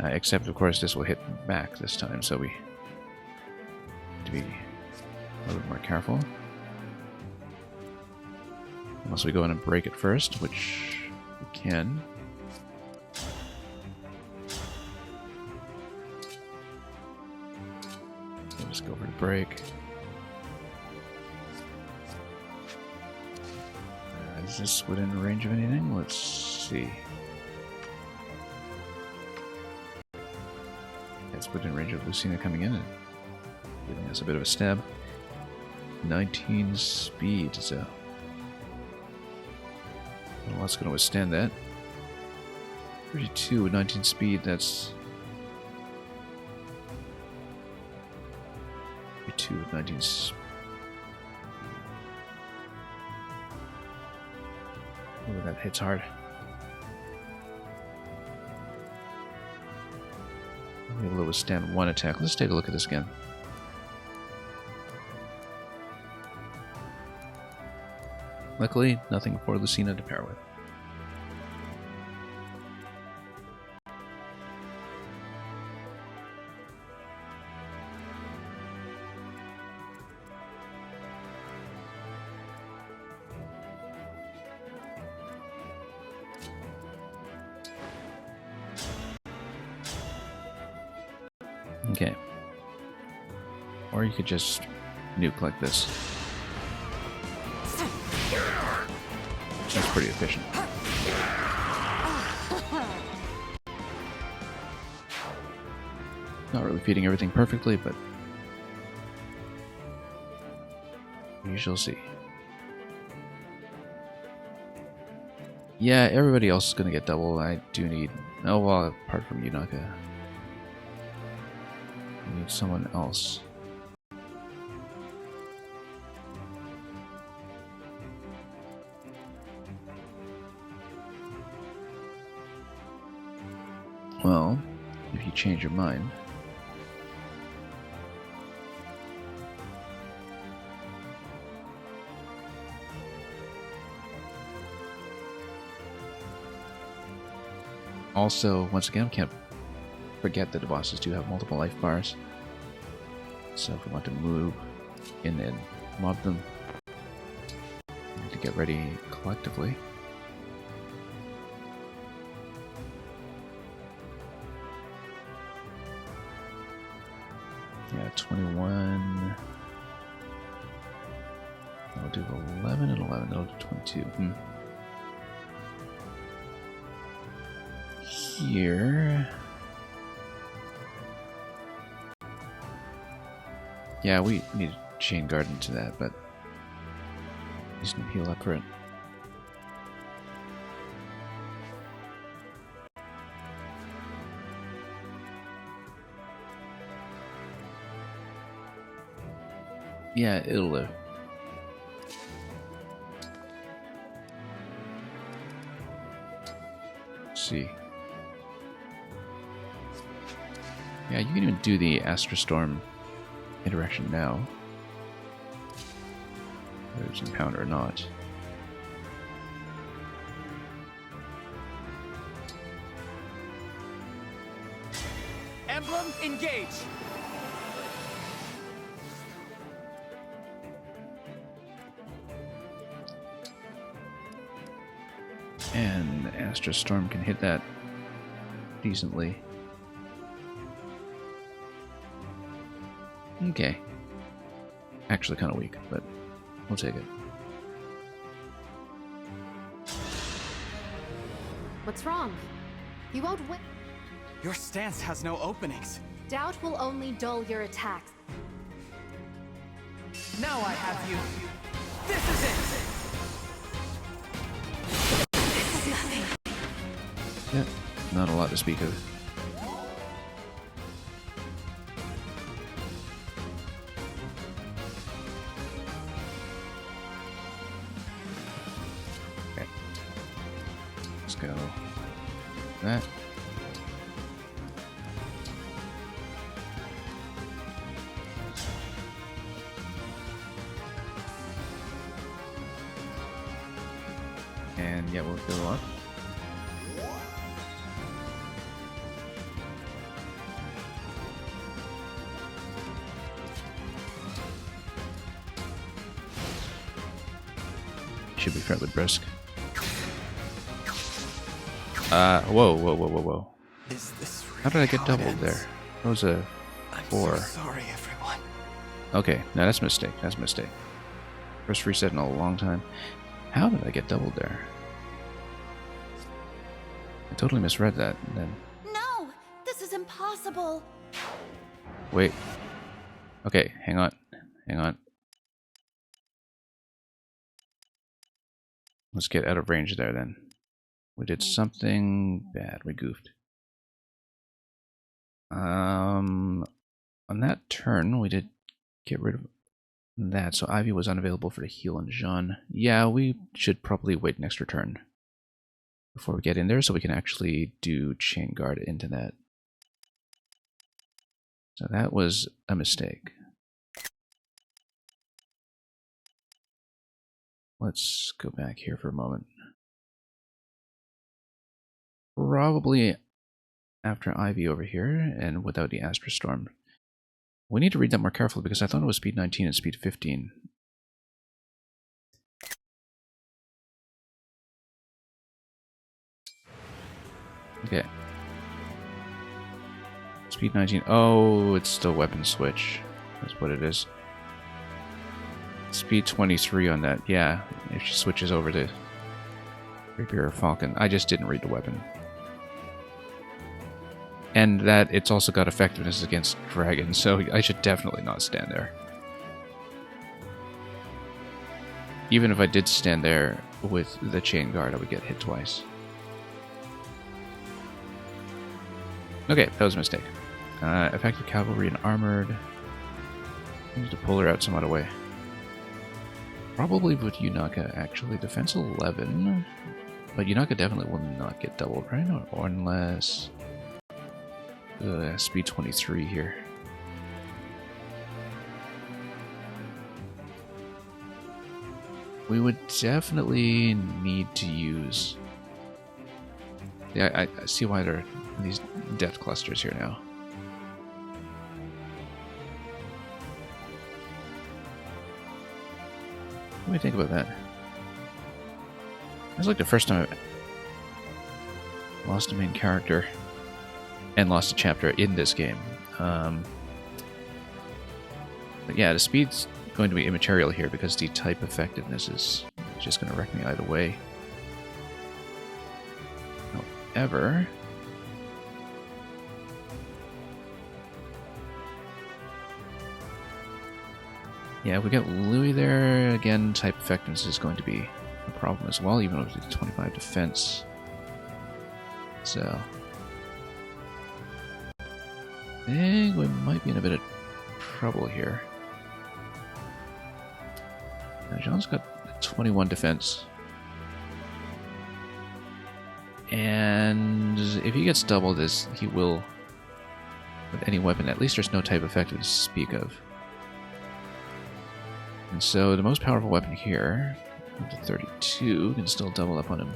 A: Except, of course, this will hit back this time, so we have to be a little bit more careful. Unless we go in and break it first, which we can. We'll just go for the break. Is this within range of anything? Let's see. It's within range of Lucina coming in and giving us a bit of a stab. 19 speed, so well, what's going to withstand that? 32 with 19 speed, that's 32 with 19 speed. Oh, that hits hard. I'll be able to withstand one attack. Let's take a look at this again. Luckily, nothing for Lucina to pair with. Okay. Or you could just nuke like this. That's pretty efficient. Not really feeding everything perfectly, but we shall see. Yeah, everybody else is going to get double. I do need... Oh, well, apart from Yunaka. I need someone else. Well, if you change your mind... Also, once again, can't forget that the bosses do have multiple life bars. So if we want to move in and mob them, we need to get ready collectively. 21. I'll do 11 and 11. That'll do 22. Here. Yeah, we need to chain guard into that, but just need to heal up for it. Yeah, it'll live. Let's see. Yeah, you can even do the Astrostorm interaction now. Whether it's encounter or not.
K: Emblem, engage!
A: And Astrostorm can hit that decently. Okay. Actually kind of weak, but we'll take it.
E: What's wrong? You won't win.
D: Your stance has no openings.
E: Doubt will only dull your attacks.
K: Now I have you. This is it!
A: Yep, not a lot to speak of. Okay. Let's go. That. And yeah, we'll go up. Should be fairly brisk. Whoa.
D: Is this really
A: How did I get
D: how it
A: doubled
D: ends?
A: there? That was a 4.
D: I'm so sorry, everyone.
A: Okay, no, that's a mistake. That's a mistake. First reset in a long time. How did I get doubled there? I totally misread that. And then
B: No! This is impossible!
A: wait. Okay, hang on. Hang on. Let's get out of range there then. We did something bad. We goofed. On that turn, we did get rid of that, so Ivy was unavailable for the heal on Jean. Yeah, we should probably wait an extra turn before we get in there so we can actually do Chain Guard into that. So that was a mistake. Let's go back here for a moment. Probably after Ivy over here and without the Astrostorm. We need to read that more carefully because I thought it was speed 19 and speed 15. Okay. Speed 19. Oh, it's the weapon switch. That's what it is. Speed 23 on that. Yeah, if she switches over to Rapier or Falcon. I just didn't read the weapon. And that it's also got effectiveness against dragons, so I should definitely not stand there. Even if I did stand there with the Chain Guard, I would get hit twice. Okay, that was a mistake. Effective cavalry and armored. I need to pull her out some other way. Probably with Yunaka, actually. Defense 11. But Yunaka definitely will not get doubled, right? Or unless... speed 23 here. We would definitely need to use... Yeah, I see why there are these death clusters here now. What do you think about that? It's like the first time I lost a main character and lost a chapter in this game. But yeah, the speed's going to be immaterial here because the type effectiveness is just going to wreck me either way. However, yeah, if we get Louis there, again, type effectiveness is going to be a problem as well, even with the 25 defense. So, I think we might be in a bit of trouble here. Now, Jean's got 21 defense. And if he gets doubled, he will, with any weapon, at least there's no type effectiveness to speak of. And so the most powerful weapon here, up to 32, can still double up on him.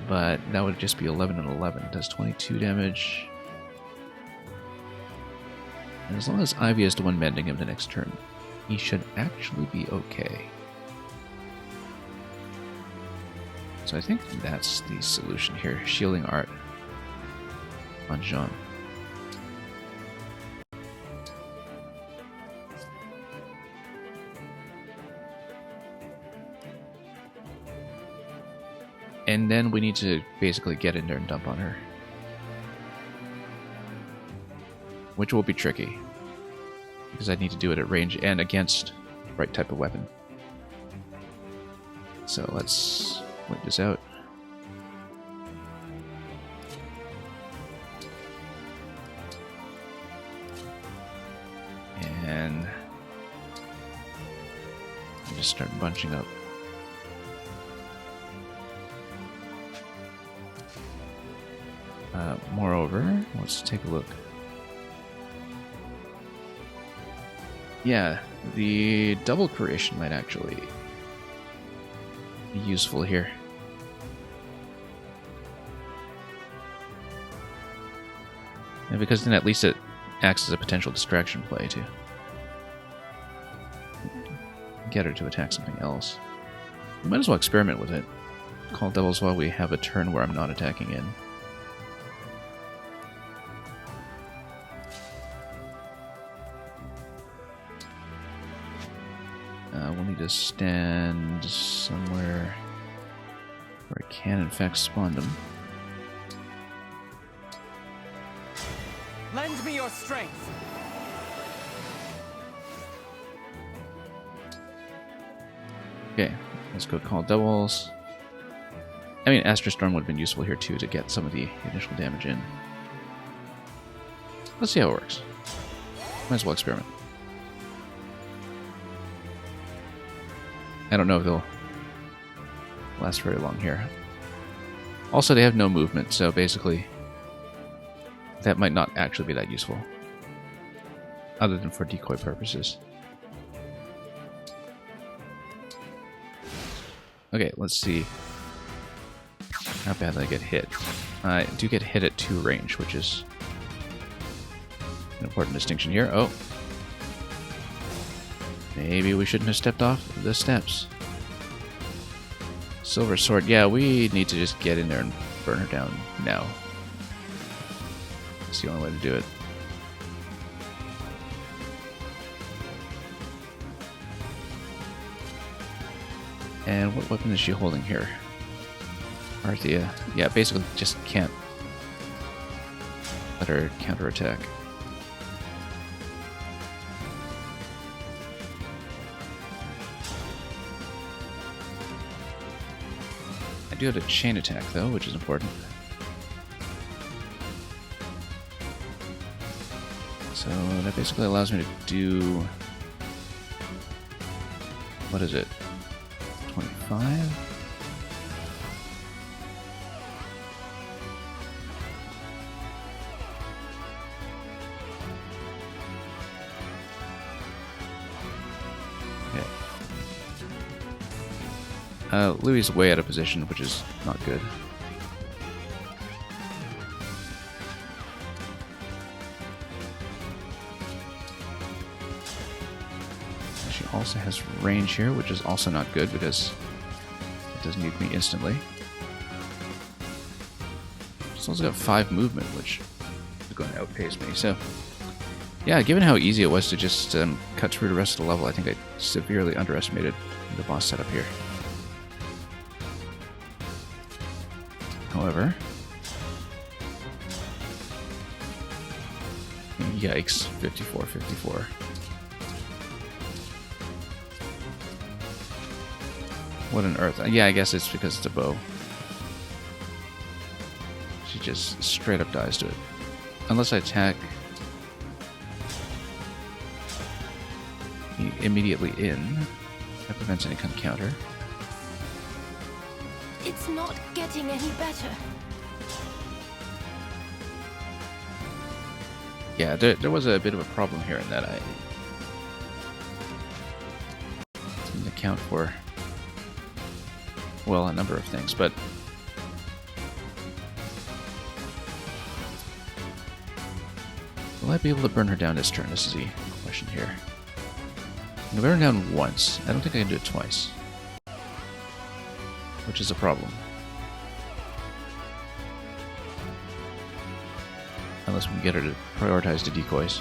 A: But that would just be 11 and 11. It does 22 damage. And as long as Ivy is the one mending him the next turn, he should actually be okay. So I think that's the solution here. Shielding Art on Jean. And then we need to basically get in there and dump on her. Which will be tricky. Because I need to do it at range and against the right type of weapon. So let's wait this out. And just start bunching up. Moreover, let's take a look. Yeah, the double creation might actually be useful here. And because then at least it acts as a potential distraction play to get her to attack something else. We might as well experiment with it. Call doubles while we have a turn where I'm not attacking in. We'll need to stand somewhere where I can, in fact, spawn them.
K: Lend me your strength.
A: Okay, let's go call doubles. I mean, Astral Storm would have been useful here too to get some of the initial damage in. Let's see how it works. Might as well experiment. I don't know if they'll last very long here. Also, they have no movement, so basically that might not actually be that useful. Other than for decoy purposes. Okay, let's see how badly I get hit. I do get hit at 2 range, which is an important distinction here. Oh. Maybe we shouldn't have stepped off the steps. Silver Sword. Yeah, we need to just get in there and burn her down now. That's the only way to do it. And what weapon is she holding here? Arthea. Yeah, basically just can't let her counterattack. I do have a chain attack though, which is important. So that basically allows me to do... what is it? 25? Louis is way out of position, which is not good. She also has range here, which is also not good because it does nuke me instantly. She's also got 5 movement, which is going to outpace me, so Yeah, given how easy it was to just cut through the rest of the level, I think I severely underestimated the boss setup here. However... Yikes, 54. What on earth? Yeah, I guess it's because it's a bow. She just straight up dies to it. Unless I attack immediately in, that prevents any kind of counter.
N: It's not getting any better.
A: Yeah, there was a bit of a problem here in that I didn't account for, well, a number of things, but will I be able to burn her down this turn? This is the question here. I'm gonna burn her down once. I don't think I can do it twice, which is a problem. Unless we can get her to prioritize the decoys.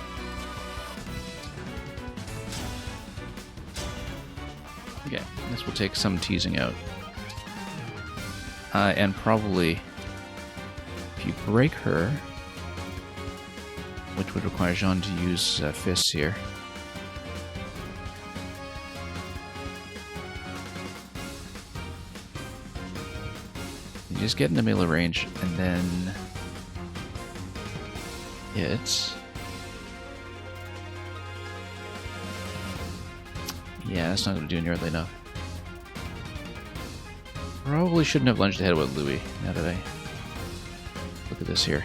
A: Okay, this will take some teasing out. And probably, if you break her, which would require Jean to use fists here. You just get in the melee range, and then it's... Yeah, that's not going to do nearly enough. Probably shouldn't have lunged ahead with Louis, now that I look at this here.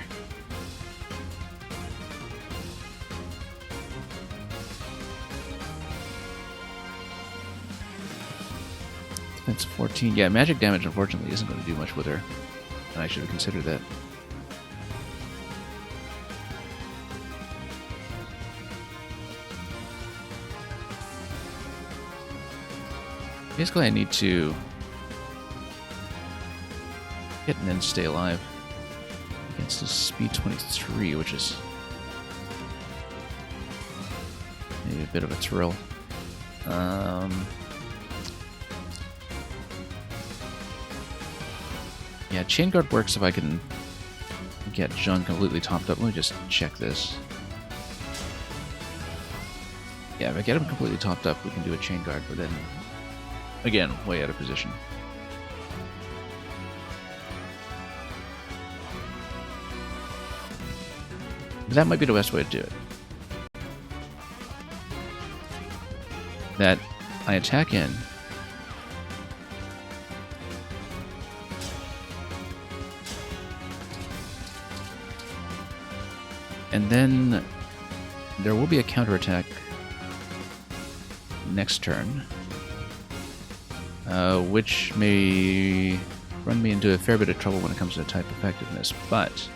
A: Defense 14. Yeah, magic damage unfortunately isn't going to do much with her. And I should have considered that. Basically, I need to hit and then stay alive against this speed 23, which is maybe a bit of a thrill. Yeah, Chain Guard works if I can get Jean completely topped up. Let me just check this. Yeah, if I get him completely topped up, we can do a Chain Guard, but then, again, way out of position. But that might be the best way to do it. That I attack in, and then there will be a counterattack next turn, which may run me into a fair bit of trouble when it comes to type effectiveness, but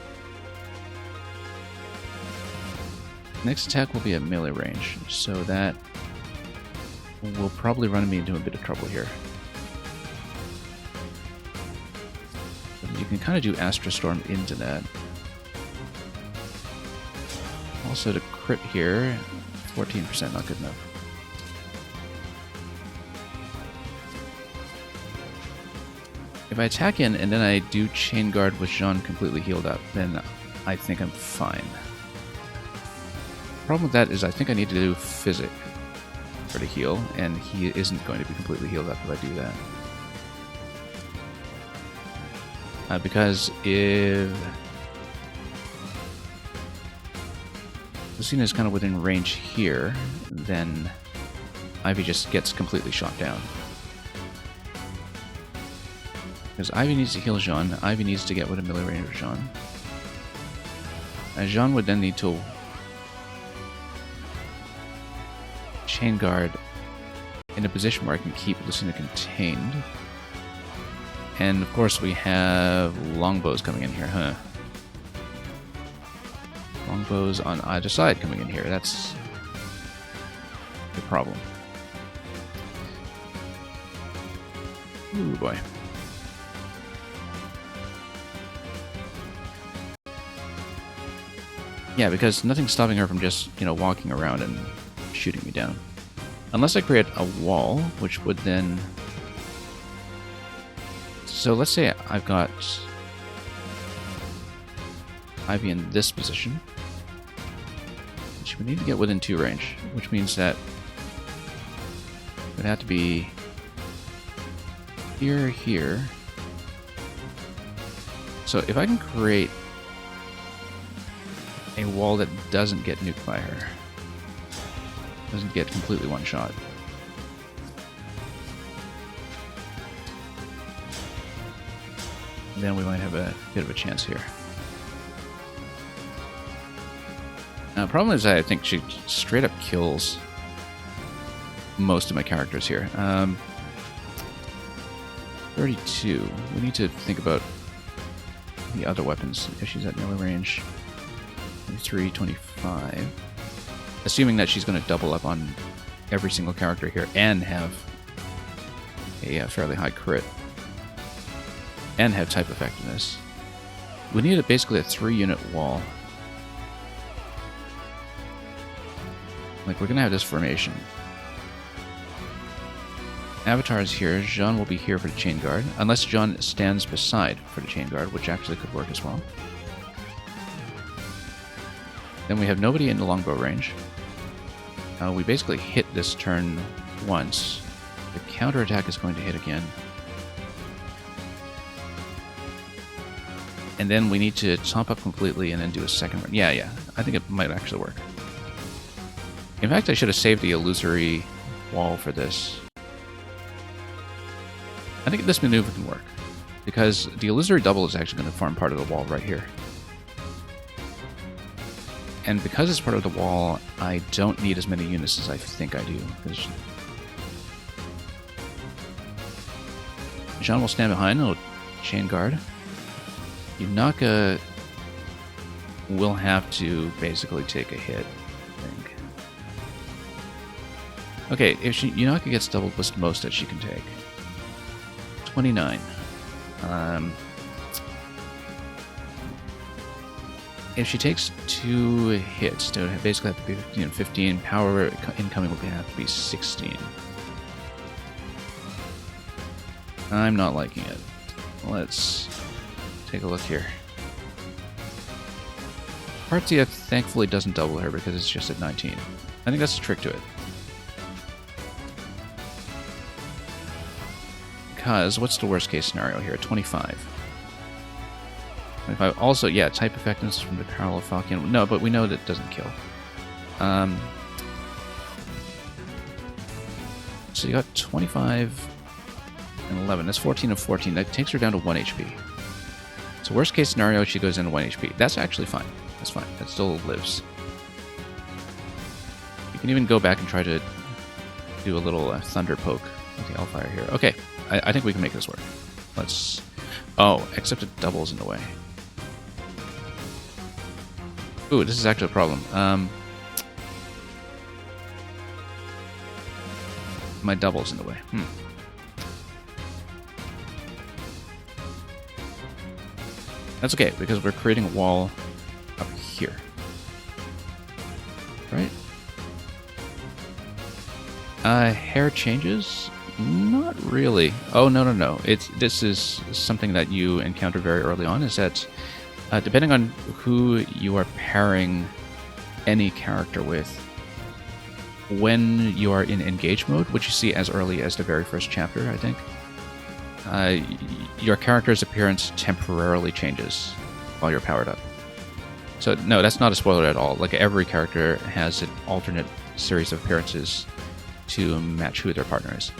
A: next attack will be at melee range, so that will probably run me into a bit of trouble here. But you can kind of do Astra Storm into that. Also to crit here, 14%, not good enough. If I attack in and then I do Chain Guard with Jean completely healed up, then I think I'm fine. The problem with that is I think I need to do Physic for to heal, and he isn't going to be completely healed up if I do that. Because if Lucina is kind of within range here, then Ivy just gets completely shot down. Because Ivy needs to heal Jean, Ivy needs to get within melee range of Jean. And Jean would then need to Chain Guard in a position where I can keep Lucina contained. And of course we have longbows coming in here, huh? Longbows on either side coming in here. That's the problem. Ooh boy. Yeah, because nothing's stopping her from just, you know, walking around and shooting me down. Unless I create a wall, which would then... So let's say I've got Ivy in this position. She would need to get within 2 range, which means that it would have to be here, here. So if I can create a wall that doesn't get nuked by her, doesn't get completely one-shot, then we might have a bit of a chance here. Now, the problem is that I think she straight up kills most of my characters here. 32. We need to think about the other weapons if she's at melee range. 23, 25. Assuming that she's going to double up on every single character here and have a fairly high crit. And have type effectiveness. We need basically a 3-unit wall. Like, we're going to have this formation. Avatar is here. Jean will be here for the chain guard. Unless Jean stands beside for the chain guard, which actually could work as well. Then we have nobody in the longbow range. We basically hit this turn once. The counterattack is going to hit again. And then we need to top up completely and then do a second run. Yeah. I think it might actually work. In fact, I should have saved the illusory wall for this. I think this maneuver can work, because the illusory double is actually going to form part of the wall right here. And because it's part of the wall, I don't need as many units as I think I do. Jean will stand behind, he'll chain guard. Yunaka will have to basically take a hit, I think. Okay, if Yunaka gets double blist most that she can take. 29. If she takes 2 hits, it would basically have to be 15. Power incoming will have to be 16. I'm not liking it. Let's take a look here. Partia thankfully doesn't double her because it's just at 19. I think that's a trick to it. Because, what's the worst case scenario here? 25. 25. Also, yeah, type effectiveness from the parallel falcon. No, but we know that it doesn't kill. So you got 25 and 11. That's 14 and 14. That takes her down to 1 HP. So worst case scenario, she goes into 1 HP. That's actually fine. That's fine. That still lives. You can even go back and try to do a little thunder poke with the Hellfire here. Okay, I think we can make this work. Let's... Oh, except it doubles in the way. Ooh, this is actually a problem. My double's in the way. That's okay, because we're creating a wall up here. Right? Hair changes? Not really. Oh, no. This is something that you encounter very early on, is that depending on who you are pairing any character with, when you are in engage mode, which you see as early as the very first chapter, I think, your character's appearance temporarily changes while you're powered up. So, no, that's not a spoiler at all. Like, every character has an alternate series of appearances to match who their partner is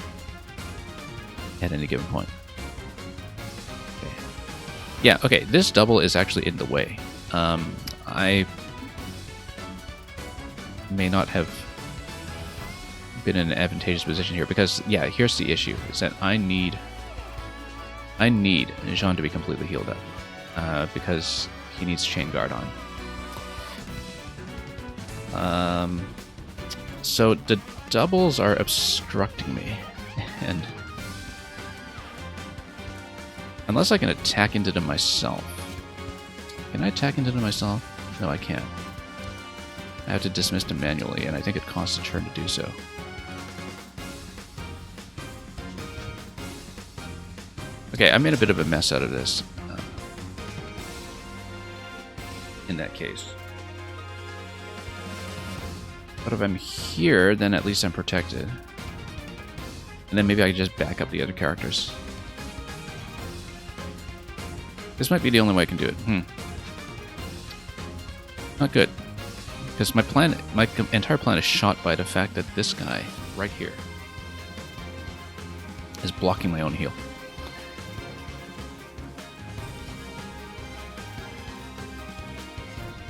A: at any given point. Okay. Yeah, okay, this double is actually in the way. I may not have been in an advantageous position here because, yeah, here's the issue, is that I need Jean to be completely healed up because he needs chain guard on. So the doubles are obstructing me, and unless I can attack into them myself. Can I attack into them myself? No, I can't. I have to dismiss them manually, and I think it costs a turn to do so. Okay, I made a bit of a mess out of this. In that case. But if I'm here, then at least I'm protected. And then maybe I can just back up the other characters. This might be the only way I can do it. Not good. Because my entire plan is shot by the fact that this guy, right here, is blocking my own heal.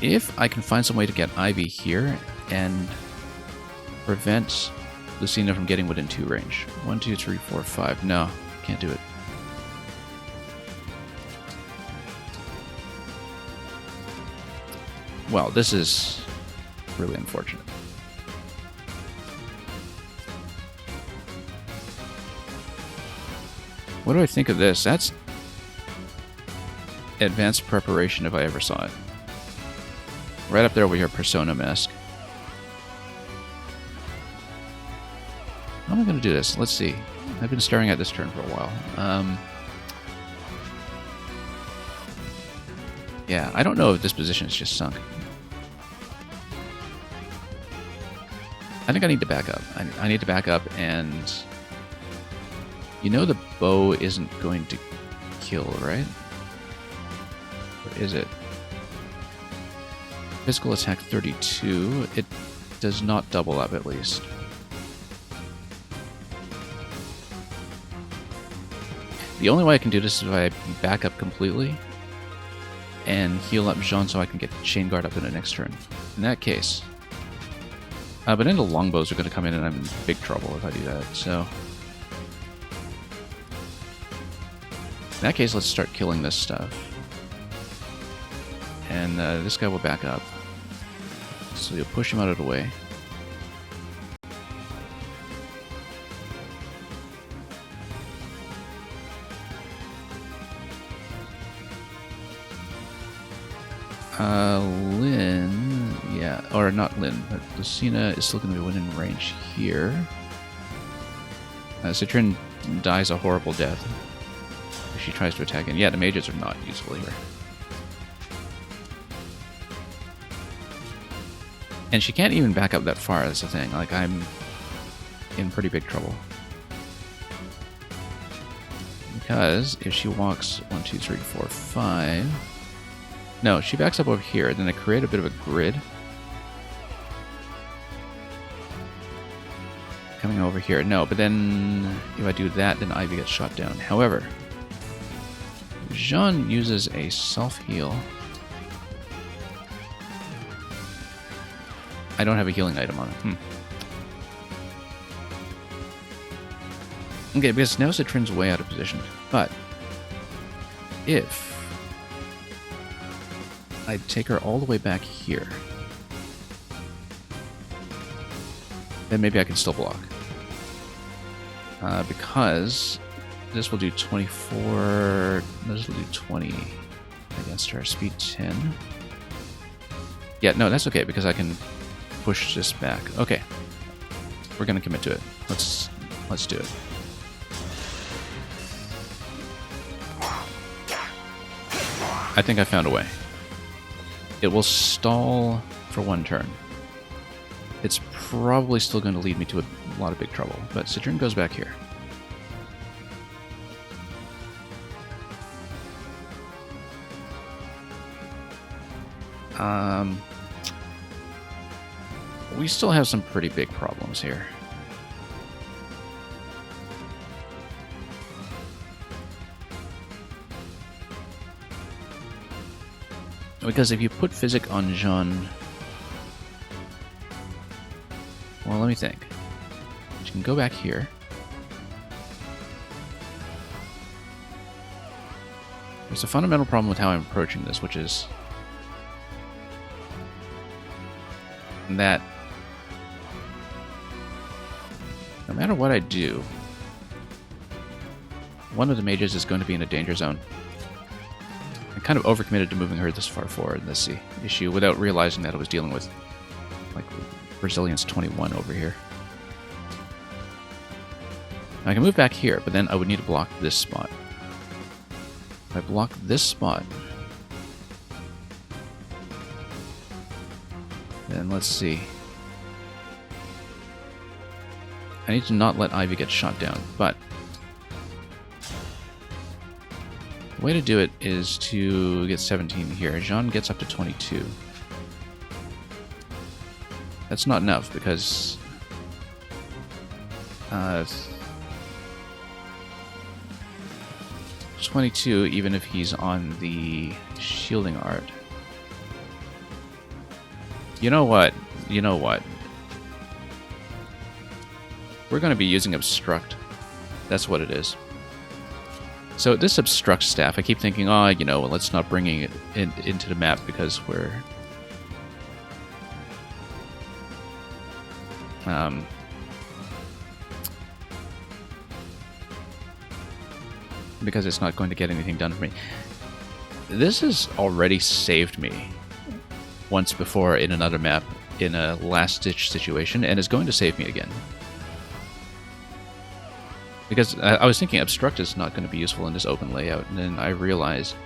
A: If I can find some way to get Ivy here and prevent Lucina from getting within 2 range. 1, 2, 3, 4, 5. No, can't do it. Well, this is really unfortunate. What do I think of this? That's advanced preparation if I ever saw it. Right up there with your Persona-esque. How am I going to do this? Let's see. I've been staring at this turn for a while. Yeah, I don't know if this position is just sunk. I think I need to back up. I need to back up, and you know the bow isn't going to kill, right? Or is it? Physical attack 32. It does not double up, at least. The only way I can do this is if I back up completely and heal up Jean so I can get Chain Guard up in the next turn. In that case. But then the longbows are going to come in and I'm in big trouble if I do that, so. In that case, let's start killing this stuff. And this guy will back up. So you'll push him out of the way. Lynn, yeah, or not Lynn, but Lucina is still going to be within range here. Citrin dies a horrible death if she tries to attack in. Yeah, the mages are not useful here. And she can't even back up that far, that's the thing. Like, I'm in pretty big trouble. Because if she walks 1, 2, 3, 4, 5... No, she backs up over here, then I create a bit of a grid. Coming over here. No, but then if I do that, then Ivy gets shot down. However, Jean uses a self-heal. I don't have a healing item on it. Okay, because now Citrin's way out of position. But if I take her all the way back here, then maybe I can still block. Because this will do 24, this will do 20 against her. Speed 10. Yeah, no, that's okay, because I can push this back. Okay. We're gonna commit to it. Let's do it. I think I found a way. It will stall for 1 turn. It's probably still going to lead me to a lot of big trouble, but Citrin goes back here. We still have some pretty big problems here. Because if you put Physic on Jean... Well, let me think. You can go back here. There's a fundamental problem with how I'm approaching this, which is that no matter what I do, one of the mages is going to be in a danger zone. I kind of overcommitted to moving her this far forward in this issue without realizing that I was dealing with like resilience 21 over here. I can move back here, but then I would need to block this spot. If I block this spot, then let's see. I need to not let Ivy get shot down, but the way to do it is to get 17 here. Jean gets up to 22. That's not enough because 22, even if he's on the shielding art. You know what? You know what? We're going to be using Obstruct. That's what it is. So this Obstruct staff, I keep thinking, oh, you know, let's not bring it into the map because we're... because it's not going to get anything done for me. This has already saved me once before in another map in a last-ditch situation, and is going to save me again. Because I was thinking Obstruct is not going to be useful in this open layout, and then I realized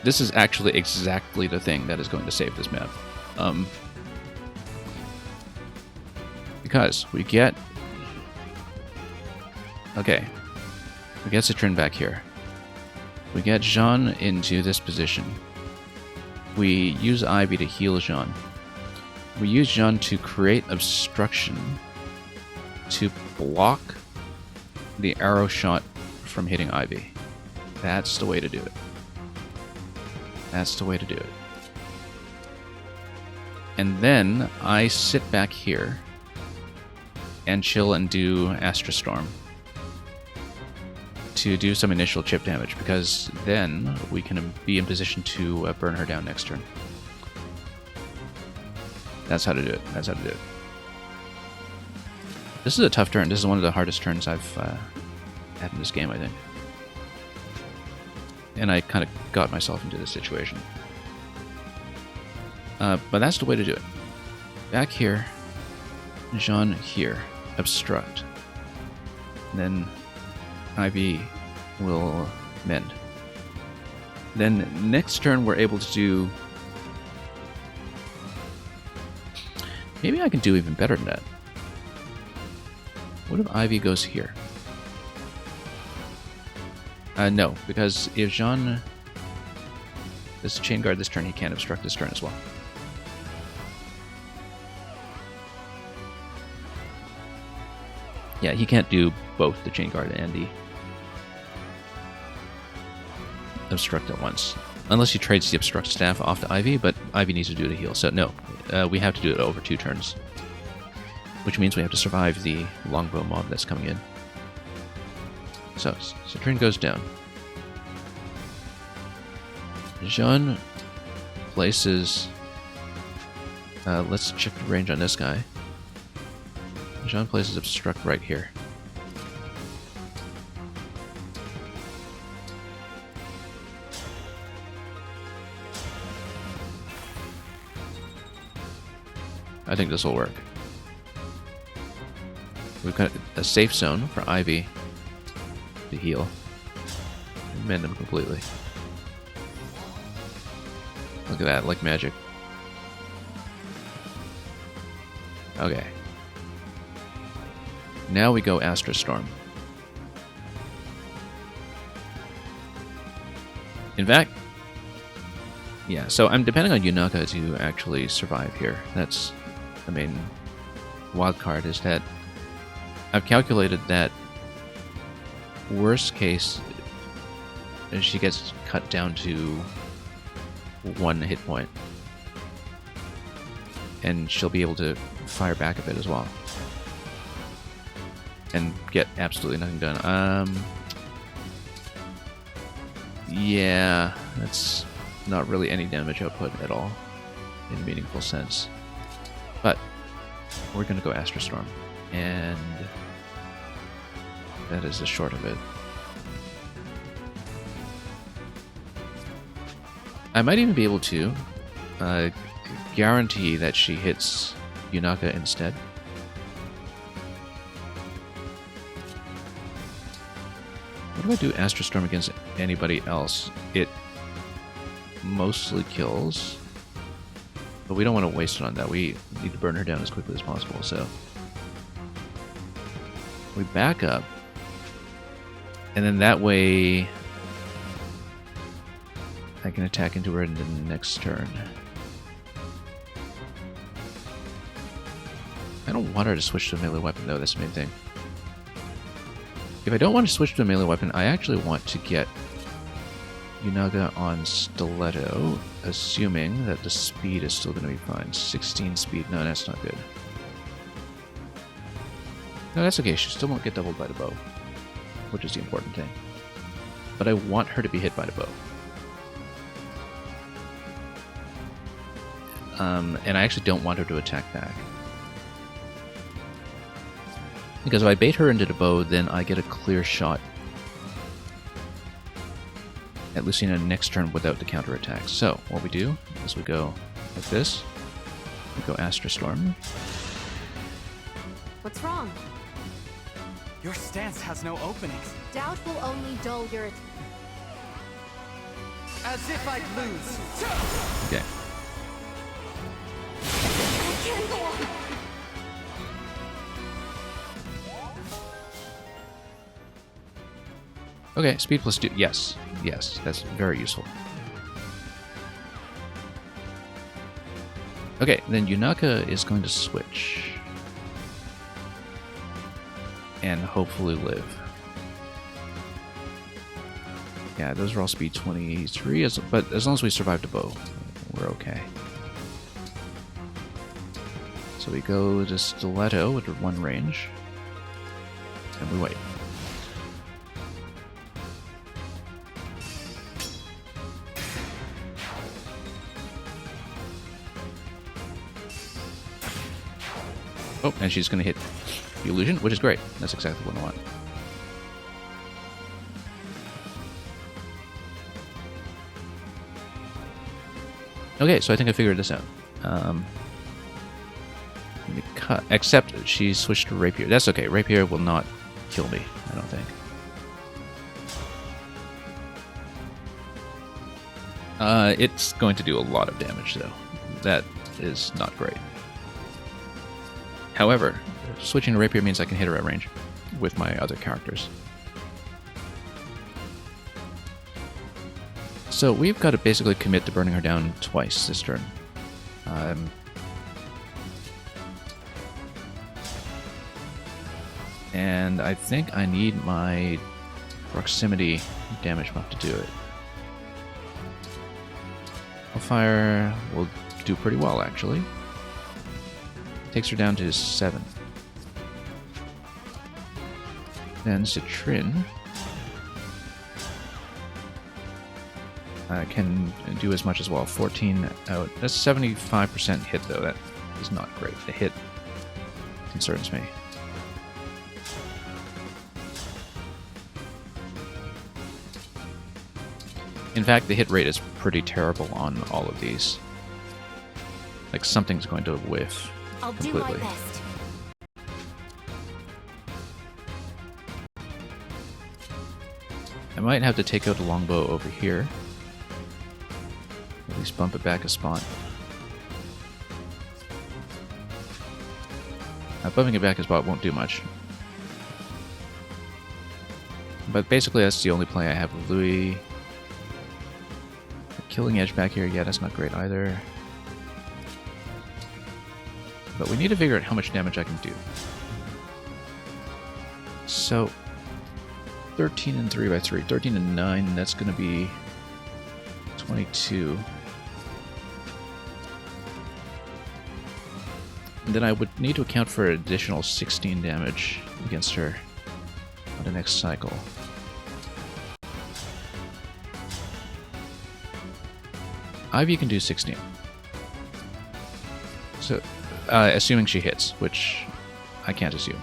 A: this is actually exactly the thing that is going to save this map. Because we get... Okay. We get Citrin back here. We get Jean into this position. We use Ivy to heal Jean. We use Jean to create obstruction to block the arrow shot from hitting Ivy. That's the way to do it. That's the way to do it. And then I sit back here and chill and do Astra Storm to do some initial chip damage, because then we can be in position to burn her down next turn. That's how to do it. That's how to do it. This is a tough turn. This is one of the hardest turns I've had in this game, I think. And I kind of got myself into this situation. But that's the way to do it. Back here. Jean here. Obstruct. Then Ivy will mend. Then next turn we're able to do... Maybe I can do even better than that. What if Ivy goes here? No, because if Jean does chain guard this turn, he can't obstruct this turn as well. Yeah, he can't do both the chain guard and the obstruct at once. Unless he trades the obstruct staff off to Ivy, but Ivy needs to do the heal. So no, we have to do it over 2 turns. Which means we have to survive the longbow mob that's coming in. So turn goes down. Jean places... let's check the range on this guy. Jean places obstruct right here. I think this will work. We've got a safe zone for Ivy to heal and mend him completely. Look at that, like magic. Okay. Now we go Astra Storm. In fact, yeah, so I'm depending on Yunaka to actually survive here. That's the main wildcard, is that I've calculated that worst case she gets cut down to 1 hit point. And she'll be able to fire back a bit as well. And get absolutely nothing done. Yeah, that's not really any damage output at all in a meaningful sense. But we're gonna go Astra Storm. And that is the short of it. I might even be able to guarantee that she hits Yunaka instead. What do I do Astra Storm against anybody else? It mostly kills. But we don't want to waste it on that. We need to burn her down as quickly as possible, so... we back up. And then that way... I can attack into her in the next turn. I don't want her to switch to a melee weapon, though. That's the main thing. If I don't want to switch to a melee weapon, I actually want to get Yunaga on Stiletto, assuming that the speed is still going to be fine. 16 speed. No, that's not good. No, that's okay. She still won't get doubled by the bow, which is the important thing. But I want her to be hit by the bow. And I actually don't want her to attack back. Because if I bait her into the bow, then I get a clear shot at Lucina next turn without the counterattack. So, what we do is we go like this. We go Astra Storm.
E: What's wrong?
D: Your stance has no openings.
E: Doubt will only dull your...
D: As if I'd lose.
A: Okay.
E: I can't go on.
A: Okay, speed plus 2. Yes. Yes, that's very useful. Okay, then Yunaka is going to switch. And hopefully live. Yeah, those are all speed 23, but as long as we survive the bow, we're okay. So we go to Stiletto with 1 range. And we wait. Oh, and she's going to hit the illusion, which is great. That's exactly what I want. Okay, so I think I figured this out. Let me cut. Except she switched to Rapier. That's okay. Rapier will not kill me, I don't think. It's going to do a lot of damage, though. That is not great. However, switching to Rapier means I can hit her at range with my other characters. So we've got to basically commit to burning her down twice this turn. And I think I need my proximity damage buff to do it. Hellfire will do pretty well, actually. Takes her down to 7. Then Citrin can do as much as well. 14 out. That's 75% hit, though. That is not great. The hit concerns me. In fact, the hit rate is pretty terrible on all of these. Like, something's going to whiff.
E: I'll
A: completely.
E: do my best.
A: I might have to take out the longbow over here. At least bump it back a spot. Bumping it back a spot won't do much. But basically that's the only play I have with Louis. Killing Edge back here, yeah, that's not great either. But we need to figure out how much damage I can do. So, 13 and 3 by 3. 13 and 9, that's going to be 22. And then I would need to account for an additional 16 damage against her on the next cycle. Ivy can do 16. So, assuming she hits, which I can't assume.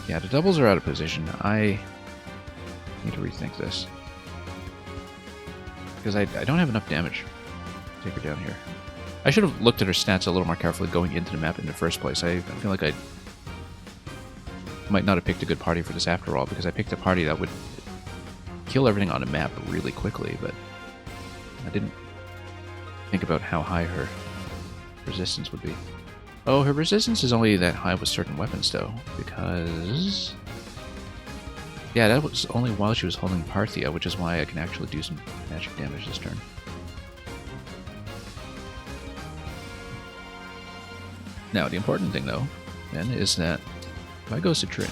A: Yeah, the doubles are out of position. I need to rethink this. Because I don't have enough damage to take her down here. I should have looked at her stats a little more carefully going into the map in the first place. I feel like I might not have picked a good party for this after all, because I picked a party that would kill everything on the map really quickly, but I didn't think about how high her resistance would be. Oh, her resistance is only that high with certain weapons, though, because... Yeah, that was only while she was holding Parthia, which is why I can actually do some magic damage this turn. Now, the important thing, though, then, is that if I go Citrin,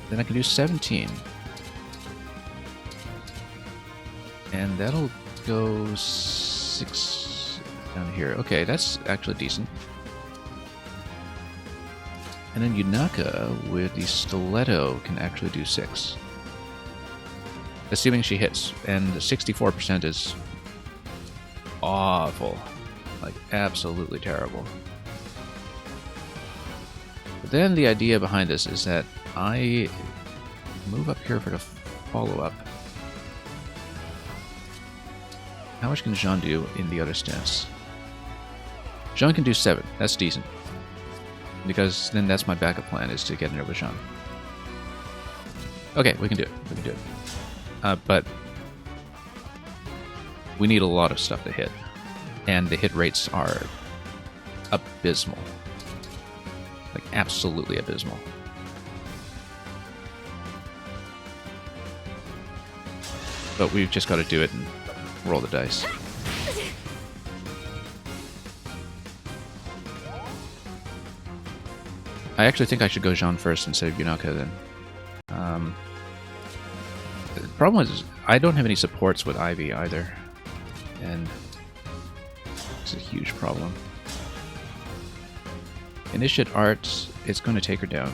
A: then I can do 17. And that'll go 6 down here. Okay, that's actually decent. And then Yunaka with the Stiletto can actually do 6. Assuming she hits. And 64% is awful. Like, absolutely terrible. But then the idea behind this is that I move up here for the follow-up. How much can Jean do in the other stance? Jean can do 7. That's decent. Because then that's my backup plan, is to get in there with Jean. Okay, we can do it. We can do it. But we need a lot of stuff to hit. And the hit rates are abysmal. Like, absolutely abysmal. But we've just got to do it and roll the dice. I actually think I should go Jean first instead of Yunaka then. The problem is, I don't have any supports with Ivy either. And it's a huge problem. Initiate Art, it's going to take her down.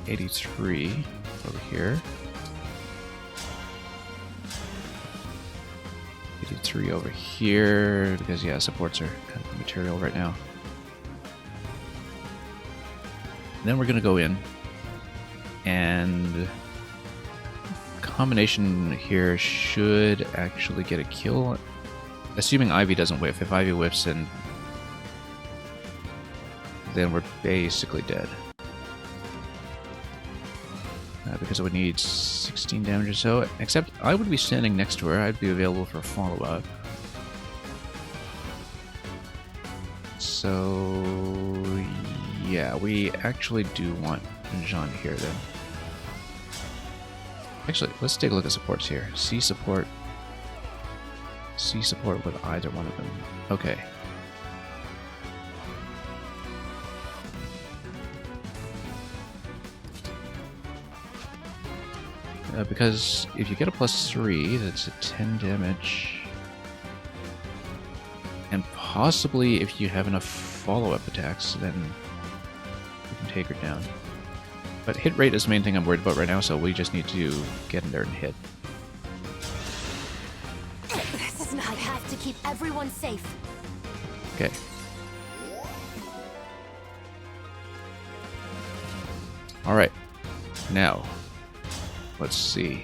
A: 83 over here. 83 over here, because yeah, supports are kind of material right now. And then we're going to go in, and combination here should actually get a kill, assuming Ivy doesn't whiff. If Ivy whiffs, then we're basically dead. Because it would need 16 damage or so, except I would be standing next to her. I'd be available for a follow-up. So yeah, we actually do want Jean here then. Actually, let's take a look at supports here. C support with either one of them. Okay. Because if you get a +3, that's a 10 damage. And possibly if you have enough follow-up attacks, then you can take her down. But hit rate is the main thing I'm worried about right now, so we just need to get in there and hit.
L: This is not. I have to keep everyone safe.
A: Okay. Alright. Now, let's see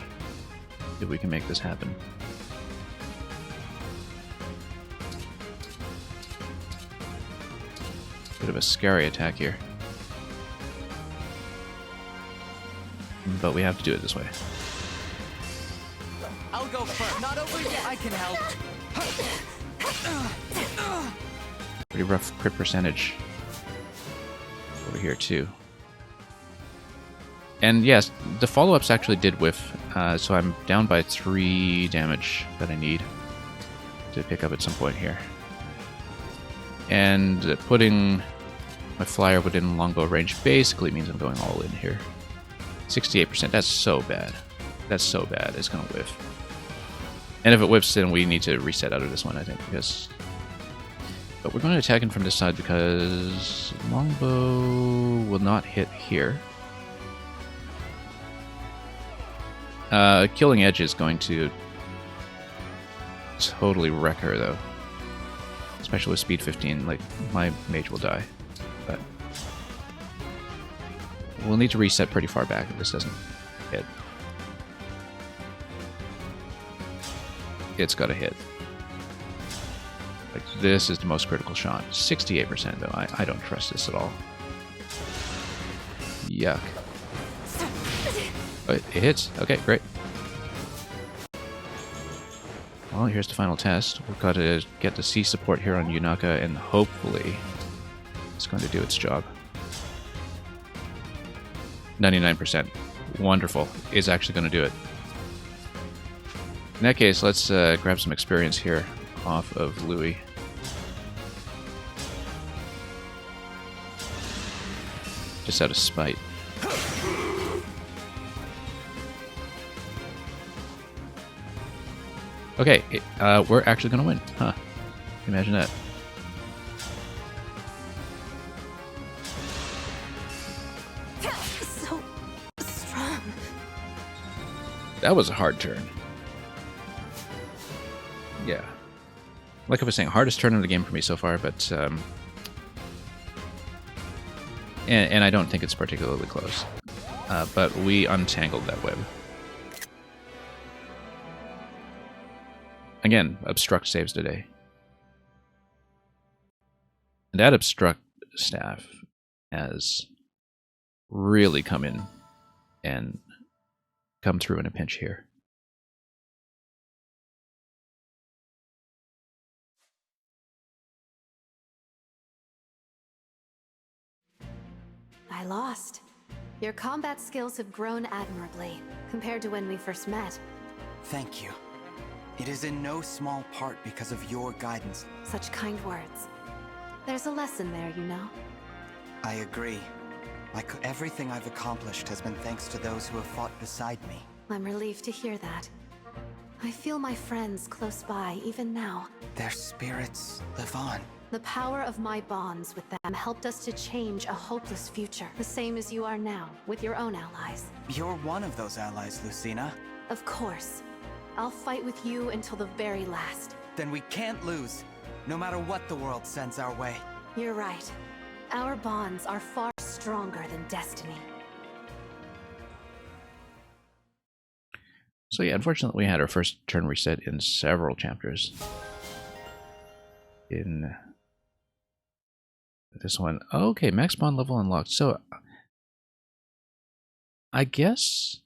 A: if we can make this happen. Bit of a scary attack here. But we have to do it this way.
C: I'll go first. Not over yet. I can help.
A: Pretty rough crit percentage over here too. And yes, the follow-ups actually did whiff, so I'm down by 3 damage that I need to pick up at some point here. And putting my flyer within longbow range basically means I'm going all in here. 68%, that's so bad. That's so bad, it's gonna whiff. And if it whiffs, then we need to reset out of this one, I think, because... But we're going to attack him from this side because longbow will not hit here. Killing Edge is going to totally wreck her, though. Especially with speed 15, like, my mage will die. But we'll need to reset pretty far back if this doesn't hit. It's got to hit. Like, this is the most critical shot. 68%, though. I don't trust this at all. Yuck. Oh, it hits. Okay, great. Well, here's the final test. We've got to get the C support here on Yunaka, and hopefully it's going to do its job. 99%. Wonderful. It's actually going to do it. In that case, let's grab some experience here off of Louis. Just out of spite. Okay, we're actually going to win. Huh. Imagine that.
E: So strong.
A: That was a hard turn. Yeah. Like I was saying, hardest turn of the game for me so far, but... And I don't think it's particularly close. But we untangled that web. Again, obstruct saves today. And that obstruct staff has really come in and come through in a pinch here.
E: I lost. Your combat skills have grown admirably compared to when we first met.
D: Thank you. It is in no small part because of your guidance.
E: Such kind words. There's a lesson there, you know.
D: I agree. Like everything I've accomplished has been thanks to those who have fought beside me.
E: I'm relieved to hear that. I feel my friends close by even now.
D: Their spirits live on.
E: The power of my bonds with them helped us to change a hopeless future, the same as you are now, with your own allies.
D: You're one of those allies, Lucina.
E: Of course. I'll fight with you until the very last.
D: Then we can't lose, no matter what the world sends our way.
E: You're right. Our bonds are far stronger than destiny.
A: So yeah, unfortunately we had our first turn reset in several chapters. In this one. Okay, max bond level unlocked. So I guess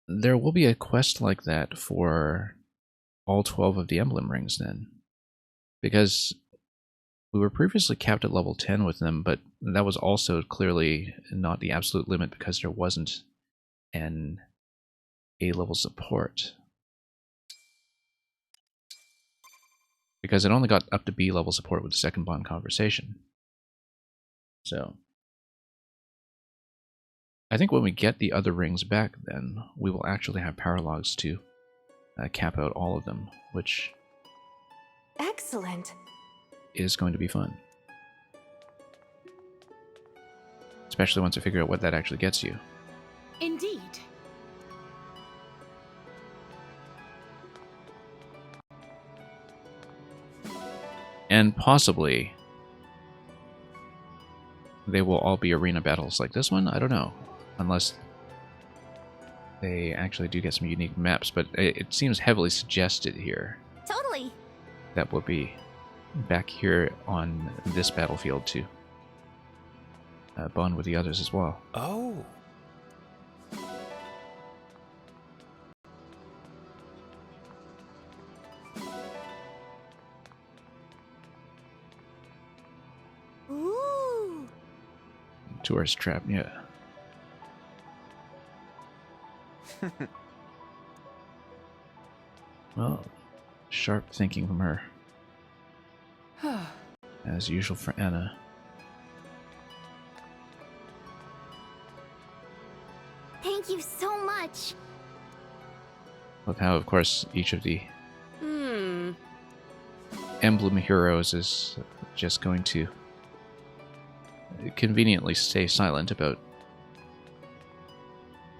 A: there will be a quest like that for all 12 of the Emblem rings then. Because we were previously capped at level 10 with them, but that was also clearly not the absolute limit because there wasn't an A-level support. Because it only got up to B-level support with the second bond conversation. So I think when we get the other rings back, then we will actually have power logs to cap out all of them, which
E: excellent
A: is going to be fun. Especially once I figure out what that actually gets you.
O: Indeed.
A: And possibly they will all be arena battles like this one. I don't know. Unless they actually do get some unique maps, but it seems heavily suggested here.
L: Totally.
A: That will be back here on this battlefield to bond with the others as well.
M: Oh.
L: Ooh.
A: Tourist trap, yeah. Well, sharp thinking from her. As usual for Anna.
L: Thank you so much.
A: With how, of course, each of the Emblem heroes is just going to conveniently stay silent about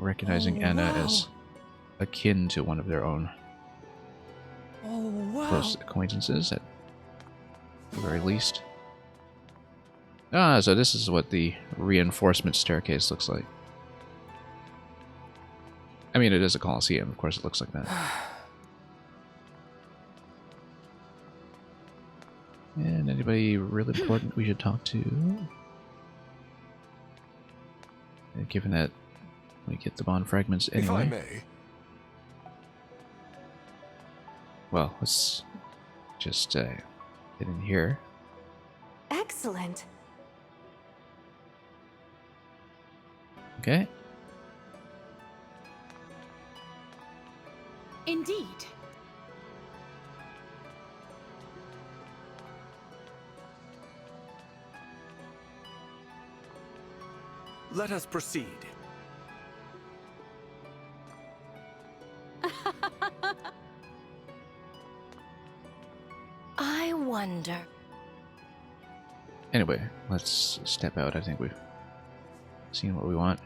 A: recognizing Anna as akin to one of their own
K: Oh, wow.
A: close acquaintances, at the very least. Ah, so this is what the reinforcement staircase looks like. I mean, it is a Colosseum, of course it looks like that. And anybody really important we should talk to? And given that we get the bond fragments anyway.
F: If I may.
A: Well, let's just get in here.
E: Excellent.
A: Okay.
O: Indeed.
G: Let us proceed.
N: I wonder.
A: Anyway, let's step out. I think we've seen what we want.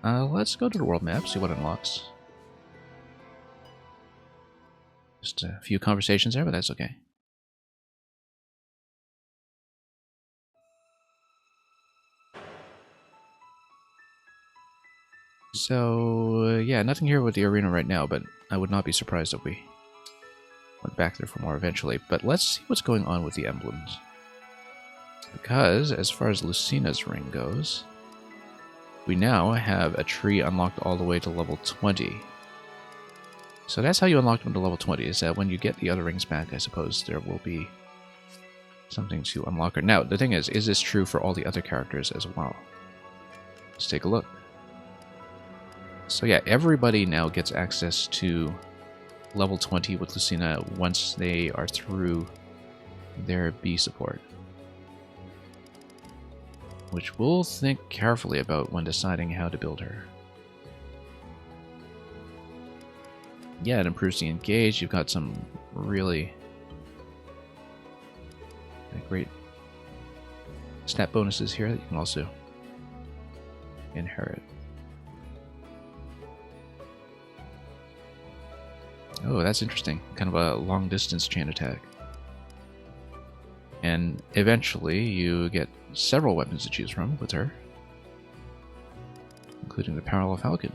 A: Let's go to the world map, see what unlocks. Just a few conversations there, but that's okay. So, yeah, nothing here with the arena right now, but I would not be surprised if we went back there for more eventually. But let's see what's going on with the emblems. Because, as far as Lucina's ring goes, we now have a tree unlocked all the way to level 20. So that's how you unlock them to level 20, is that when you get the other rings back, I suppose there will be something to unlock her. Now, the thing is this true for all the other characters as well? Let's take a look. So yeah, everybody now gets access to level 20 with Lucina once they are through their B support. Which we'll think carefully about when deciding how to build her. Yeah, it improves the engage. You've got some really great stat bonuses here that you can also inherit. Oh, that's interesting. Kind of a long distance chain attack. And eventually you get several weapons to choose from with her, including the Parallel Falcon.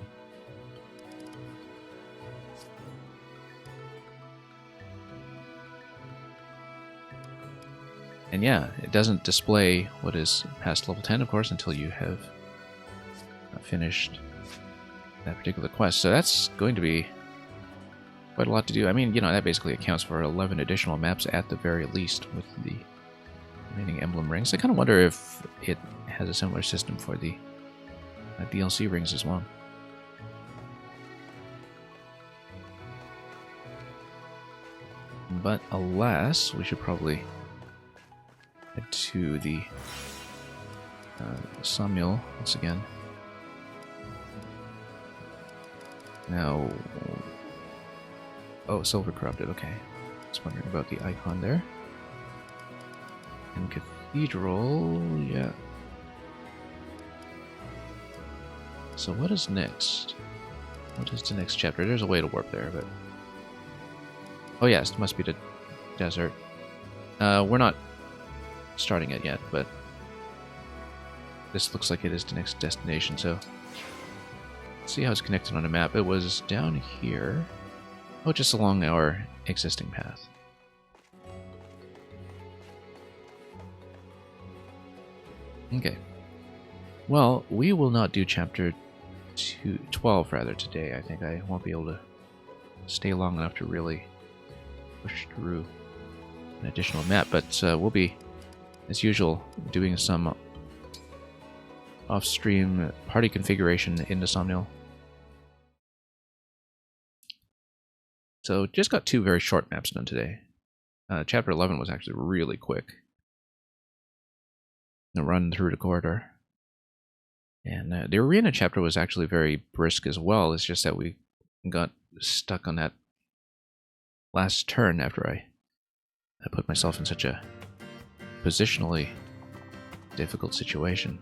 A: And yeah, it doesn't display what is past level 10, of course, until you have finished that particular quest. So that's going to be quite a lot to do. I mean, you know, that basically accounts for 11 additional maps at the very least with the remaining emblem rings. I kind of wonder if it has a similar system for the DLC rings as well. But alas, we should probably head to the sawmill once again. Now, oh, silver corrupted, okay. Just wondering about the icon there. And cathedral, yeah. So what is next? What is the next chapter? There's a way to warp there, but... Oh yes, it must be the desert. We're not starting it yet, but this looks like it is the next destination, so... Let's see how it's connected on a map. It was down here. Oh, just along our existing path. Okay. Well, we will not do chapter 12 rather today. I think I won't be able to stay long enough to really push through an additional map, but we'll be, as usual, doing some off-stream party configuration in the Somniel. So just got 2 very short maps done today. Chapter 11 was actually really quick. The run through the corridor. And the arena chapter was actually very brisk as well. It's just that we got stuck on that last turn after I put myself in such a positionally difficult situation.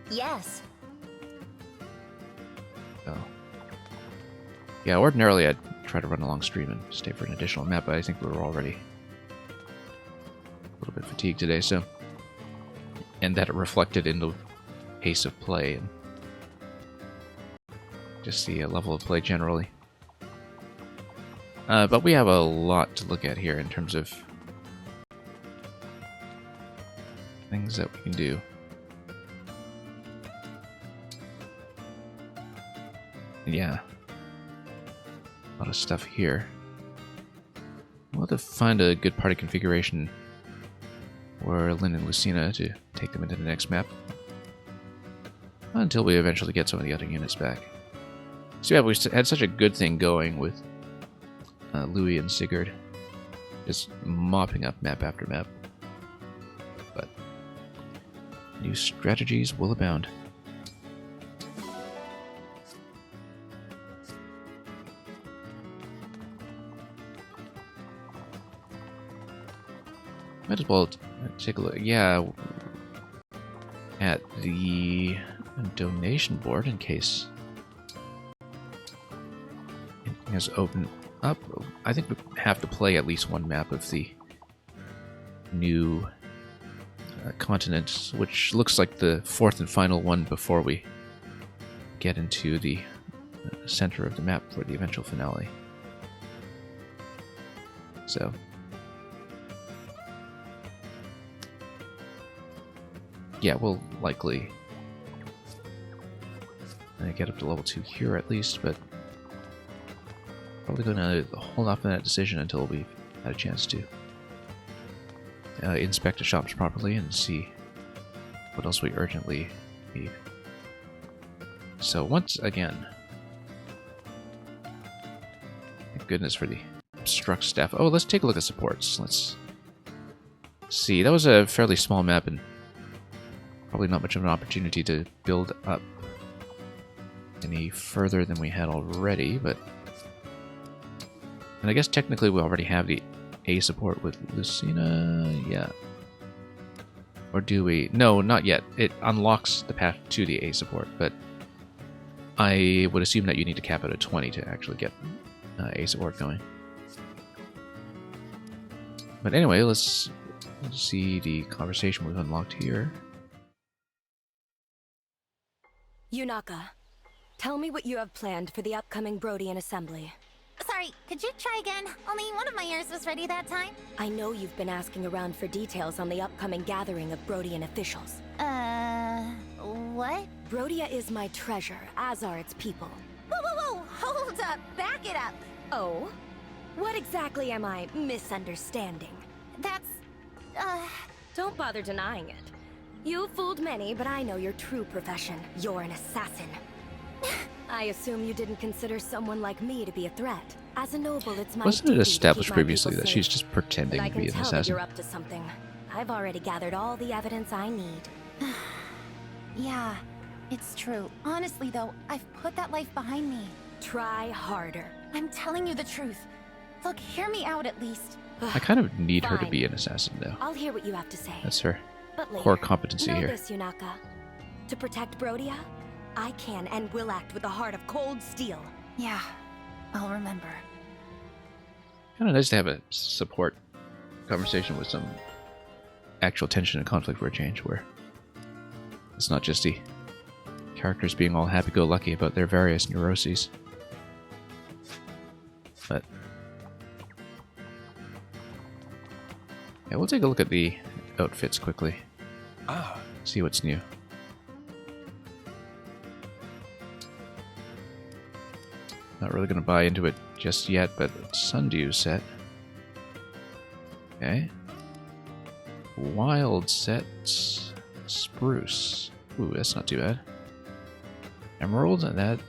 B: Yes.
A: So, yeah, ordinarily I'd try to run a long stream and stay for an additional map, but I think we were already a little bit fatigued today, so... And that it reflected in the pace of play and just the level of play generally. But we have a lot to look at here in terms of things that we can do. Yeah. A lot of stuff here. We'll have to find a good party configuration for Lynn and Lucina to take them into the next map. Until we eventually get some of the other units back. So yeah, we had such a good thing going with Louis and Sigurd. Just mopping up map after map. But new strategies will abound. Might as well take a look, yeah, at the donation board in case anything has opened up. I think we have to play at least one map of the new continent, which looks like the fourth and final one before we get into the center of the map for the eventual finale. So... yeah, we'll likely get up to level 2 here at least, but probably going to hold off on that decision until we've had a chance to inspect the shops properly and see what else we urgently need. So once again, thank goodness for the obstruct staff. Oh, let's take a look at supports. Let's see. That was a fairly small map and probably not much of an opportunity to build up any further than we had already, but... And I guess technically we already have the A support with Lucina, yeah. Or do we? No, not yet. It unlocks the path to the A support, but I would assume that you need to cap it at 20 to actually get A support going. But anyway, let's see the conversation we've unlocked here.
N: Yunaka, tell me what you have planned for the upcoming Brodian assembly.
L: Sorry, could you try again? Only one of my ears was ready that time.
N: I know you've been asking around for details on the upcoming gathering of Brodian officials.
L: What?
N: Brodia is my treasure, as are its people.
L: Whoa, whoa, whoa! Hold up! Back it up!
N: Oh? What exactly am I misunderstanding?
L: That's...
N: Don't bother denying it. You fooled many, but I know your true profession. You're an assassin. I assume you didn't consider someone like me to be a threat. As a noble, it's my
A: Wasn't it
N: duty
A: established
N: to keep my
A: previously
N: people
A: that
N: safe.
A: she's just pretending
N: But
A: to be an
N: I can tell that
A: assassin?
N: you're up to something. I've already gathered all the evidence I need.
L: Yeah, it's true. Honestly, though, I've put that life behind me.
N: Try harder.
L: I'm telling you the truth. Look, hear me out at least.
A: I kind of need her to
N: Fine.
A: be an assassin, though.
N: I'll hear what you have to say.
A: That's her
N: But later,
A: core competency
N: know
A: here.
N: this, Yunaka. To protect Brodia, I can and will act with a heart of cold steel.
L: Yeah, I'll remember.
A: Kind of nice to have a support conversation with some actual tension and conflict for a change, where it's not just the characters being all happy-go-lucky about their various neuroses. But yeah, we'll take a look at the outfits quickly. See what's new. Not really going to buy into it just yet, but Sundew set. Okay. Wild set. Spruce. Ooh, that's not too bad. Emerald, that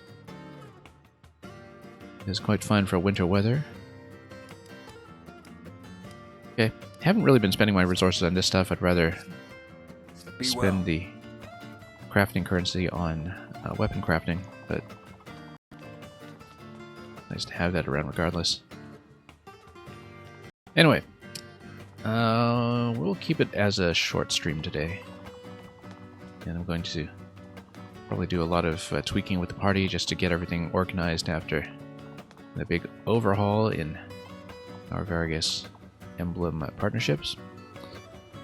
A: is quite fine for winter weather. Okay. Haven't really been spending my resources on this stuff. I'd rather spend the crafting currency on weapon crafting, but nice to have that around regardless. Anyway, we'll keep it as a short stream today. And I'm going to Probably do a lot of tweaking with the party just to get everything organized after the big overhaul in our various Emblem partnerships.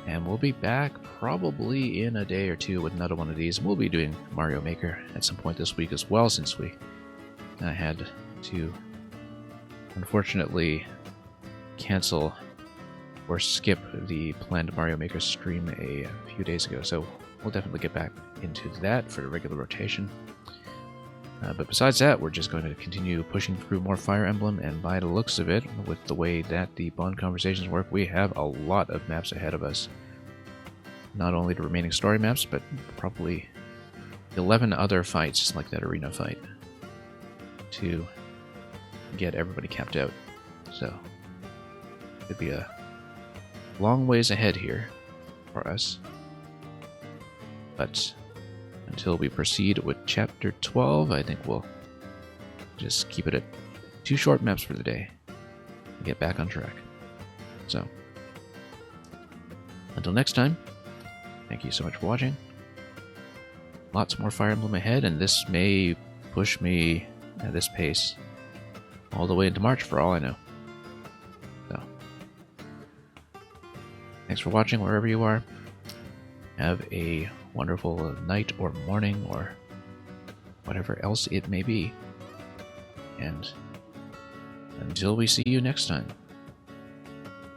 A: And we'll be back probably in a day or two with another one of these. We'll be doing Mario Maker at some point this week as well, since we had to unfortunately cancel or skip the planned Mario Maker stream a few days ago. So we'll definitely get back into that for the regular rotation. But besides that, we're just going to continue pushing through more Fire Emblem, and by the looks of it, with the way that the Bond conversations work, we have a lot of maps ahead of us. Not only the remaining story maps, but probably 11 other fights, like that arena fight, to get everybody capped out. So, it'd be a long ways ahead here for us. But until we proceed with Chapter 12, I think we'll just keep it at 2 short maps for the day and get back on track. So, until next time, thank you so much for watching. Lots more Fire Emblem ahead, and this may push me at this pace all the way into March for all I know. So, thanks for watching wherever you are. Have a wonderful night or morning or whatever else it may be. And until we see you next time,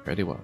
A: very well.